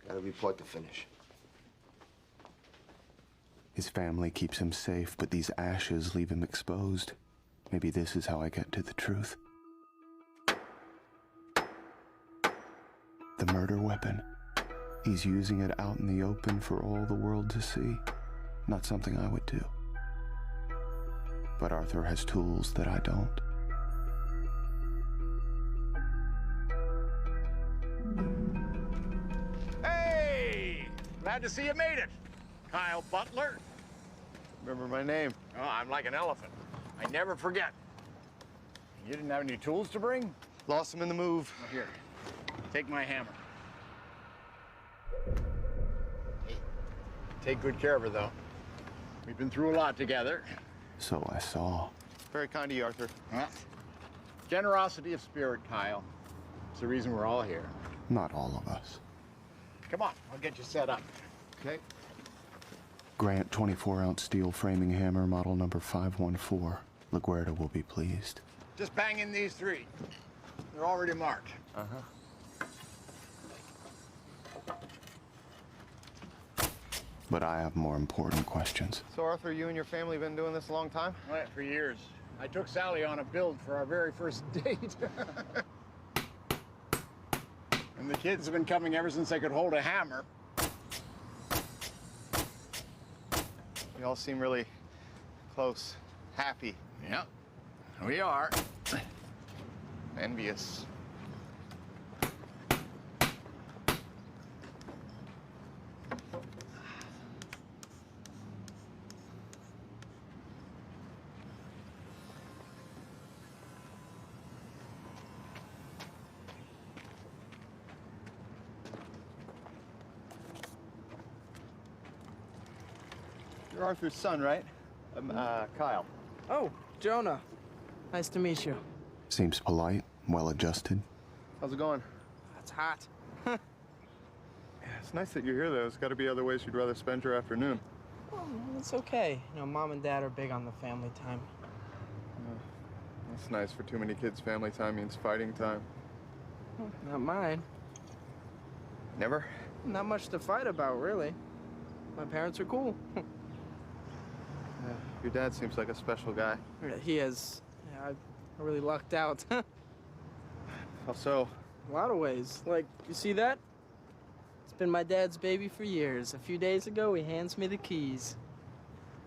Got a report to finish. His family keeps him safe, but these ashes leave him exposed. Maybe this is how I get to the truth. The murder weapon. He's using it out in the open for all the world to see. Not something I would do. But Arthur has tools that I don't. Hey! Glad to see you made it. Kyle Butler. Remember my name? Oh, I'm like an elephant. I never forget. You didn't have any tools to bring? Lost them in the move. Well, here, take my hammer. Hey, take good care of her, though. We've been through a lot together. So I saw. Very kind of you, Arthur. Well, generosity of spirit, Kyle. It's the reason we're all here. Not all of us. Come on, I'll get you set up. Okay? Grant 24-ounce steel framing hammer, model number 514. LaGuardia will be pleased. Just bang in these three. They're already marked. But I have more important questions. So, Arthur, you and your family been doing this a long time? Right, for years. I took Sally on a build for our very first date. And the kids have been coming ever since they could hold a hammer. You all seem really close, happy. Yep, we are. Envious. You're Arthur's son, right? Kyle. Oh, Jonah. Nice to meet you. Seems polite, well-adjusted. How's it going? It's hot. Yeah, it's nice that you're here, though. There's got to be other ways you'd rather spend your afternoon. Oh, it's okay. You know, Mom and Dad are big on the family time. That's nice. For too many kids, family time means fighting time. Not mine. Never? Not much to fight about, really. My parents are cool. Your dad seems like a special guy. Yeah, he is. Yeah, I really lucked out. How so? A lot of ways. Like, you see that? It's been my dad's baby for years. A few days ago, he hands me the keys.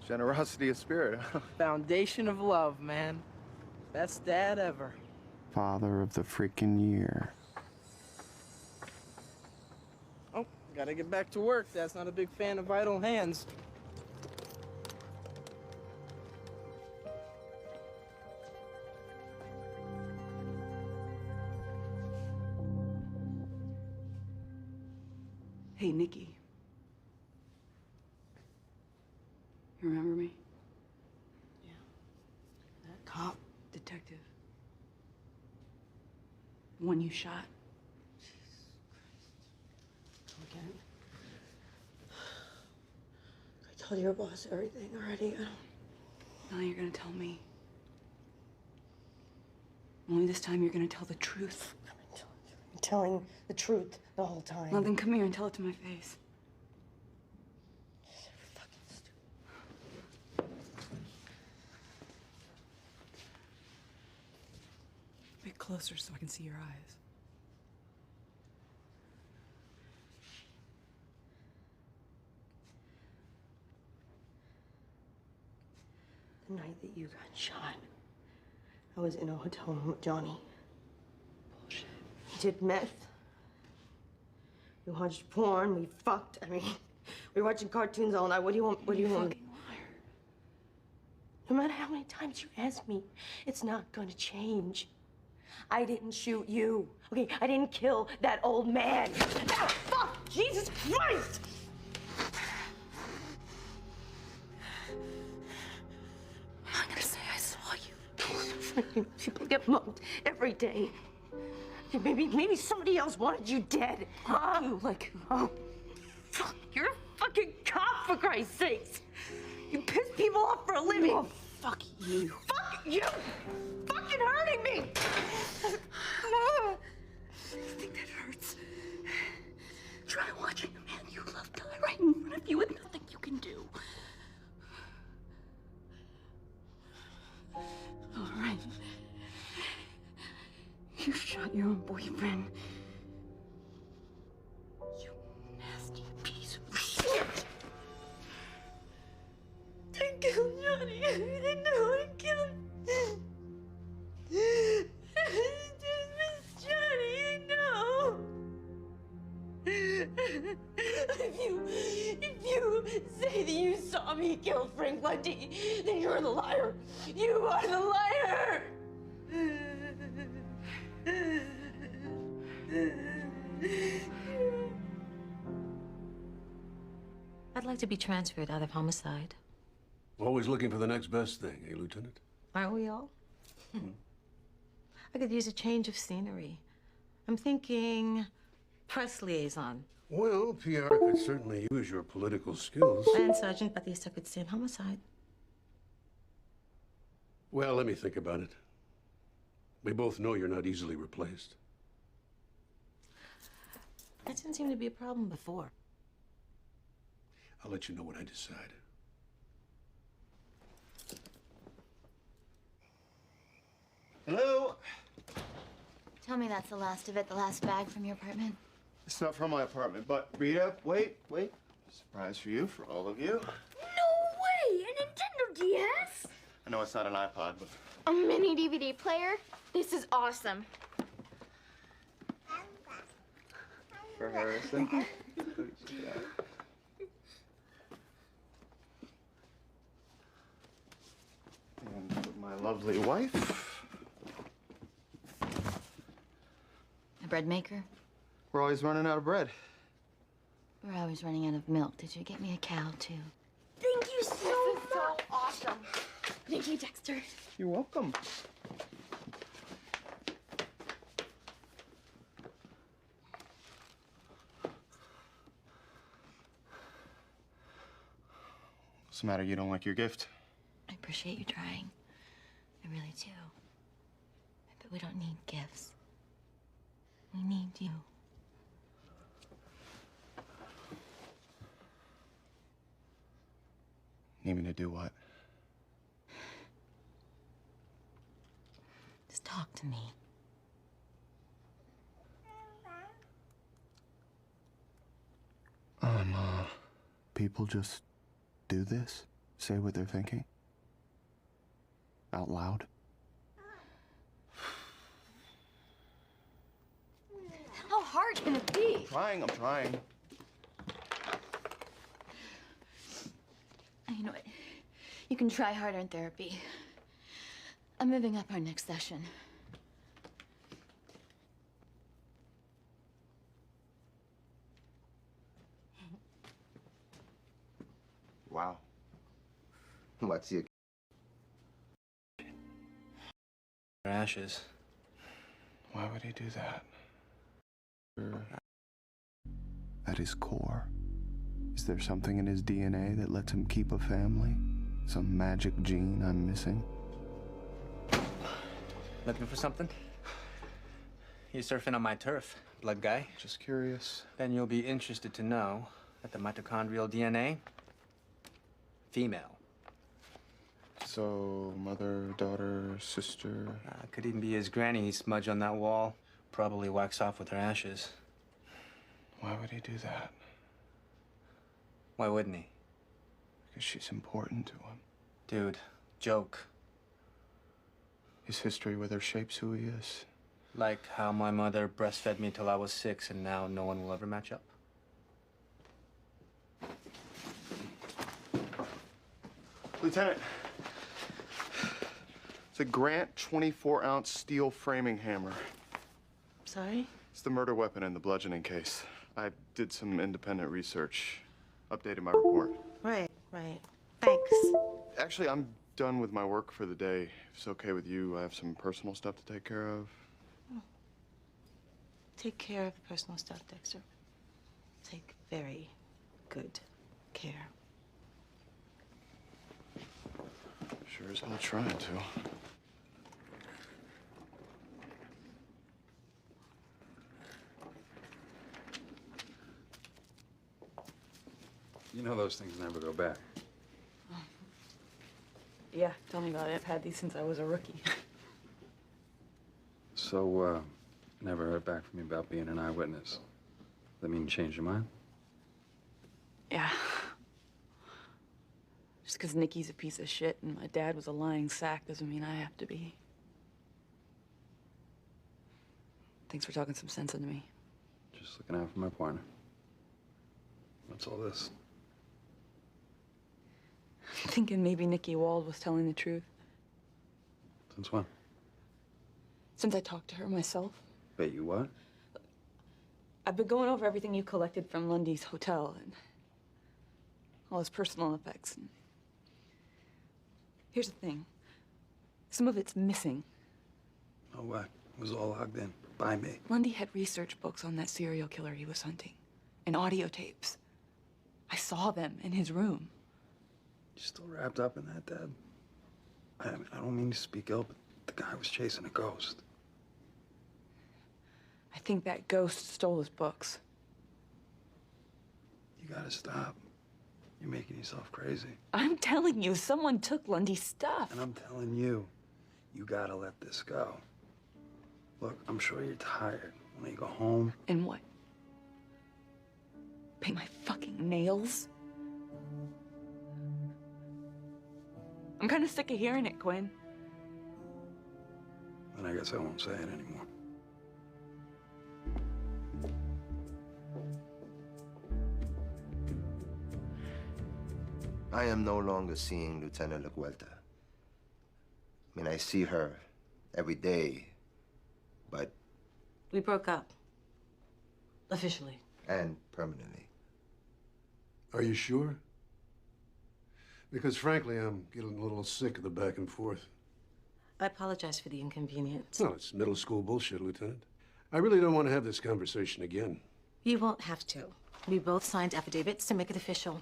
Generosity of spirit, huh? Foundation of love, man. Best dad ever. Father of the freaking year. Oh, gotta get back to work. Dad's not a big fan of idle hands. Hey, Nikki. You remember me? Yeah. That cop, detective. The one you shot. Again. I told your boss everything already. Now you're gonna tell me. Only this time you're gonna tell the truth. I'm telling the truth the whole time. Well, then come here and tell it to my face. A bit closer so I can see your eyes. The night that you got shot, I was in a hotel room with Johnny. Bullshit. We did meth. We watched porn. We fucked. I mean, we were watching cartoons all night. What do you want? What do you want? Fucking liar. No matter how many times you ask me, it's not gonna change. I didn't shoot you. Okay, I didn't kill that old man. Ah, fuck! Jesus Christ! I'm gonna say I saw you. People get mugged every day. Maybe somebody else wanted you dead. Like who? Oh, fuck! You're a fucking cop, for Christ's sakes. You piss people off for a living. Oh, fuck you. Fuck you! Fucking hurting me! You think that hurts? Try watching the man you love die right in front of you with nothing you can do. All right. You shot your own boyfriend. You nasty piece of shit. I killed Johnny. I didn't know I killed Wendy, then you're the liar. You are the liar. I'd like to be transferred out of homicide. Always looking for the next best thing, eh, Lieutenant? Aren't we all? I could use a change of scenery. I'm thinking press liaison. Well, PR could certainly use your political skills. And Sergeant Batista could stay in homicide. Well, let me think about it. We both know you're not easily replaced. That didn't seem to be a problem before. I'll let you know what I decide. Hello? Tell me that's the last of it, the last bag from your apartment. It's not from my apartment, but Rita, wait. Surprise for you, for all of you. No way! A Nintendo DS? I know it's not an iPod, but A mini DVD player? This is awesome. for Harrison. And for my lovely wife. A bread maker? We're always running out of bread. We're always running out of milk. Did you get me a cow, too? Thank you so much. So awesome. Thank you, Dexter. You're welcome. What's the matter? You don't like your gift? I appreciate you trying. I really do. But we don't need gifts. We need you. Need me to do what? Just talk to me. People just do this? Say what they're thinking? Out loud? How hard can it be? I'm trying. You know what? You can try harder in therapy. I'm moving up our next session. Wow. What's your... Ashes. Why would he do that? At his core, is there something in his DNA that lets him keep a family? Some magic gene I'm missing? Looking for something? You surfing on my turf, blood guy? Just curious. Then you'll be interested to know that the mitochondrial DNA, female. So, mother, daughter, sister? Could even be his granny smudge on that wall. Probably wax off with her ashes. Why would he do that? Why wouldn't he? Because she's important to him. Dude, joke. His history with her shapes who he is. Like how my mother breastfed me till I was 6 and now no one will ever match up. Lieutenant, it's a Grant 24-ounce steel framing hammer. Sorry? It's the murder weapon in the bludgeoning case. I did some independent research, updated my report. Right. Thanks. Actually, I'm done with my work for the day. If it's okay with you, I have some personal stuff to take care of. Take care of the personal stuff, Dexter. Take very good care. Sure as hell trying to. You know those things never go back. Yeah, tell me about it. I've had these since I was a rookie. So, never heard back from you about being an eyewitness. That mean you changed your mind? Yeah. Just because Nikki's a piece of shit and my dad was a lying sack doesn't mean I have to be. Thanks for talking some sense into me. Just looking out for my partner. What's all this? I'm thinking maybe Nikki Wald was telling the truth. Since when? Since I talked to her myself. Wait, you what? I've been going over everything you collected from Lundy's hotel and all his personal effects. And here's the thing. Some of it's missing. No way. It was all logged in by me. Lundy had research books on that serial killer he was hunting and audio tapes. I saw them in his room. You still wrapped up in that, Dad? I mean, I don't mean to speak ill, but the guy was chasing a ghost. I think that ghost stole his books. You gotta stop. You're making yourself crazy. I'm telling you, someone took Lundy's stuff. And I'm telling you, you gotta let this go. Look, I'm sure you're tired. When you go home... And what? Paint my fucking nails? I'm kind of sick of hearing it, Quinn. Then I guess I won't say it anymore. I am no longer seeing Lieutenant LaGuelta. I mean, I see her every day, but... We broke up. Officially. And permanently. Are you sure? Because frankly, I'm getting a little sick of the back and forth. I apologize for the inconvenience. No, it's middle school bullshit, Lieutenant. I really don't want to have this conversation again. You won't have to. We both signed affidavits to make it official.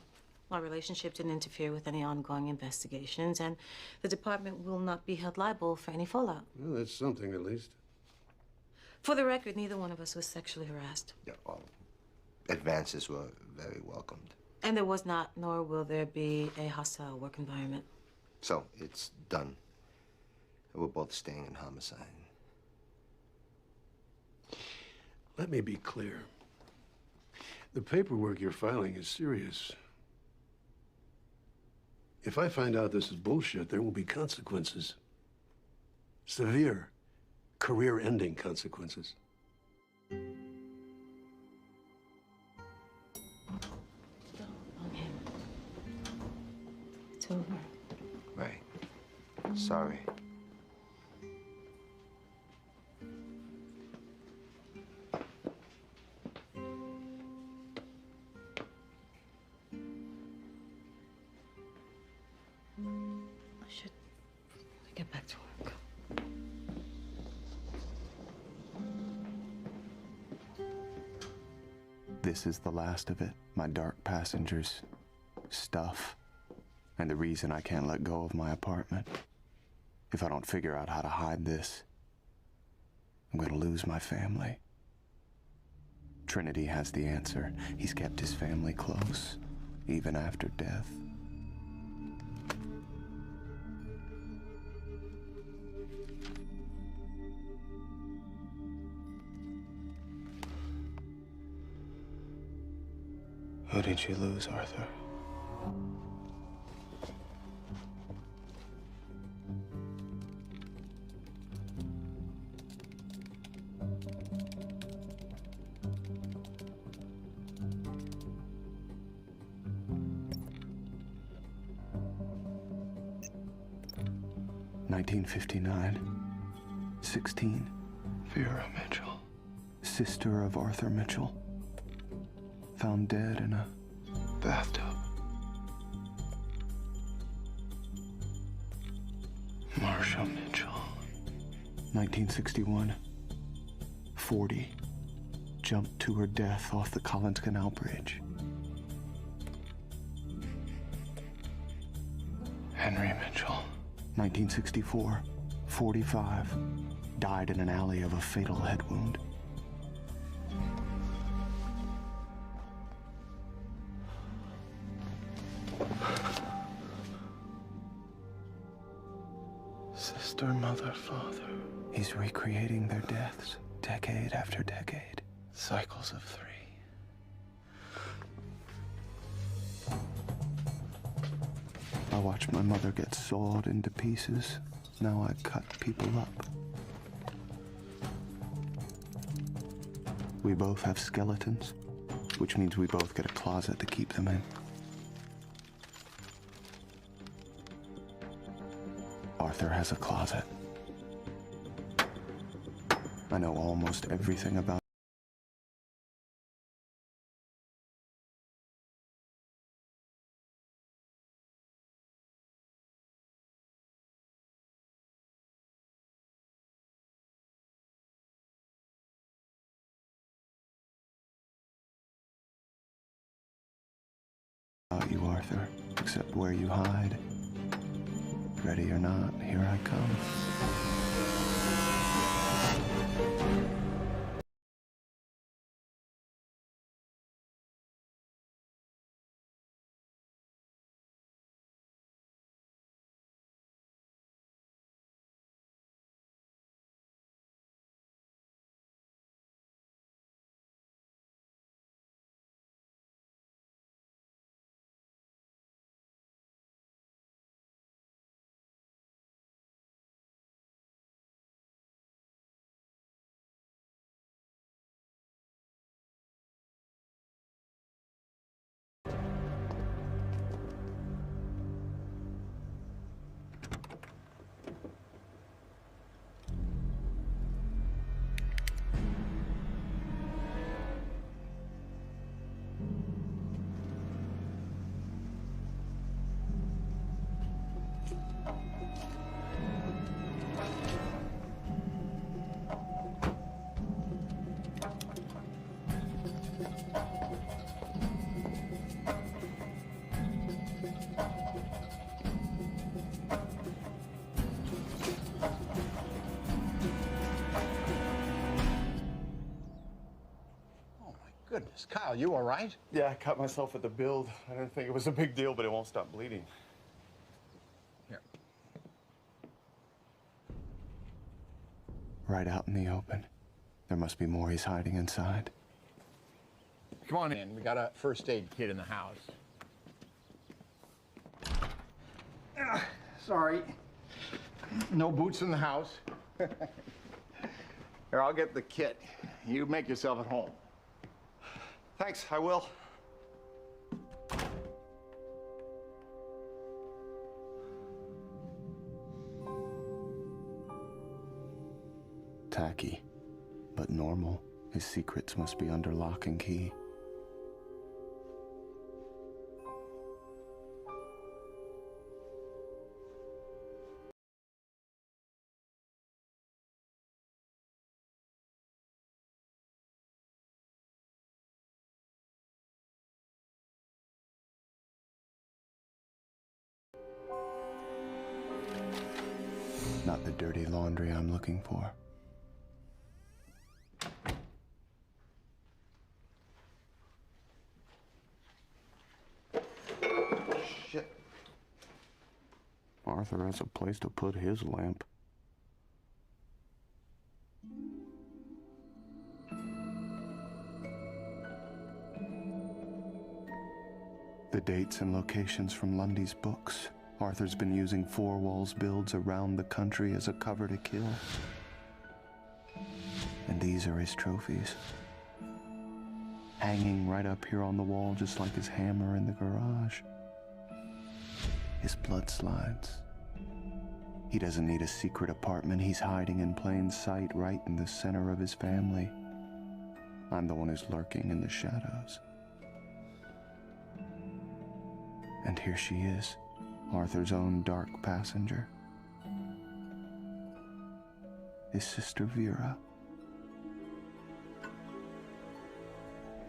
Our relationship didn't interfere with any ongoing investigations, and the department will not be held liable for any fallout. Well, that's something, at least. For the record, neither one of us was sexually harassed. Yeah, well, advances were very welcomed. And there was not, nor will there be, a hostile work environment. So, it's done. We're both staying in homicide. Let me be clear. The paperwork you're filing is serious. If I find out this is bullshit, there will be consequences. Severe, career-ending consequences. It's over. Right. Sorry. I should get back to work. This is the last of it, my dark passengers, stuff, and the reason I can't let go of my apartment. If I don't figure out how to hide this, I'm gonna lose my family. Trinity has the answer. He's kept his family close, even after death. Who did you lose, Arthur? (1959), 16. Vera Mitchell. Sister of Arthur Mitchell. Found dead in a bathtub. Marsha Mitchell. 1961. 40. Jumped to her death off the Collins Canal Bridge. Henry Mitchell. 1964. 45. Died in an alley of a fatal head wound. Sister, mother, father. He's recreating their deaths, decade after decade. Cycles of 3. I watched my mother get sawed into pieces. Now I cut people up. We both have skeletons, which means we both get a closet to keep them in. Arthur has a closet. I know almost everything about you, Arthur, except where you hide. Ready or not, here I come. Goodness, Kyle, you all right? Yeah, I cut myself at the build. I didn't think it was a big deal, but it won't stop bleeding. Here. Right out in the open. There must be more he's hiding inside. Come on in. We got a first aid kit in the house. Sorry. No boots in the house. Here, I'll get the kit. You make yourself at home. Thanks, I will. Tacky, but normal. His secrets must be under lock and key. Not the dirty laundry I'm looking for. Shit. Arthur has a place to put his lamp. The dates and locations from Lundy's books. Arthur's been using Four Walls builds around the country as a cover to kill. And these are his trophies. Hanging right up here on the wall, just like his hammer in the garage. His blood slides. He doesn't need a secret apartment. He's hiding in plain sight right in the center of his family. I'm the one who's lurking in the shadows. And here she is. Arthur's own dark passenger. His sister Vera.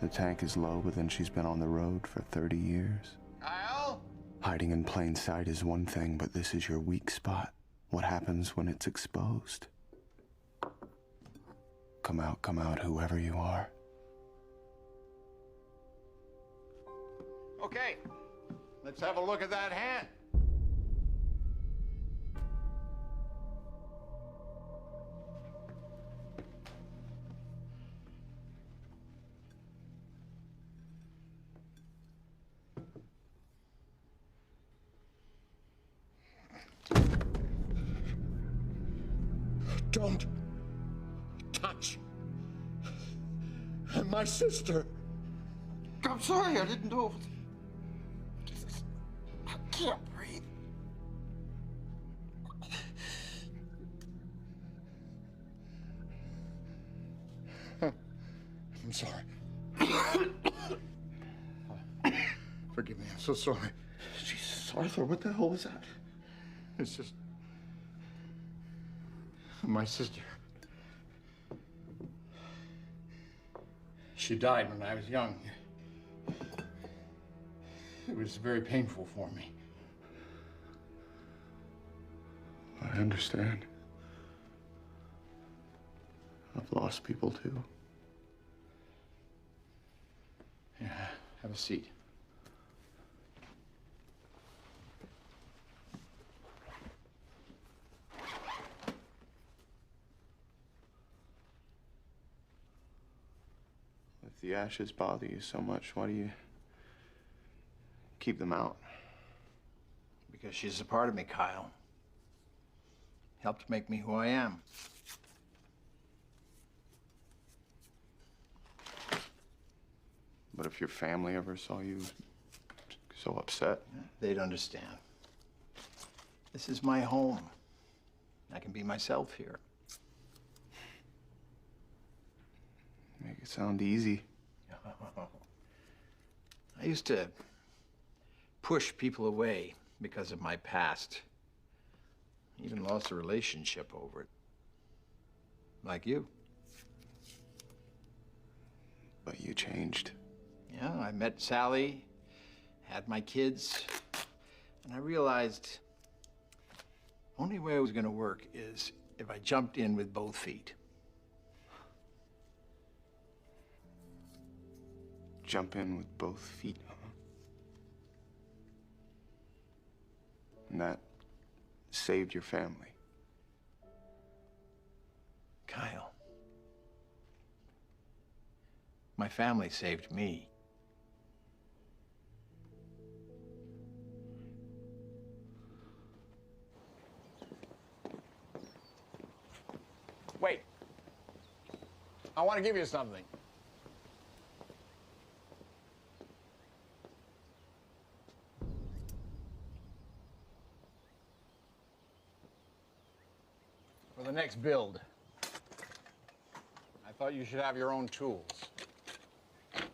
The tank is low, but then she's been on the road for 30 years. Kyle? Hiding in plain sight is one thing, but this is your weak spot. What happens when it's exposed? Come out, whoever you are. Okay, let's have a look at that hand. Don't touch my sister. I'm sorry, I didn't know. I can't breathe. I'm sorry. Forgive me, I'm so sorry. Jesus, Arthur, what the hell was that? It's just... my sister. She died when I was young. It was very painful for me. I understand. I've lost people too. Yeah, have a seat. If the ashes bother you so much, why do you keep them out? Because she's a part of me, Kyle. Helped make me who I am. But if your family ever saw you so upset... They'd understand. This is my home. I can be myself here. Make it sound easy. I used to push people away because of my past. Even lost a relationship over it. Like you. But you changed. Yeah, I met Sally, had my kids, and I realized the only way it was going to work is if I jumped in with both feet. Jump in with both feet, huh? And that saved your family. Kyle. My family saved me. Wait. I want to give you something. For the next build, I thought you should have your own tools. It's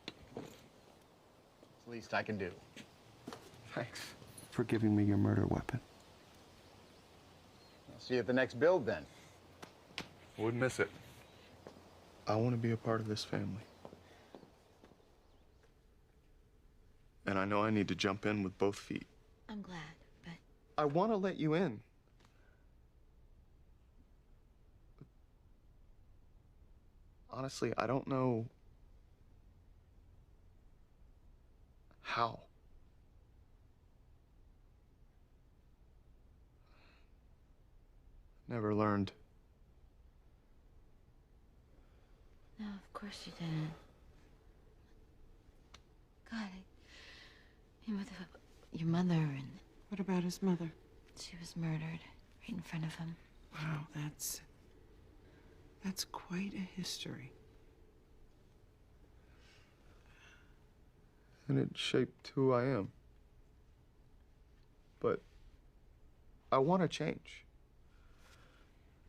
the least I can do. Thanks for giving me your murder weapon. I'll see you at the next build, then. Wouldn't miss it. I want to be a part of this family. And I know I need to jump in with both feet. I'm glad, but... I want to let you in. Honestly, I don't know how. Never learned. No, of course you didn't. God, with your mother and... What about his mother? She was murdered right in front of him. Wow, that's quite a history. And it shaped who I am. But I want to change.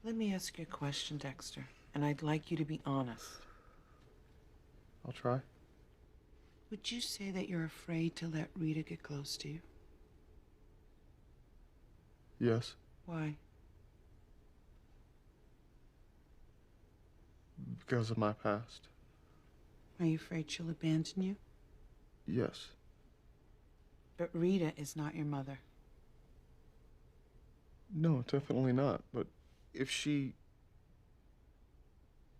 Let me ask you a question, Dexter, and I'd like you to be honest. I'll try. Would you say that you're afraid to let Rita get close to you? Yes. Why? Because of my past. Are you afraid she'll abandon you? Yes. But Rita is not your mother. No, definitely not. But if she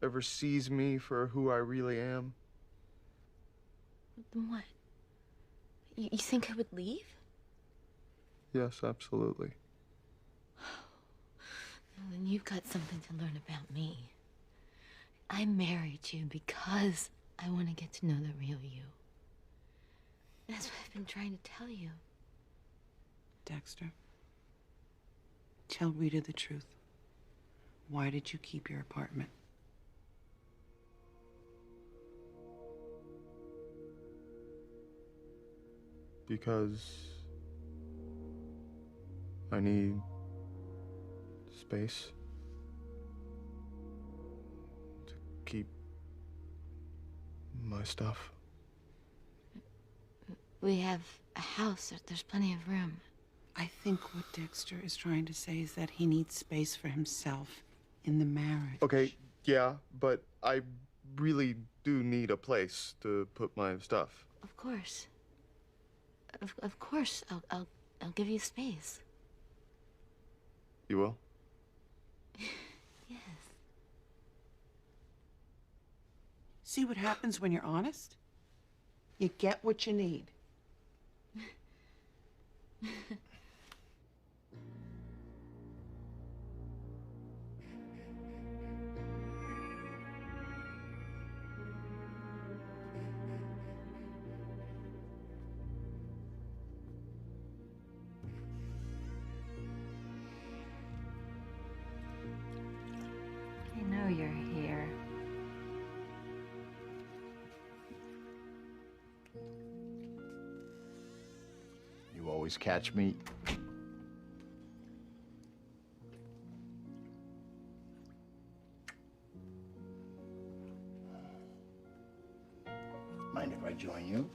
ever sees me for who I really am... Then what? You think I would leave? Yes, absolutely. Well, then you've got something to learn about me. I married you because I want to get to know the real you. That's what I've been trying to tell you. Dexter, tell Rita the truth. Why did you keep your apartment? Because I need space to keep My stuff? We have a house. There's plenty of room. I think what Dexter is trying to say is that he needs space for himself in the marriage. Okay, yeah, but I really do need a place to put my stuff. Of course. Of course, I'll give you space. You will? Yes. See what happens when you're honest? You get what you need. I know you're here. You always catch me. Mind if I join you?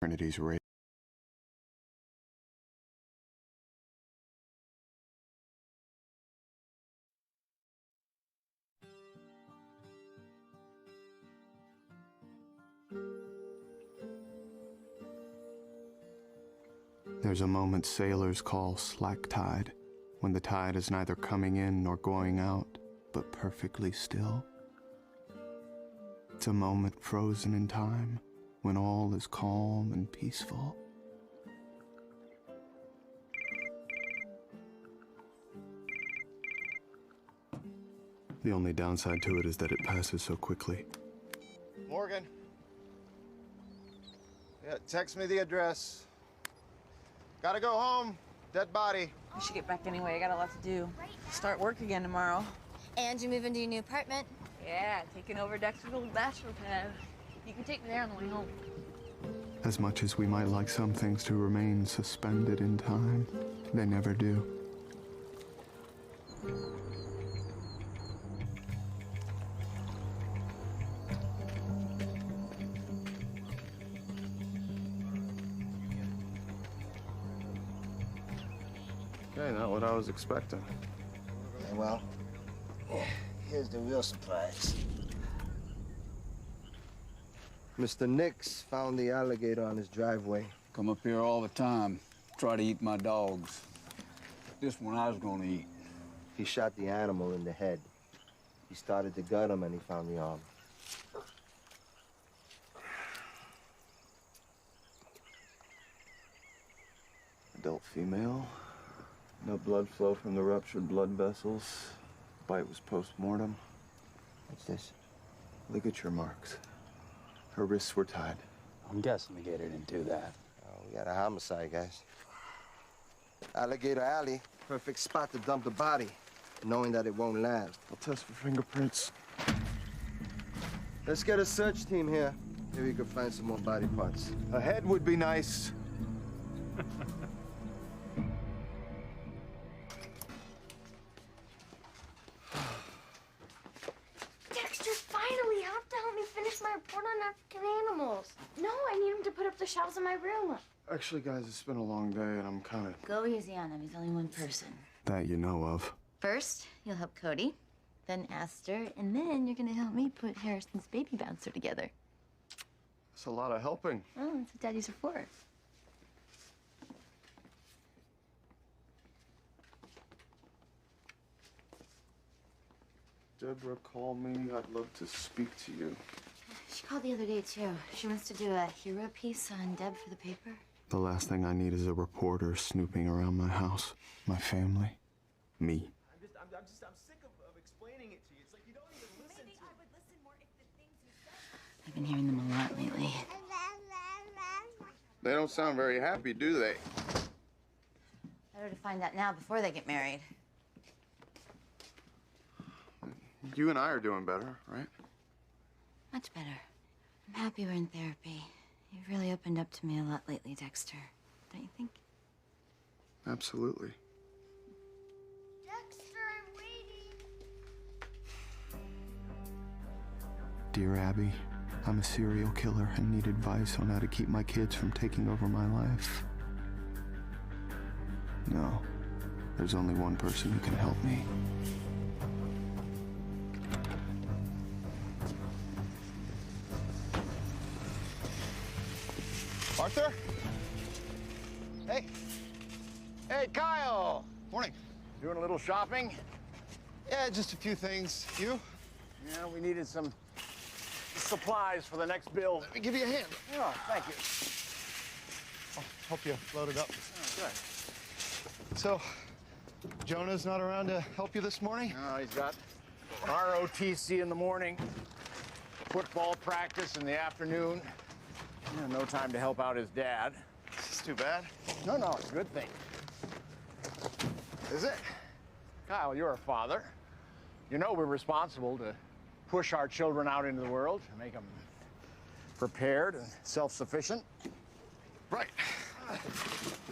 Trinity's race. There's a moment sailors call slack tide, when the tide is neither coming in nor going out, but perfectly still. It's a moment frozen in time, when all is calm and peaceful. The only downside to it is that it passes so quickly. Morgan. Yeah, text me the address. Gotta go home. Dead body. I should get back anyway. I got a lot to do. Start work again tomorrow. And you move into your new apartment? Yeah, taking over Dexter's old bachelor pad. You can take me there on the way home. As much as we might like some things to remain suspended in time, they never do. Okay, not what I was expecting. Yeah, well, here's the real surprise. Mr. Nix found the alligator on his driveway. Come up here all the time, try to eat my dogs. This one I was gonna eat. He shot the animal in the head. He started to gut him and he found the arm. Adult female. No blood flow from the ruptured blood vessels. Bite was post-mortem. What's this? Ligature marks. Her wrists were tied. I'm guessing the gator didn't do that. Oh, we got a homicide, guys. Alligator Alley. Perfect spot to dump the body, knowing that it won't last. I'll test for fingerprints. Let's get a search team here. Maybe we could find some more body parts. A head would be nice. fucking animals. No, I need them to put up the shelves in my room. Actually, guys, it's been a long day and I'm kind of... Go easy on him. He's only one person. That you know of. First, you'll help Cody, then Aster, and then you're gonna help me put Harrison's baby bouncer together. It's a lot of helping. Oh, that's what daddies are for. Deborah called me. I'd love to speak to you. She called the other day, too. She wants to do a hero piece on Deb for the paper. The last thing I need is a reporter snooping around my house, my family, me. I'm sick of explaining it to you. It's like you don't even listen to me. I've been hearing them a lot lately. They don't sound very happy, do they? Better to find out now before they get married. You and I are doing better, right? Much better. I'm happy we're in therapy. You've really opened up to me a lot lately, Dexter. Don't you think? Absolutely. Dexter, I'm waiting. Dear Abby, I'm a serial killer and need advice on how to keep my kids from taking over my life. No, there's only one person who can help me. Arthur? Hey. Hey, Kyle. Morning. Doing a little shopping? Yeah, just a few things. You? Yeah, we needed some supplies for the next build. Let me give you a hand. Oh, thank you. I'll help you load it up. Oh, good. So, Jonah's not around to help you this morning? No, he's got ROTC in the morning, football practice in the afternoon. Yeah, no time to help out his dad. This is too bad. No, it's a good thing. Is it? Kyle, you're a father. You know we're responsible to push our children out into the world, to make them prepared and self-sufficient. Right.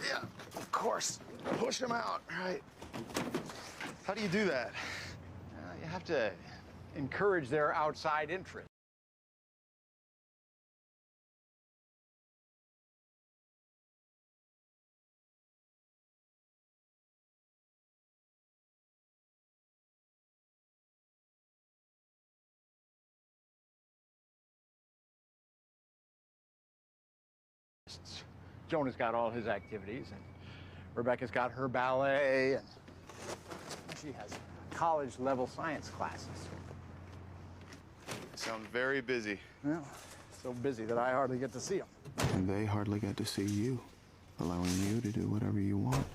Yeah, of course. Push them out, right? How do you do that? You have to encourage their outside interests. Jonah's got all his activities, and Rebecca's got her ballet, and she has college-level science classes. You sound very busy. Well, so busy that I hardly get to see them. And they hardly get to see you, allowing you to do whatever you want.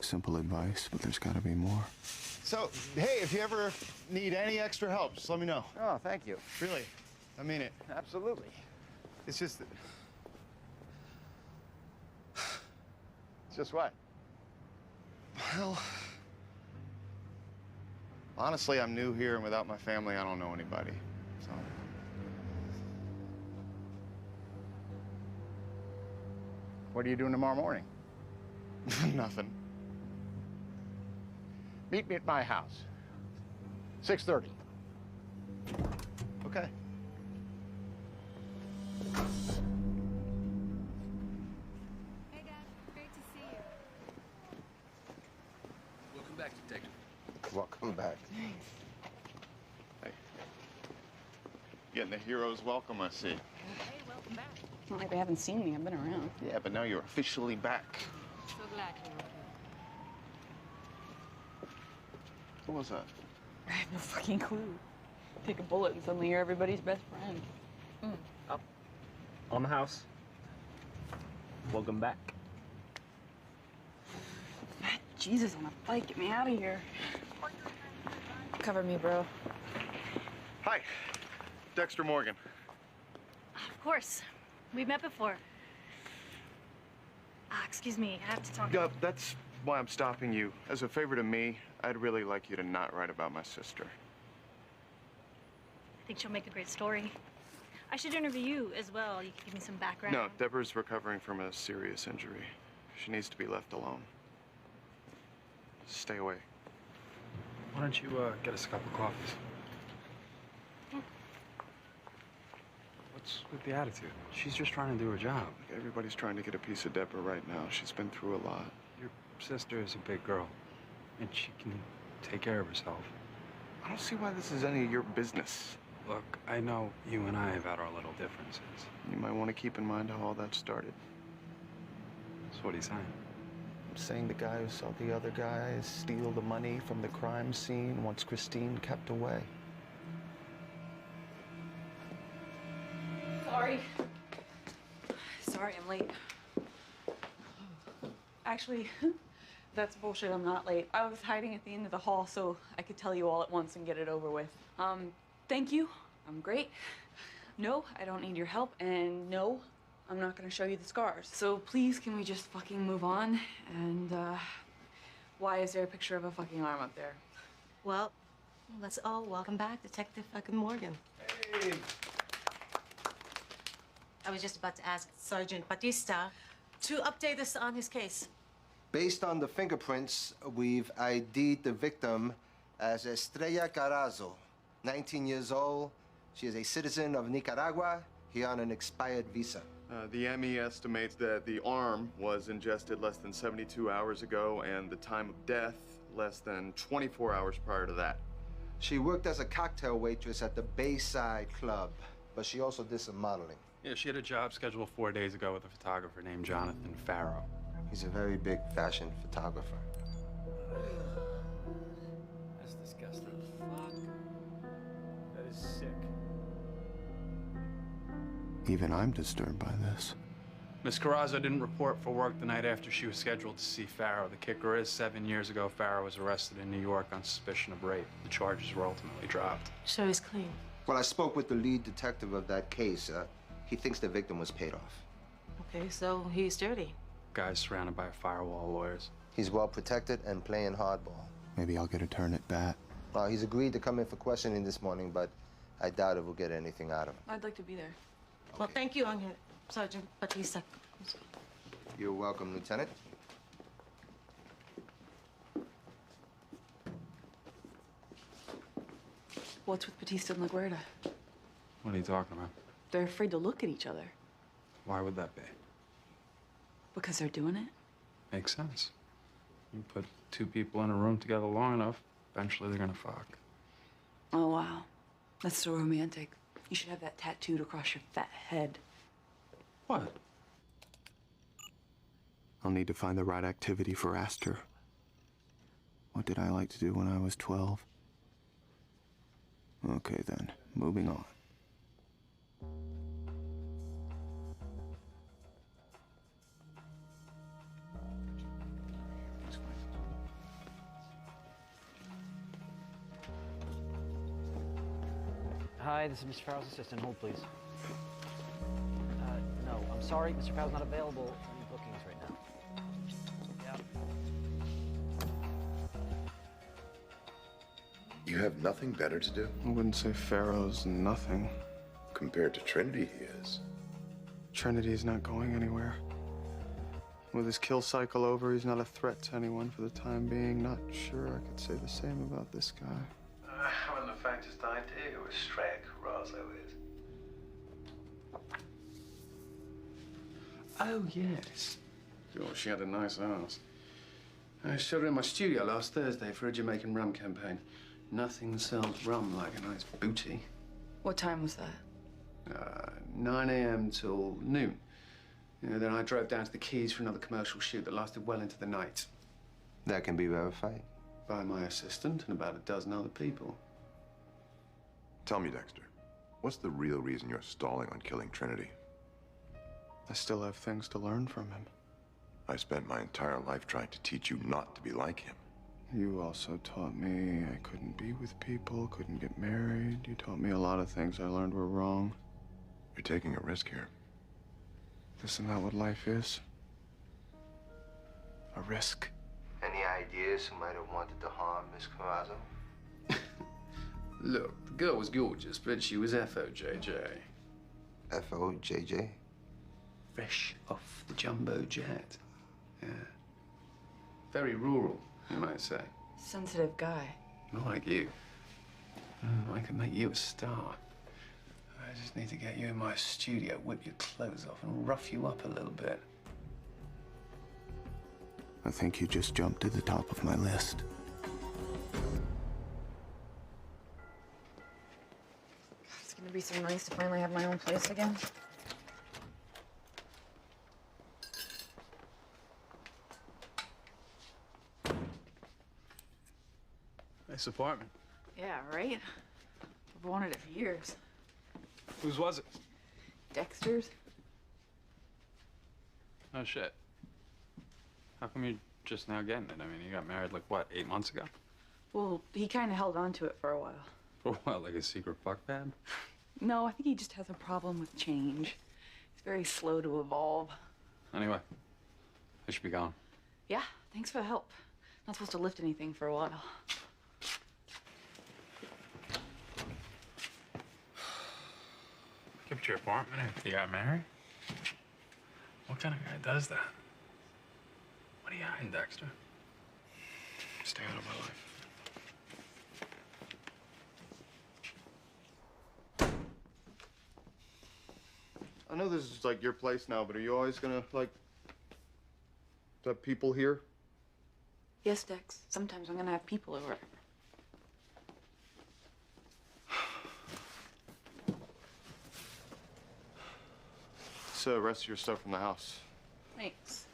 Simple advice, but there's gotta be more. So, hey, if you ever need any extra help, just let me know. Oh, thank you. Really, I mean it. Absolutely. It's just that... Just what? Well, honestly, I'm new here, and without my family, I don't know anybody. So. What are you doing tomorrow morning? Nothing. Meet me at my house. 6:30. Okay. Hey, Dad. Great to see you. Welcome back, Detective. Welcome back. Hey. Getting the hero's welcome, I see. Hey, welcome back. It's not like they haven't seen me. I've been around. Yeah, but now you're officially back. So glad you're okay. What was that? I have no fucking clue. Take a bullet and suddenly you're everybody's best friend. Up. On the house. Welcome back. Jesus on a bike, get me out of here. Cover me, bro. Hi, Dexter Morgan. Of course. We've met before. Excuse me, I have to talk. That's why I'm stopping you. As a favor to me, I'd really like you to not write about my sister. I think she'll make a great story. I should interview you as well. You can give me some background. No, Deborah's recovering from a serious injury. She needs to be left alone. Stay away. Why don't you get us a couple of coffees? What's with the attitude? She's just trying to do her job. Like, everybody's trying to get a piece of Deborah right now. She's been through a lot. Your sister is a big girl, and she can take care of herself. I don't see why this is any of your business. Look, I know you and I have had our little differences. You might want to keep in mind how all that started. So what are you saying? I'm saying the guy who saw the other guys steal the money from the crime scene once Christine kept away. Sorry. Sorry, I'm late. Actually, that's bullshit. I'm not late. I was hiding at the end of the hall so I could tell you all at once and get it over with. Thank you. I'm great. No, I don't need your help. And no, I'm not gonna show you the scars. So please, can we just fucking move on? And, why is there a picture of a fucking arm up there? Well, let's all welcome back Detective fucking Morgan. Hey. I was just about to ask Sergeant Batista to update us on his case. Based on the fingerprints, we've ID'd the victim as Estrella Carazo, 19 years old. She is a citizen of Nicaragua, here on an expired visa. The ME estimates that the arm was ingested less than 72 hours ago and the time of death less than 24 hours prior to that. She worked as a cocktail waitress at the Bayside Club, but she also did some modeling. Yeah, she had a job scheduled 4 days ago with a photographer named Jonathan Farrow. He's a very big fashion photographer. That's disgusting. Fuck. That is sick. Even I'm disturbed by this. Miss Carrazzo didn't report for work the night after she was scheduled to see Farrow. The kicker is 7 years ago, Farrow was arrested in New York on suspicion of rape. The charges were ultimately dropped. So he's clean. Well, I spoke with the lead detective of that case. He thinks the victim was paid off. Okay, so he's dirty. Guy's surrounded by a firewall of lawyers. He's well protected and playing hardball. Maybe I'll get a turn at bat. He's agreed to come in for questioning this morning, but I doubt if we'll get anything out of him. I'd like to be there. Okay. Well, thank you, Sergeant Batista. You're welcome, Lieutenant. What's with Batista and LaGuardia? What are you talking about? They're afraid to look at each other. Why would that be? Because they're doing it? Makes sense. You put two people in a room together long enough, eventually they're gonna fuck. Oh, wow. That's so romantic. You should have that tattooed across your fat head. What? I'll need to find the right activity for Aster. What did I like to do when I was 12? Okay then, moving on. Hi, this is Mr. Farrow's assistant. Hold, please. No, I'm sorry. Mr. Farrow's not available for any bookings right now. Yeah. You have nothing better to do? I wouldn't say Farrow's nothing. Compared to Trinity, he is. Trinity's not going anywhere. With his kill cycle over, he's not a threat to anyone for the time being. Not sure I could say the same about this guy. I haven't the faintest idea who Estrella Carrazzo is. Oh, yes. Oh, she had a nice house. I showed her in my studio last Thursday for a Jamaican rum campaign. Nothing sells rum like a nice booty. What time was that? 9 a.m. till noon. Then I drove down to the Keys for another commercial shoot that lasted well into the night. That can be verified. By my assistant and about a dozen other people. Tell me, Dexter, what's the real reason you're stalling on killing Trinity? I still have things to learn from him. I spent my entire life trying to teach you not to be like him. You also taught me I couldn't be with people, couldn't get married. You taught me a lot of things I learned were wrong. You're taking a risk here. Isn't that what life is? A risk. Any ideas who might have wanted to harm Miss Carrazzo? Look, the girl was gorgeous, but she was FOJJ. FOJJ? Fresh off the jumbo jet. Yeah. Very rural, you might say. Sensitive guy. Not like you. Oh, I could make you a star. I just need to get you in my studio, whip your clothes off, and rough you up a little bit. I think you just jumped to the top of my list. It's gonna be so nice to finally have my own place again. Nice apartment. Yeah, right? I've wanted it for years. Whose was it? Dexter's? Oh, shit. How come you're just now getting it? I mean, you got married, like, what, 8 months ago? Well, he kind of held on to it for a while. For what, like a secret fuck pad? No, I think he just has a problem with change. He's very slow to evolve. Anyway, I should be going. Yeah, thanks for the help. Not supposed to lift anything for a while. Kept your apartment after you got married? What kind of guy does that? What are you hiding, Dexter? Stay out of my life. I know this is like your place now, but are you always gonna, like, have people here? Yes, Dex. Sometimes I'm gonna have people over. So, rest of your stuff from the house. Thanks.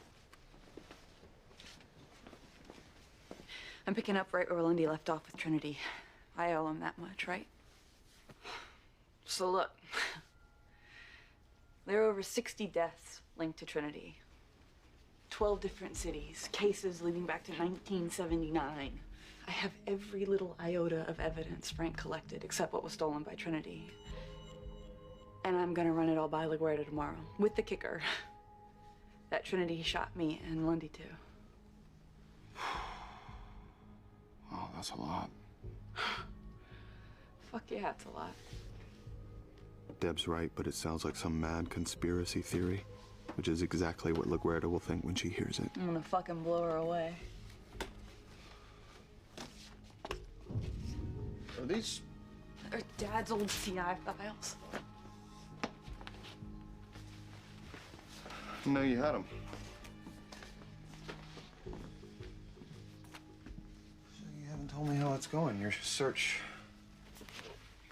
I'm picking up right where Lundy left off with Trinity. I owe him that much, right? So look, there are over 60 deaths linked to Trinity. 12 different cities, cases leading back to 1979. I have every little iota of evidence Frank collected except what was stolen by Trinity. And I'm gonna run it all by LaGuardia tomorrow, with the kicker that Trinity shot me and Lundy too. Oh, that's a lot. Fuck yeah, it's a lot. Deb's right, but it sounds like some mad conspiracy theory, which is exactly what LaGuardia will think when she hears it. I'm gonna fucking blow her away. Are these? They're Dad's old CI files. I know you had them. So you haven't told me how it's going, your search.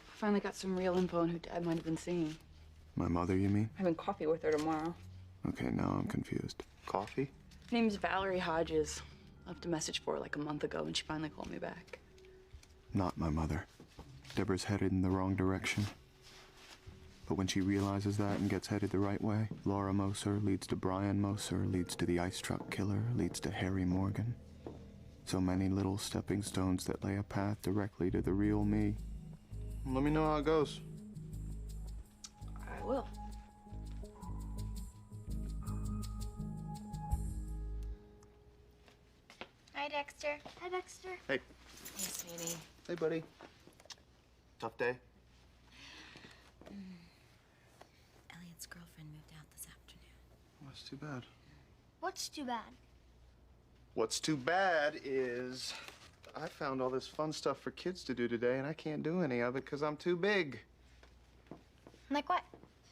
Finally got some real info on who Dad might have been seeing. My mother, you mean? Having coffee with her tomorrow. Okay, now I'm confused. Coffee? Her name's Valerie Hodges. I left a message for her like a month ago and she finally called me back. Not my mother. Deborah's headed in the wrong direction. But when she realizes that and gets headed the right way, Laura Moser leads to Brian Moser, leads to the ice truck killer, leads to Harry Morgan. So many little stepping stones that lay a path directly to the real me. Let me know how it goes. I will. Hi, Dexter. Hi, Dexter. Hey. Hey, sweetie. Hey, buddy. Tough day? Elliot's girlfriend moved out this afternoon. That's too bad. What's too bad? What's too bad is I found all this fun stuff for kids to do today, and I can't do any of it because I'm too big. Like what?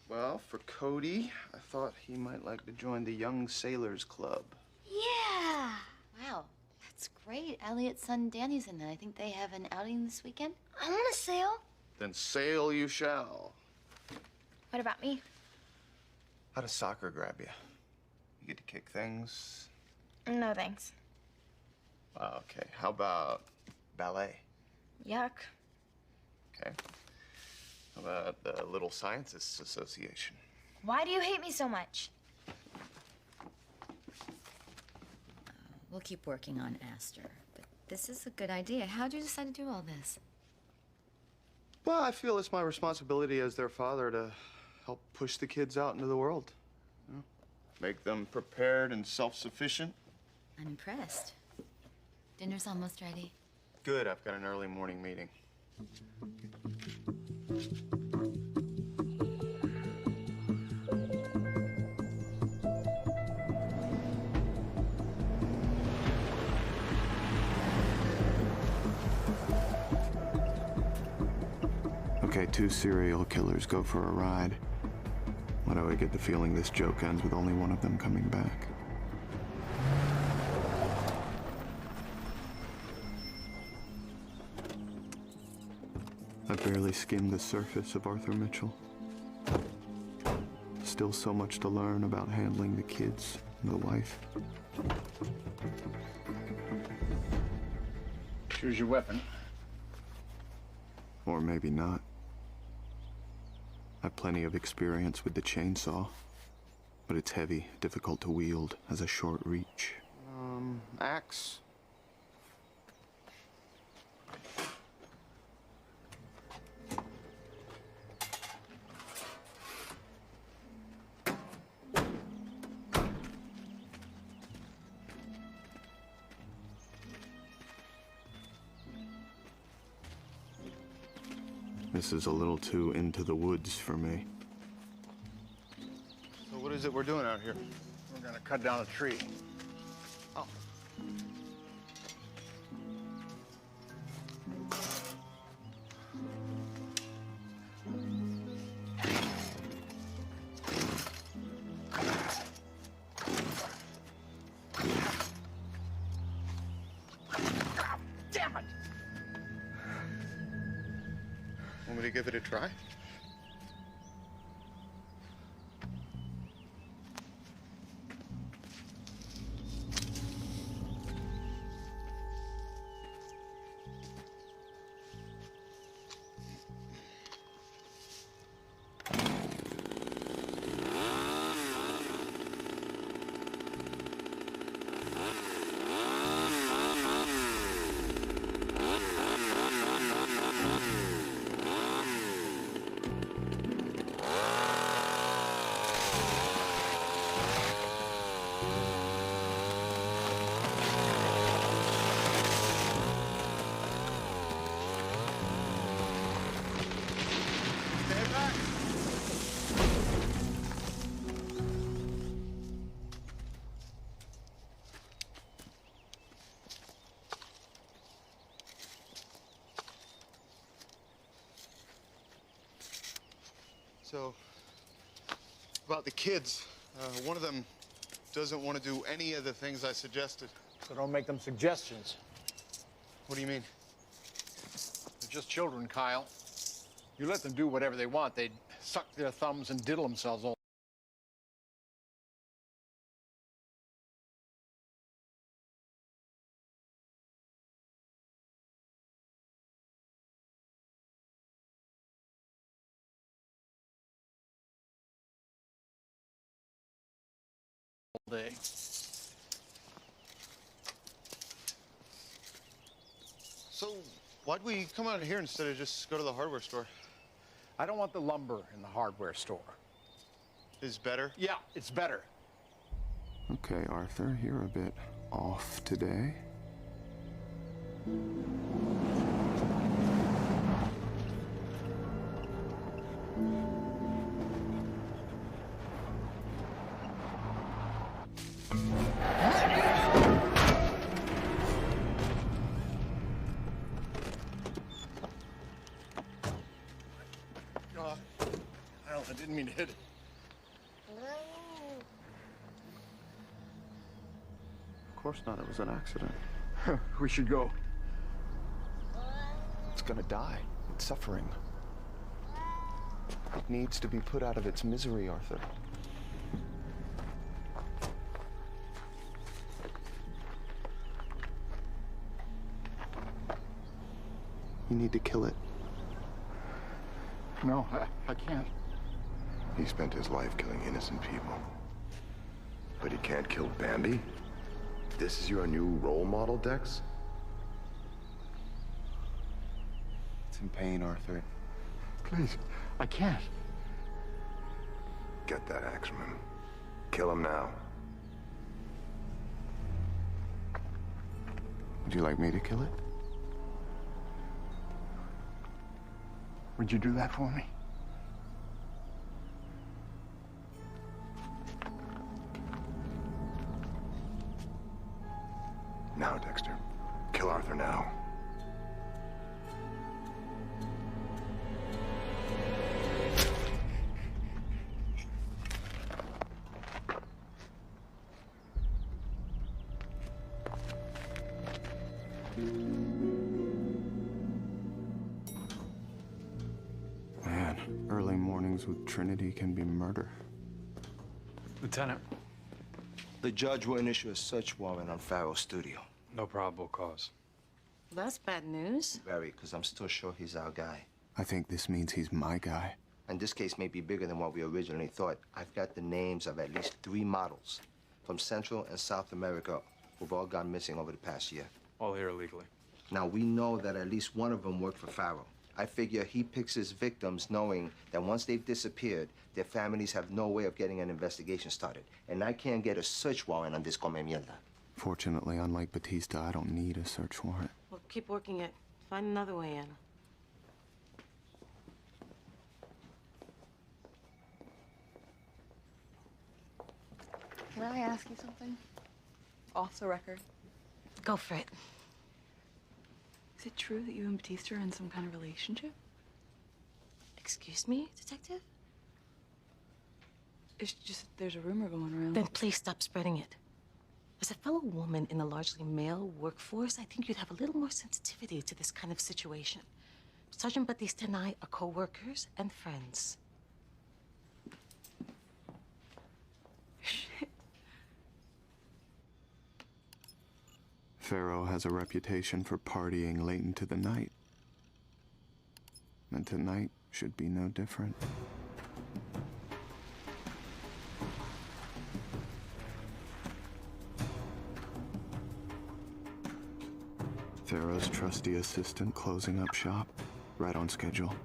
Well, for Cody, I thought he might like to join the Young Sailors Club. Yeah. Wow, that's great. Elliot's son Danny's in that. I think they have an outing this weekend. I want to sail. Then sail you shall. What about me? How does soccer grab you? You get to kick things? No, thanks. Okay, how about ballet? Yuck. Okay. How about the Little Scientists Association? Why do you hate me so much? We'll keep working on Aster, but this is a good idea. How'd you decide to do all this? Well, I feel it's my responsibility as their father to help push the kids out into the world. You know, make them prepared and self-sufficient. I'm impressed. Dinner's almost ready. Good, I've got an early morning meeting. Okay, 2 serial killers go for a ride. Why do I get the feeling this joke ends with only one of them coming back? I barely skimmed the surface of Arthur Mitchell. Still so much to learn about handling the kids and the wife. Choose your weapon. Or maybe not. I've plenty of experience with the chainsaw, but it's heavy, difficult to wield, has a short reach. Axe. This is a little too into the woods for me. So what is it we're doing out here? We're gonna cut down a tree. Oh. Damn it! Want me to give it a try? So, about the kids, one of them doesn't want to do any of the things I suggested. So don't make them suggestions. What do you mean? They're just children, Kyle. You let them do whatever they want, they'd suck their thumbs and diddle themselves all day. So, why'd we come out here instead of just go to the hardware store? I don't want the lumber in the hardware store. Is better? Yeah, it's better. Okay, Arthur, you're a bit off today. I didn't mean to hit it. Of course not, it was an accident. We should go. It's gonna die. It's suffering. It needs to be put out of its misery, Arthur. You need to kill it. No, I can't. He spent his life killing innocent people. But he can't kill Bambi? This is your new role model, Dex? It's in pain, Arthur. Please, I can't. Get that axe from him. Kill him now. Would you like me to kill it? Would you do that for me? Now, Dexter. Kill Arthur now. Man, early mornings with Trinity can be murder. Lieutenant. The judge wouldn't issue a search warrant on Farrell's studio. No probable cause. That's bad news. Very, because I'm still sure he's our guy. I think this means he's my guy. And this case may be bigger than what we originally thought. I've got the names of at least 3 models from Central and South America who've all gone missing over the past year. All here illegally. Now, we know that at least one of them worked for Farrell. I figure he picks his victims knowing that once they've disappeared, their families have no way of getting an investigation started. And I can't get a search warrant on this come mierda. Fortunately, unlike Batista, I don't need a search warrant. Well, keep working it. Find another way, Anna. Can I ask you something? Off the record. Go for it. Is it true that you and Batista are in some kind of relationship? Excuse me, detective? It's just there's a rumor going around. Then please stop spreading it. As a fellow woman in a largely male workforce, I think you'd have a little more sensitivity to this kind of situation. Sergeant Batista and I are co-workers and friends. Farrow has a reputation for partying late into the night. And tonight should be no different. Farrow's trusty assistant closing up shop, right on schedule.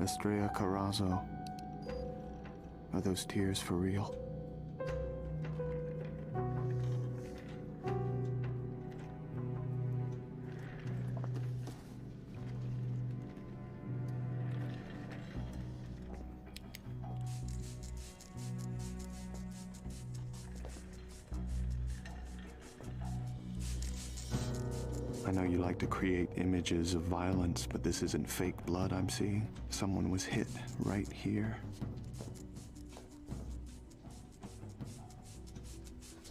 Estrella Carrazzo. Are those tears for real? I know you like to create images of violence, but this isn't fake blood I'm seeing. Someone was hit right here.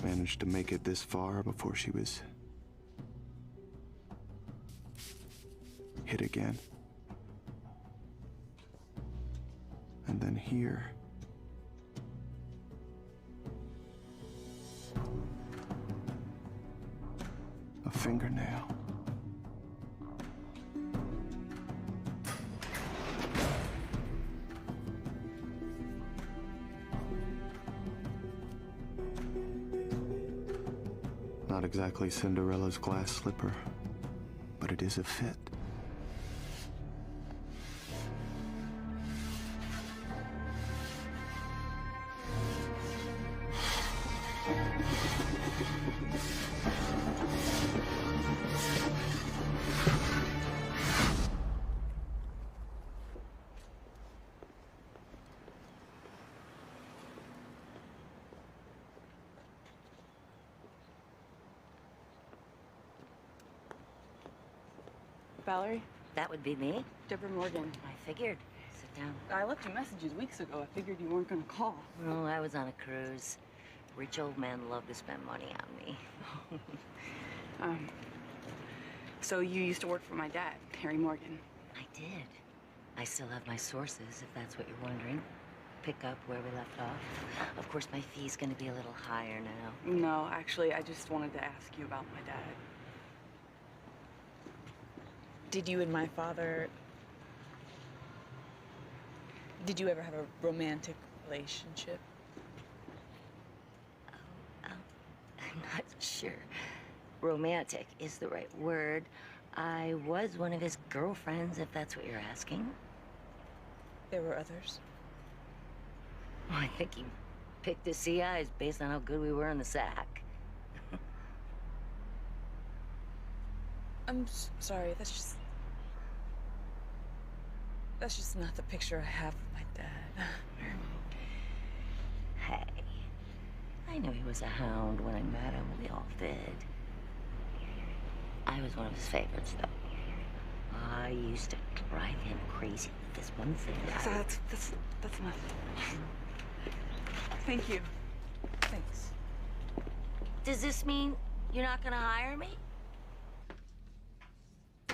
Managed to make it this far before she was hit again. And then here. A fingernail. Not exactly Cinderella's glass slipper, but it is a fit. Valerie? That would be me. Deborah Morgan. I figured. Sit down. I left you messages weeks ago. I figured you weren't gonna call. Oh, I was on a cruise. Rich old men love to spend money on me. So you used to work for my dad, Harry Morgan. I did. I still have my sources, if that's what you're wondering. Pick up where we left off. Of course, my fee's gonna be a little higher now. No, actually, I just wanted to ask you about my dad. Did you and my father... Did you ever have a romantic relationship? I'm not sure romantic is the right word. I was one of his girlfriends, if that's what you're asking. There were others? Well, I think he picked his CIs based on how good we were in the sack. I'm sorry, that's just not the picture I have of my dad. Hey, I knew he was a hound when I met him. We all did. I was one of his favorites, though. I used to drive him crazy with this one thing. That's nothing. Thank you. Thanks. Does this mean you're not gonna hire me? I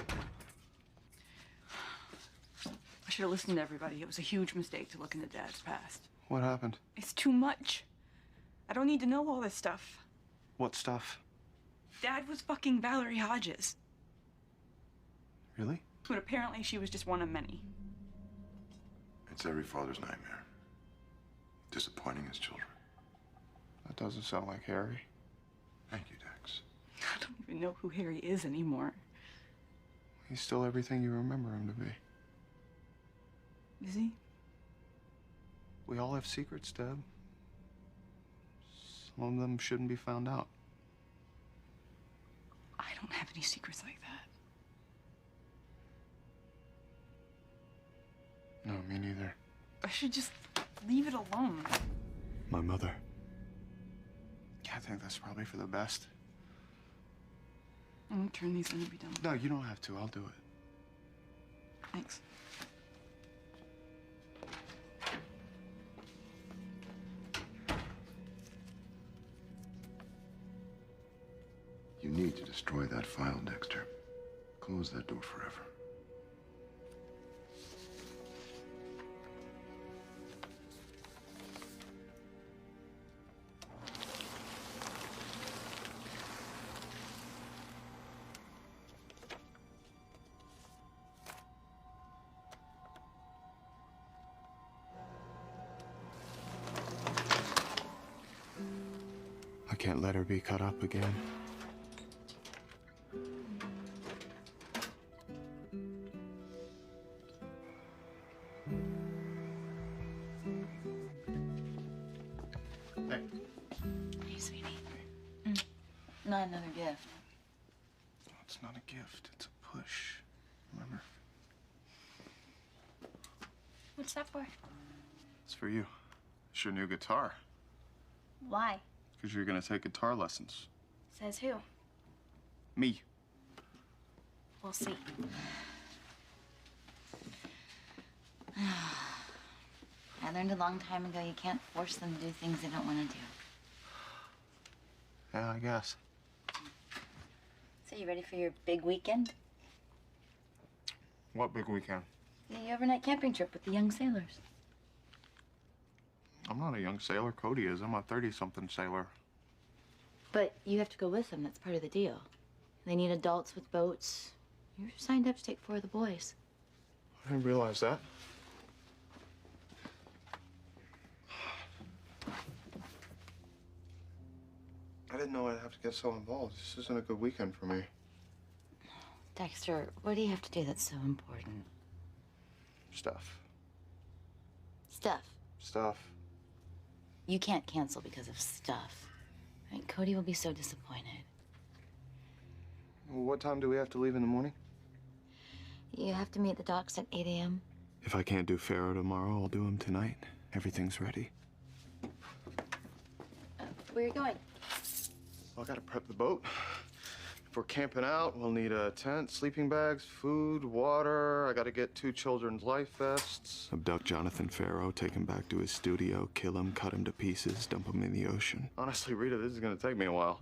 should have listened to everybody. It was a huge mistake to look into Dad's past. What happened? It's too much. I don't need to know all this stuff. What stuff? Dad was fucking Valerie Hodges. Really? But apparently she was just one of many. It's every father's nightmare. Disappointing his children. That doesn't sound like Harry. Thank you, Dex. I don't even know who Harry is anymore. He's still everything you remember him to be. Is he? We all have secrets, Deb. Some of them shouldn't be found out. I don't have any secrets like that. No, me neither. I should just leave it alone. My mother. Yeah, I think that's probably for the best. I'm gonna turn these in and be done. No, you don't have to. I'll do it. Thanks. You need to destroy that file, Dexter. Close that door forever. I can't let her be cut up again. Hey, sweetie. Not another gift. No, it's not a gift. It's a push. Remember? What's that for? It's for you. It's your new guitar. Why? Because you're gonna take guitar lessons. Says who? Me. We'll see. I learned a long time ago you can't force them to do things they don't want to do. Yeah, I guess. So you ready for your big weekend? What big weekend? The overnight camping trip with the young sailors. I'm not a young sailor. Cody is. I'm a 30-something sailor. But you have to go with them. That's part of the deal. They need adults with boats. You're signed up to take 4 of the boys. I didn't realize that. I didn't know I'd have to get so involved. This isn't a good weekend for me. Dexter, what do you have to do that's so important? Stuff. Stuff. Stuff. You can't cancel because of stuff. Right? Cody will be so disappointed. What time do we have to leave in the morning? You have to meet the docks at 8 a.m. If I can't do Pharaoh tomorrow, I'll do him tonight. Everything's ready. Where are you going? Well, I gotta prep the boat. If we're camping out, we'll need a tent, sleeping bags, food, water. I gotta get 2 children's life vests. Abduct Jonathan Pharaoh, take him back to his studio, kill him, cut him to pieces, dump him in the ocean. Honestly, Rita, this is gonna take me a while.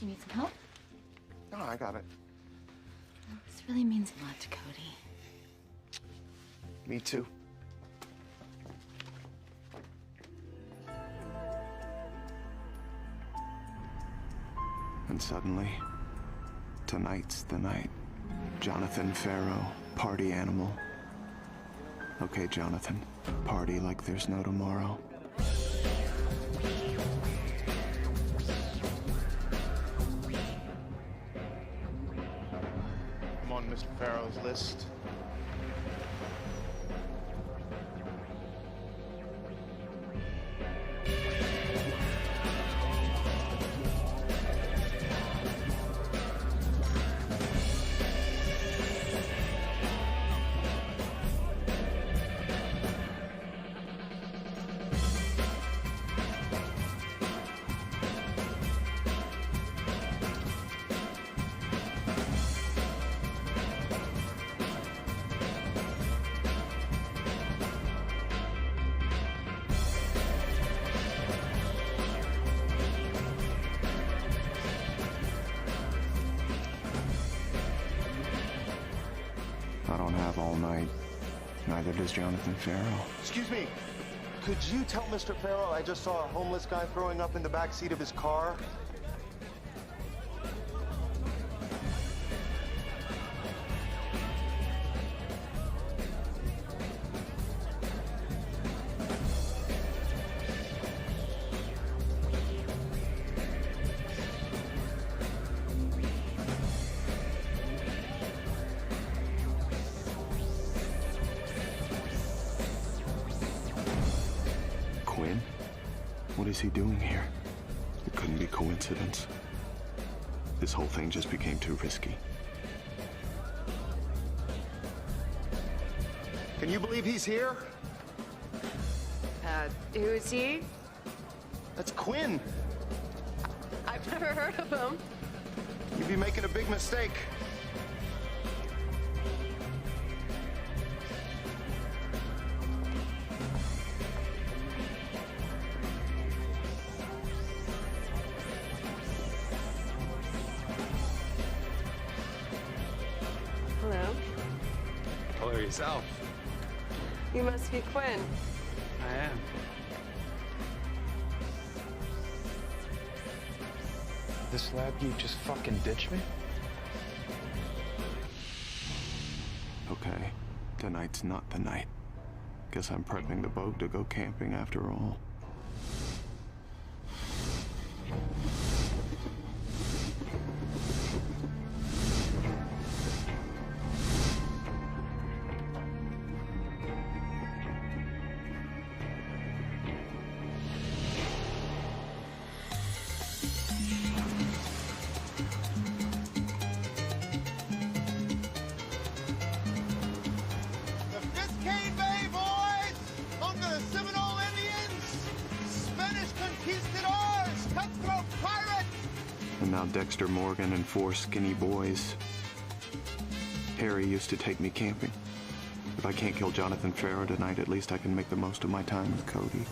you need some help? No, I got it. This really means a lot to Cody. Me too. And suddenly, tonight's the night. Jonathan Farrow, party animal. Okay, Jonathan, party like there's no tomorrow. I'm on Mr. Farrow's list. I don't have all night. Neither does Jonathan Farrow. Excuse me. Could you tell Mr. Farrow I just saw a homeless guy throwing up in the back seat of his car? Quinn? What is he doing here? It couldn't be coincidence. This whole thing just became too risky. Can you believe he's here? Who is he? That's Quinn. I've never heard of him. You'd be making a big mistake. Hello? Hello yourself. You must be Quinn. I am. This lab geek just fucking ditched me? Okay, tonight's not the night. Guess I'm prepping the boat to go camping after all. The Biscayne Bay boys! Home to the Seminole Indians! Spanish conquistadors! Cutthroat pirates! And now Dexter Morgan and 4 skinny boys. Harry used to take me camping. If I can't kill Jonathan Farrow tonight, at least I can make the most of my time with Cody.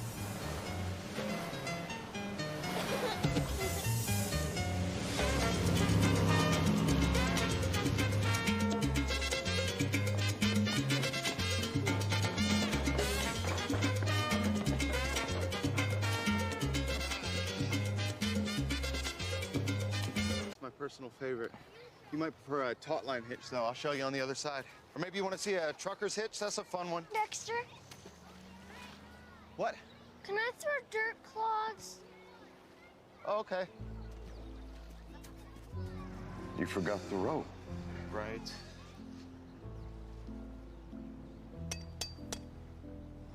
It's my personal favorite. You might prefer a taut line hitch, though. I'll show you on the other side. Or maybe you want to see a trucker's hitch? That's a fun one. Dexter, What? can I throw dirt clods? Oh, okay. You forgot the rope. Right.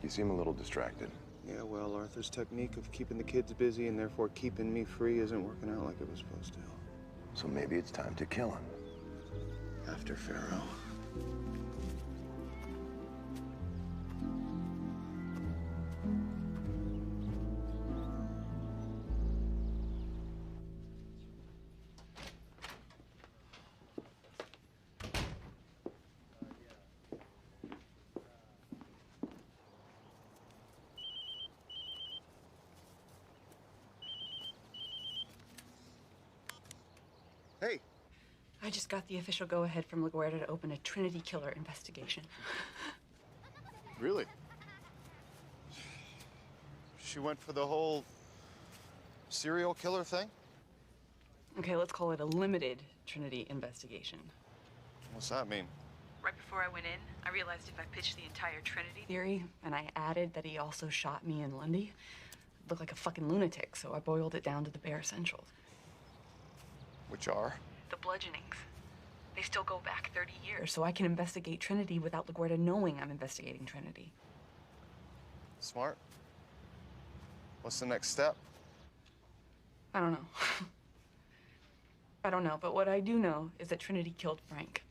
You seem a little distracted. Yeah, well, Arthur's technique of keeping the kids busy and therefore keeping me free isn't working out like it was supposed to. So maybe it's time to kill him. After Farrow. Hey. I just got the official go-ahead from LaGuardia to open a Trinity killer investigation. Really? She went for the whole serial killer thing? Okay, let's call it a limited Trinity investigation. What's that mean? Right before I went in, I realized if I pitched the entire Trinity theory and I added that he also shot me and Lundy, I'd look like a fucking lunatic, so I boiled it down to the bare essentials. Which are? The bludgeonings. They still go back 30 years, so I can investigate Trinity without LaGuardia knowing I'm investigating Trinity. Smart. What's the next step? I don't know. I don't know, but what I do know is that Trinity killed Frank.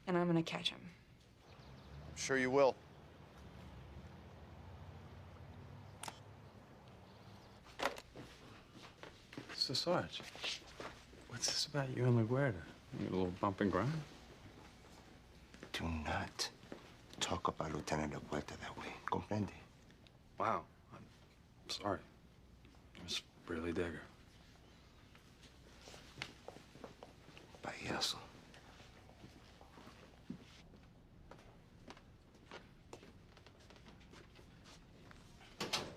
And I'm gonna catch him. I'm sure you will. So, Sarge, what's this about you and LaGuardia? You a little bump and grind? Do not talk about Lieutenant LaGuardia that way. Comprende? Wow. I'm sorry. I was really digger. Payaso.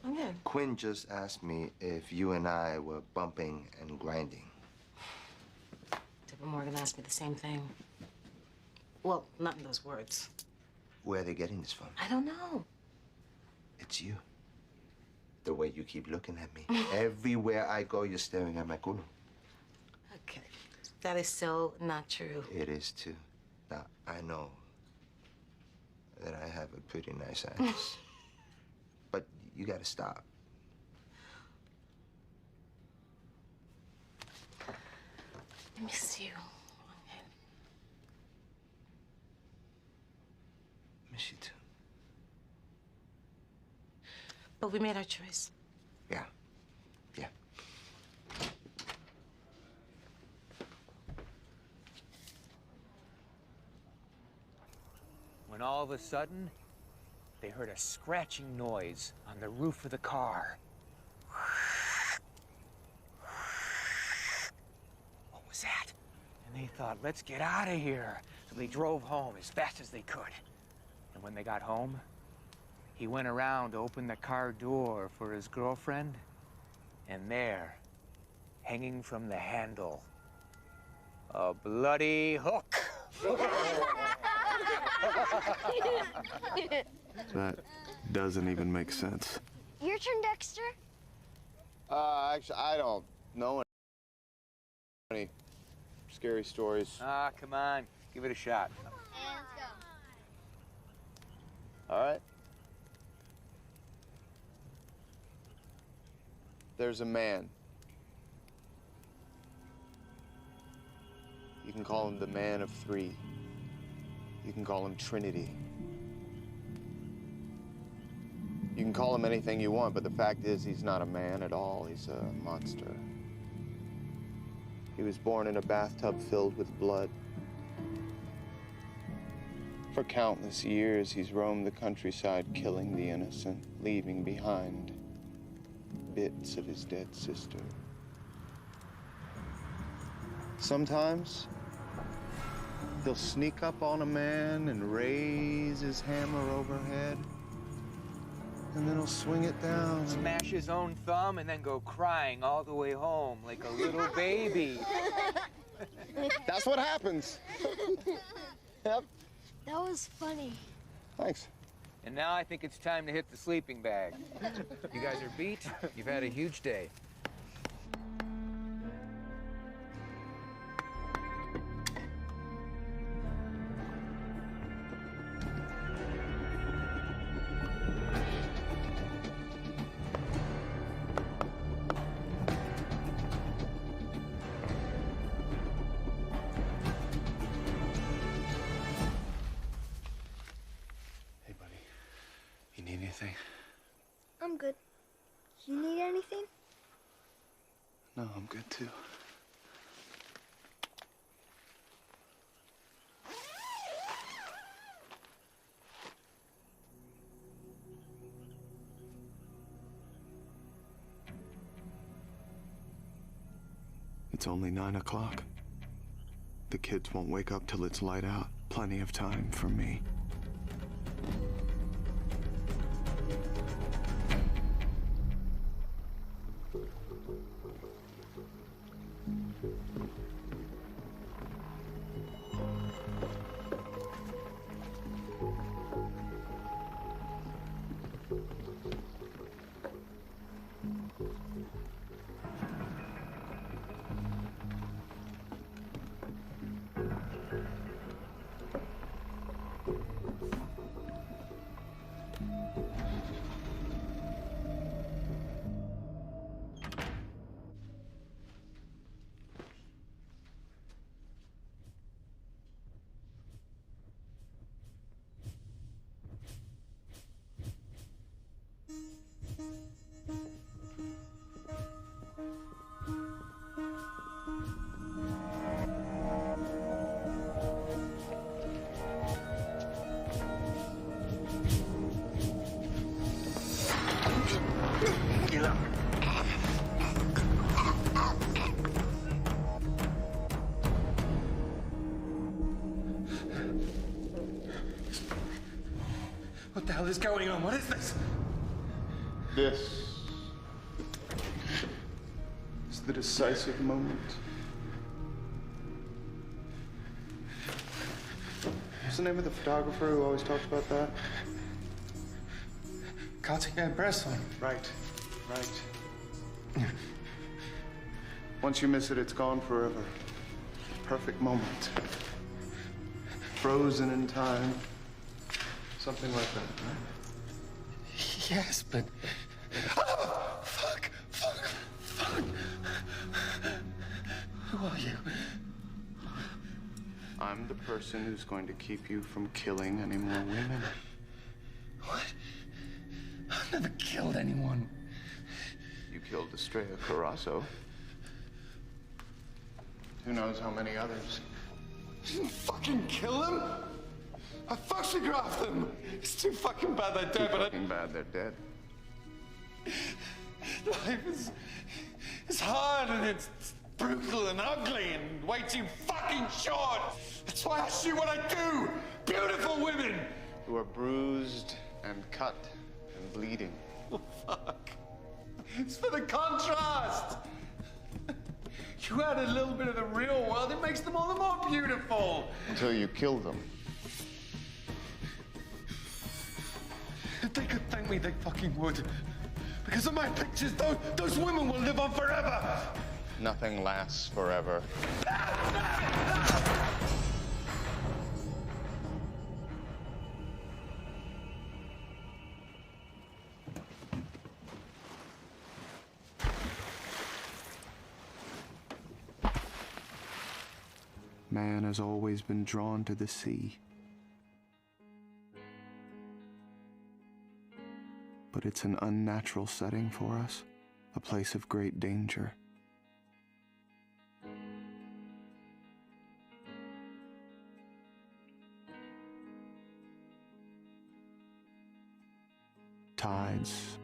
Okay. Quinn just asked me if you and I were bumping and grinding. Deborah Morgan asked me the same thing. Well, not in those words. Where are they getting this from? I don't know. It's you. The way you keep looking at me. Everywhere I go, you're staring at my culo. Okay. That is so not true. It is too. Now, I know that I have a pretty nice ass. But you gotta stop. I miss you. Miss you too. But we made our choice. Yeah. Yeah. When all of a sudden, they heard a scratching noise on the roof of the car. What was that? And they thought, let's get out of here. So they drove home as fast as they could. And when they got home, he went around to open the car door for his girlfriend. And there, hanging from the handle, a bloody hook. That doesn't even make sense. Your turn, Dexter. Actually, I don't know any scary stories. Ah, come on. Give it a shot. And let's go. All right. There's a man. You can call him the Man of Three. You can call him Trinity. You can call him anything you want, but the fact is he's not a man at all. He's a monster. He was born in a bathtub filled with blood. For countless years, he's roamed the countryside, killing the innocent, leaving behind bits of his dead sister. Sometimes, he'll sneak up on a man and raise his hammer overhead, and then he'll swing it down. Smash his own thumb and then go crying all the way home like a little baby. That's what happens. Yep. That was funny. Thanks. And now I think it's time to hit the sleeping bag. You guys are beat. You've had a huge day. I'm good. You need anything? No, I'm good too. It's only 9 o'clock. The kids won't wake up till it's light out. Plenty of time for me. What the hell is going on? What is this? This is the decisive moment. What's the name of the photographer who always talks about that? Cartier-Bresson. Right. Once you miss it, it's gone forever. Perfect moment. Frozen in time. Something like that, right? Yes, but... Oh, fuck! Who are you? I'm the person who's going to keep you from killing any more women. What? I've never killed anyone. You killed Estrella Carasso. Who knows how many others? You didn't fucking kill them? I photographed them. It's too fucking bad they're dead, Too fucking bad they're dead. Life is hard and it's brutal and ugly and way too fucking short. That's why I shoot what I do. Beautiful women. Who are bruised and cut and bleeding. Oh, fuck. It's for the contrast. You add a little bit of the real world, it makes them all the more beautiful. Until you kill them. If they could thank me, they fucking would. Because of my pictures, those women will live on forever. Nothing lasts forever. Man has always been drawn to the sea. But it's an unnatural setting for us, a place of great danger. Tides,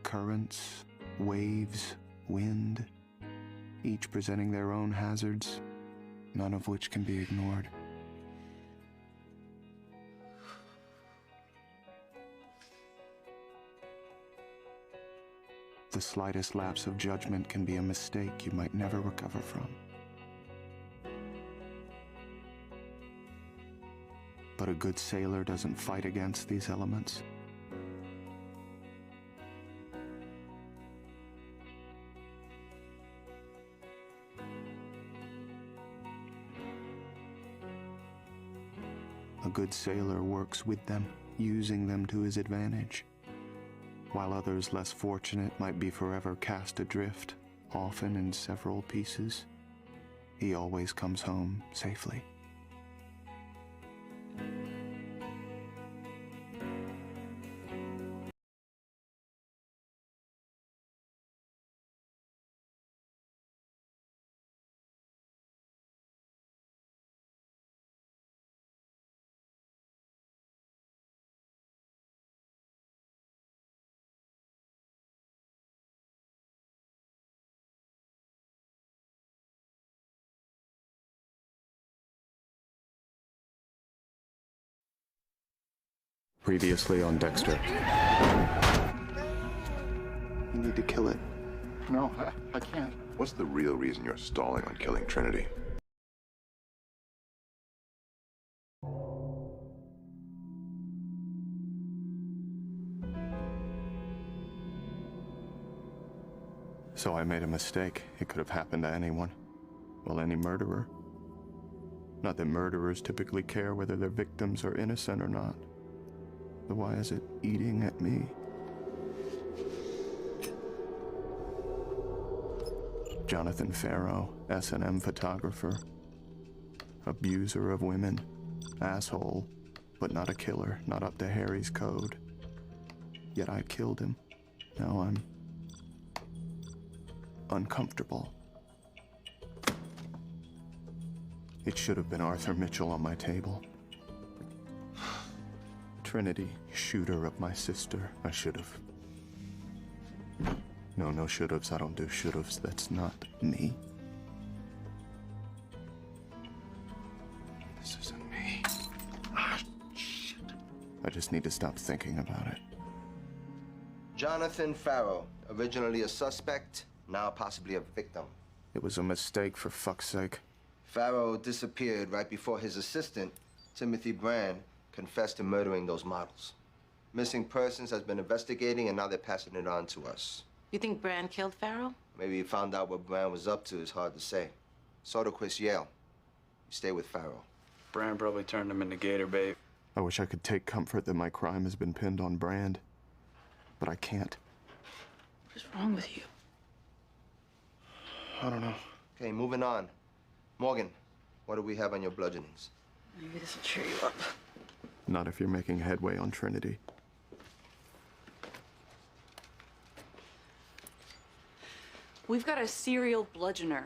currents, waves, wind, each presenting their own hazards, none of which can be ignored. The slightest lapse of judgment can be a mistake you might never recover from. But a good sailor doesn't fight against these elements. A good sailor works with them, using them to his advantage, while others less fortunate might be forever cast adrift, often in several pieces. He always comes home safely. Previously on Dexter. You need to kill it. No, I can't. What's the real reason you're stalling on killing Trinity? So I made a mistake. It could have happened to anyone. Well, any murderer. Not that murderers typically care whether their victims are innocent or not. But why is it eating at me? Jonathan Farrow, S&M photographer. Abuser of women. Asshole, but not a killer, not up to Harry's code. Yet I killed him. Now I'm uncomfortable. It should have been Arthur Mitchell on my table. Trinity, shooter of my sister. I should have. No should-haves. I don't do should-haves. That's not me. This isn't me. Ah, shit. I just need to stop thinking about it. Jonathan Farrow, originally a suspect, now possibly a victim. It was a mistake, for fuck's sake. Farrow disappeared right before his assistant, Timothy Brand, confessed to murdering those models. Missing Persons has been investigating, and now they're passing it on to us. You think Brand killed Farrow? Maybe he found out what Brand was up to. It's hard to say. So do Chris Yale. You stay with Farrow. Brand probably turned him into gator bait. I wish I could take comfort that my crime has been pinned on Brand, but I can't. What is wrong with you? I don't know. Okay, moving on. Morgan, what do we have on your bludgeonings? Maybe this will cheer you up. Not if you're making headway on Trinity. We've got a serial bludgeoner.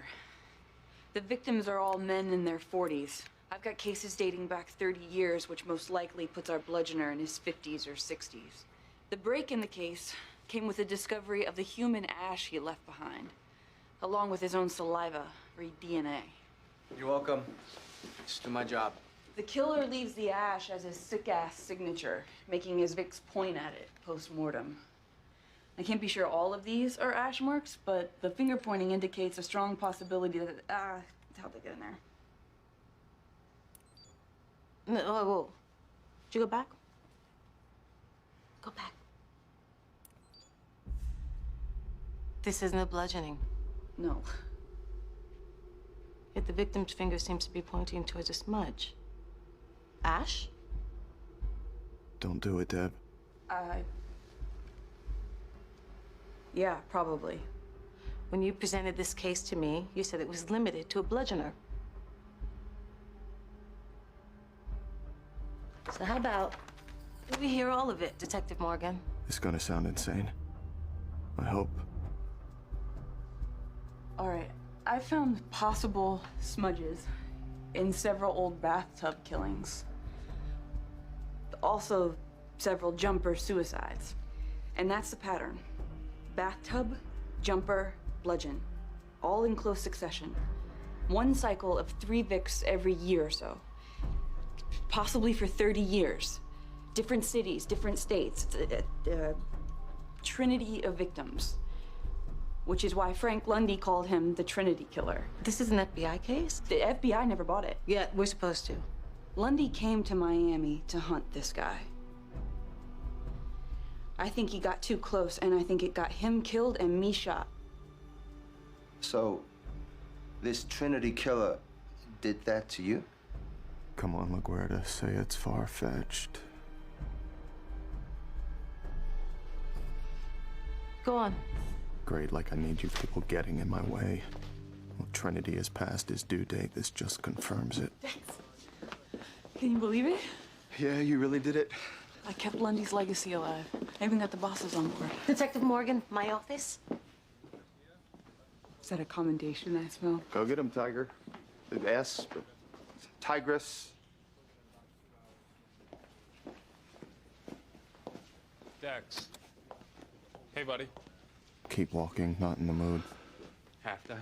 The victims are all men in their 40s. I've got cases dating back 30 years, which most likely puts our bludgeoner in his 50s or 60s. The break in the case came with the discovery of the human ash he left behind, along with his own saliva, read DNA. You're welcome. Just do my job. The killer leaves the ash as his sick-ass signature, making his Vicks point at it post-mortem. I can't be sure all of these are ash marks, but the finger pointing indicates a strong possibility that, how'd they get in there? No, whoa. Did you go back? Go back. This isn't a bludgeoning. No. Yet the victim's finger seems to be pointing towards a smudge. Ash? Don't do it, Deb. Yeah, probably. When you presented this case to me, you said it was limited to a bludgeoner. So how about we hear all of it, Detective Morgan? It's gonna sound insane. I hope. All right, I found possible smudges in several old bathtub killings. Also, several jumper suicides. And that's the pattern. Bathtub, jumper, bludgeon. All in close succession. One cycle of 3 Vicks every year or so. Possibly for 30 years. Different cities, different states. It's a trinity of victims. Which is why Frank Lundy called him the Trinity Killer. This is an FBI case? The FBI never bought it. Yeah, we're supposed to. Lundy came to Miami to hunt this guy. I think he got too close, and I think it got him killed and me shot. So, this Trinity Killer did that to you? Come on, LaGuardia, say it's far-fetched. Go on. Great, like I need you people getting in my way. Well, Trinity has passed his due date. This just confirms it. Thanks. Can you believe it? Yeah, you really did it. I kept Lundy's legacy alive. I even got the bosses on board. Detective Morgan, my office. Is that a commendation I smell? Go get him, Tiger. S. Tigress. Dex. Hey, buddy. Keep walking, not in the mood. Half day.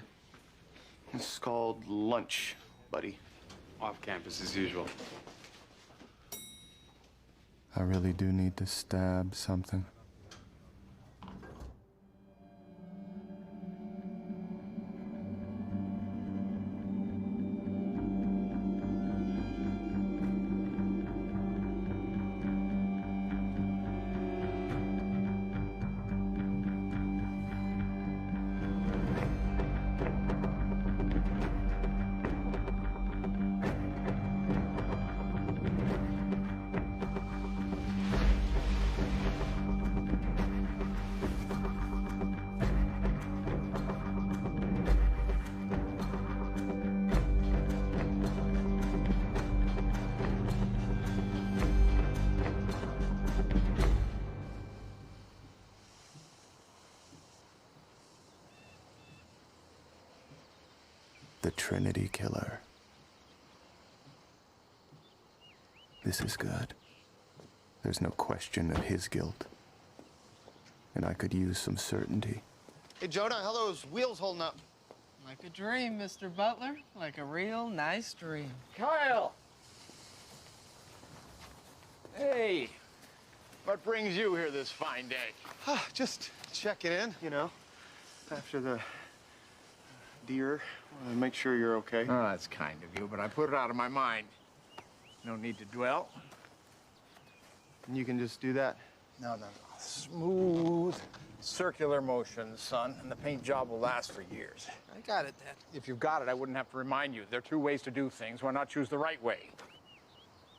It's called lunch, buddy. Off campus as usual. I really do need to stab something. The Trinity Killer. This is good. There's no question of his guilt. And I could use some certainty. Hey, Jonah, how those wheels holding up? Like a dream, Mr. Butler. Like a real nice dream. Kyle! Hey, what brings you here this fine day? Just checking in, you know, after the deer. Want to make sure you're okay. Oh, that's kind of you, but I put it out of my mind. No need to dwell. And you can just do that? No. Smooth, circular motions, son, and the paint job will last for years. I got it, Dad. If you've got it, I wouldn't have to remind you. There are two ways to do things. Why not choose the right way?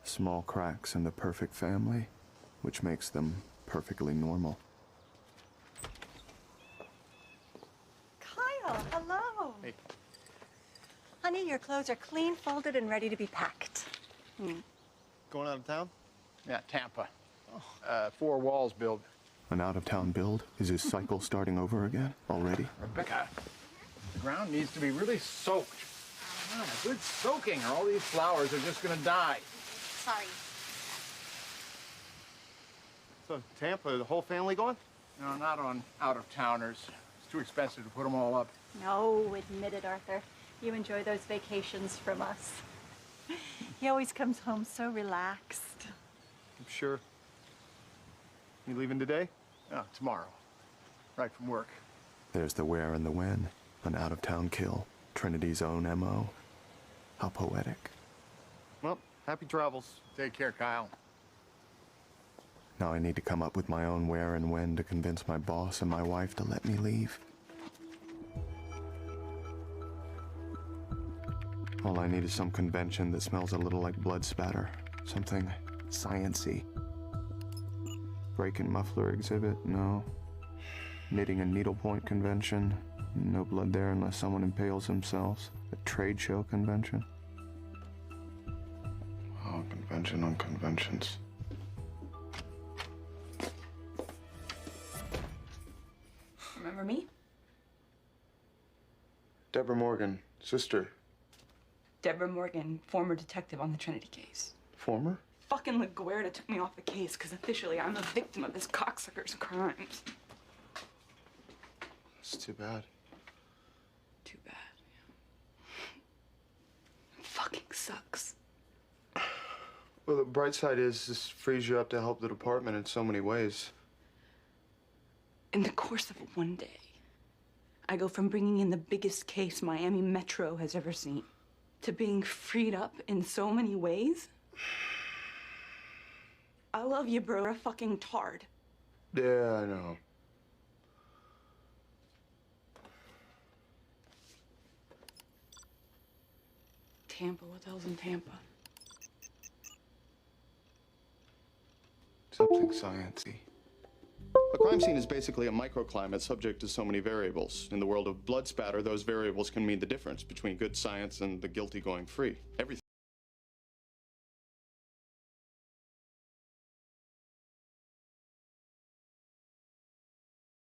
Small cracks in the perfect family, which makes them perfectly normal. Kyle, hello. Hey. Honey, your clothes are clean, folded, and ready to be packed. Going out of town? Yeah, Tampa. 4 walls build. An out-of-town build? Is his cycle starting over again already? Rebecca, the ground needs to be really soaked. Come on, a good soaking, or all these flowers are just gonna die. Sorry. So, Tampa, the whole family going? No, not on out-of-towners. It's too expensive to put them all up. No, admit it, Arthur. You enjoy those vacations from us. He always comes home so relaxed. I'm sure. You leaving today? Tomorrow. Right from work. There's the where and the when. An out-of-town kill. Trinity's own M.O. How poetic. Well, happy travels. Take care, Kyle. Now I need to come up with my own where and when to convince my boss and my wife to let me leave. All I need is some convention that smells a little like blood spatter. Something science-y. Break-in muffler exhibit? No. Knitting and needlepoint convention? No blood there unless someone impales themselves. A trade show convention? Oh, convention on conventions. Remember me? Deborah Morgan, sister. Deborah Morgan, former detective on the Trinity case. Former? Fucking LaGuardia took me off the case because officially I'm a victim of this cocksucker's crimes. It's too bad. Too bad. It fucking sucks. Well, the bright side is this frees you up to help the department in so many ways. In the course of one day, I go from bringing in the biggest case Miami Metro has ever seen to being freed up in so many ways. I love you, bro. You're a fucking tard. Yeah, I know. Tampa, what the hell's in Tampa? Something science-y. A crime scene is basically a microclimate subject to so many variables. In the world of blood spatter, those variables can mean the difference between good science and the guilty going free. Everything.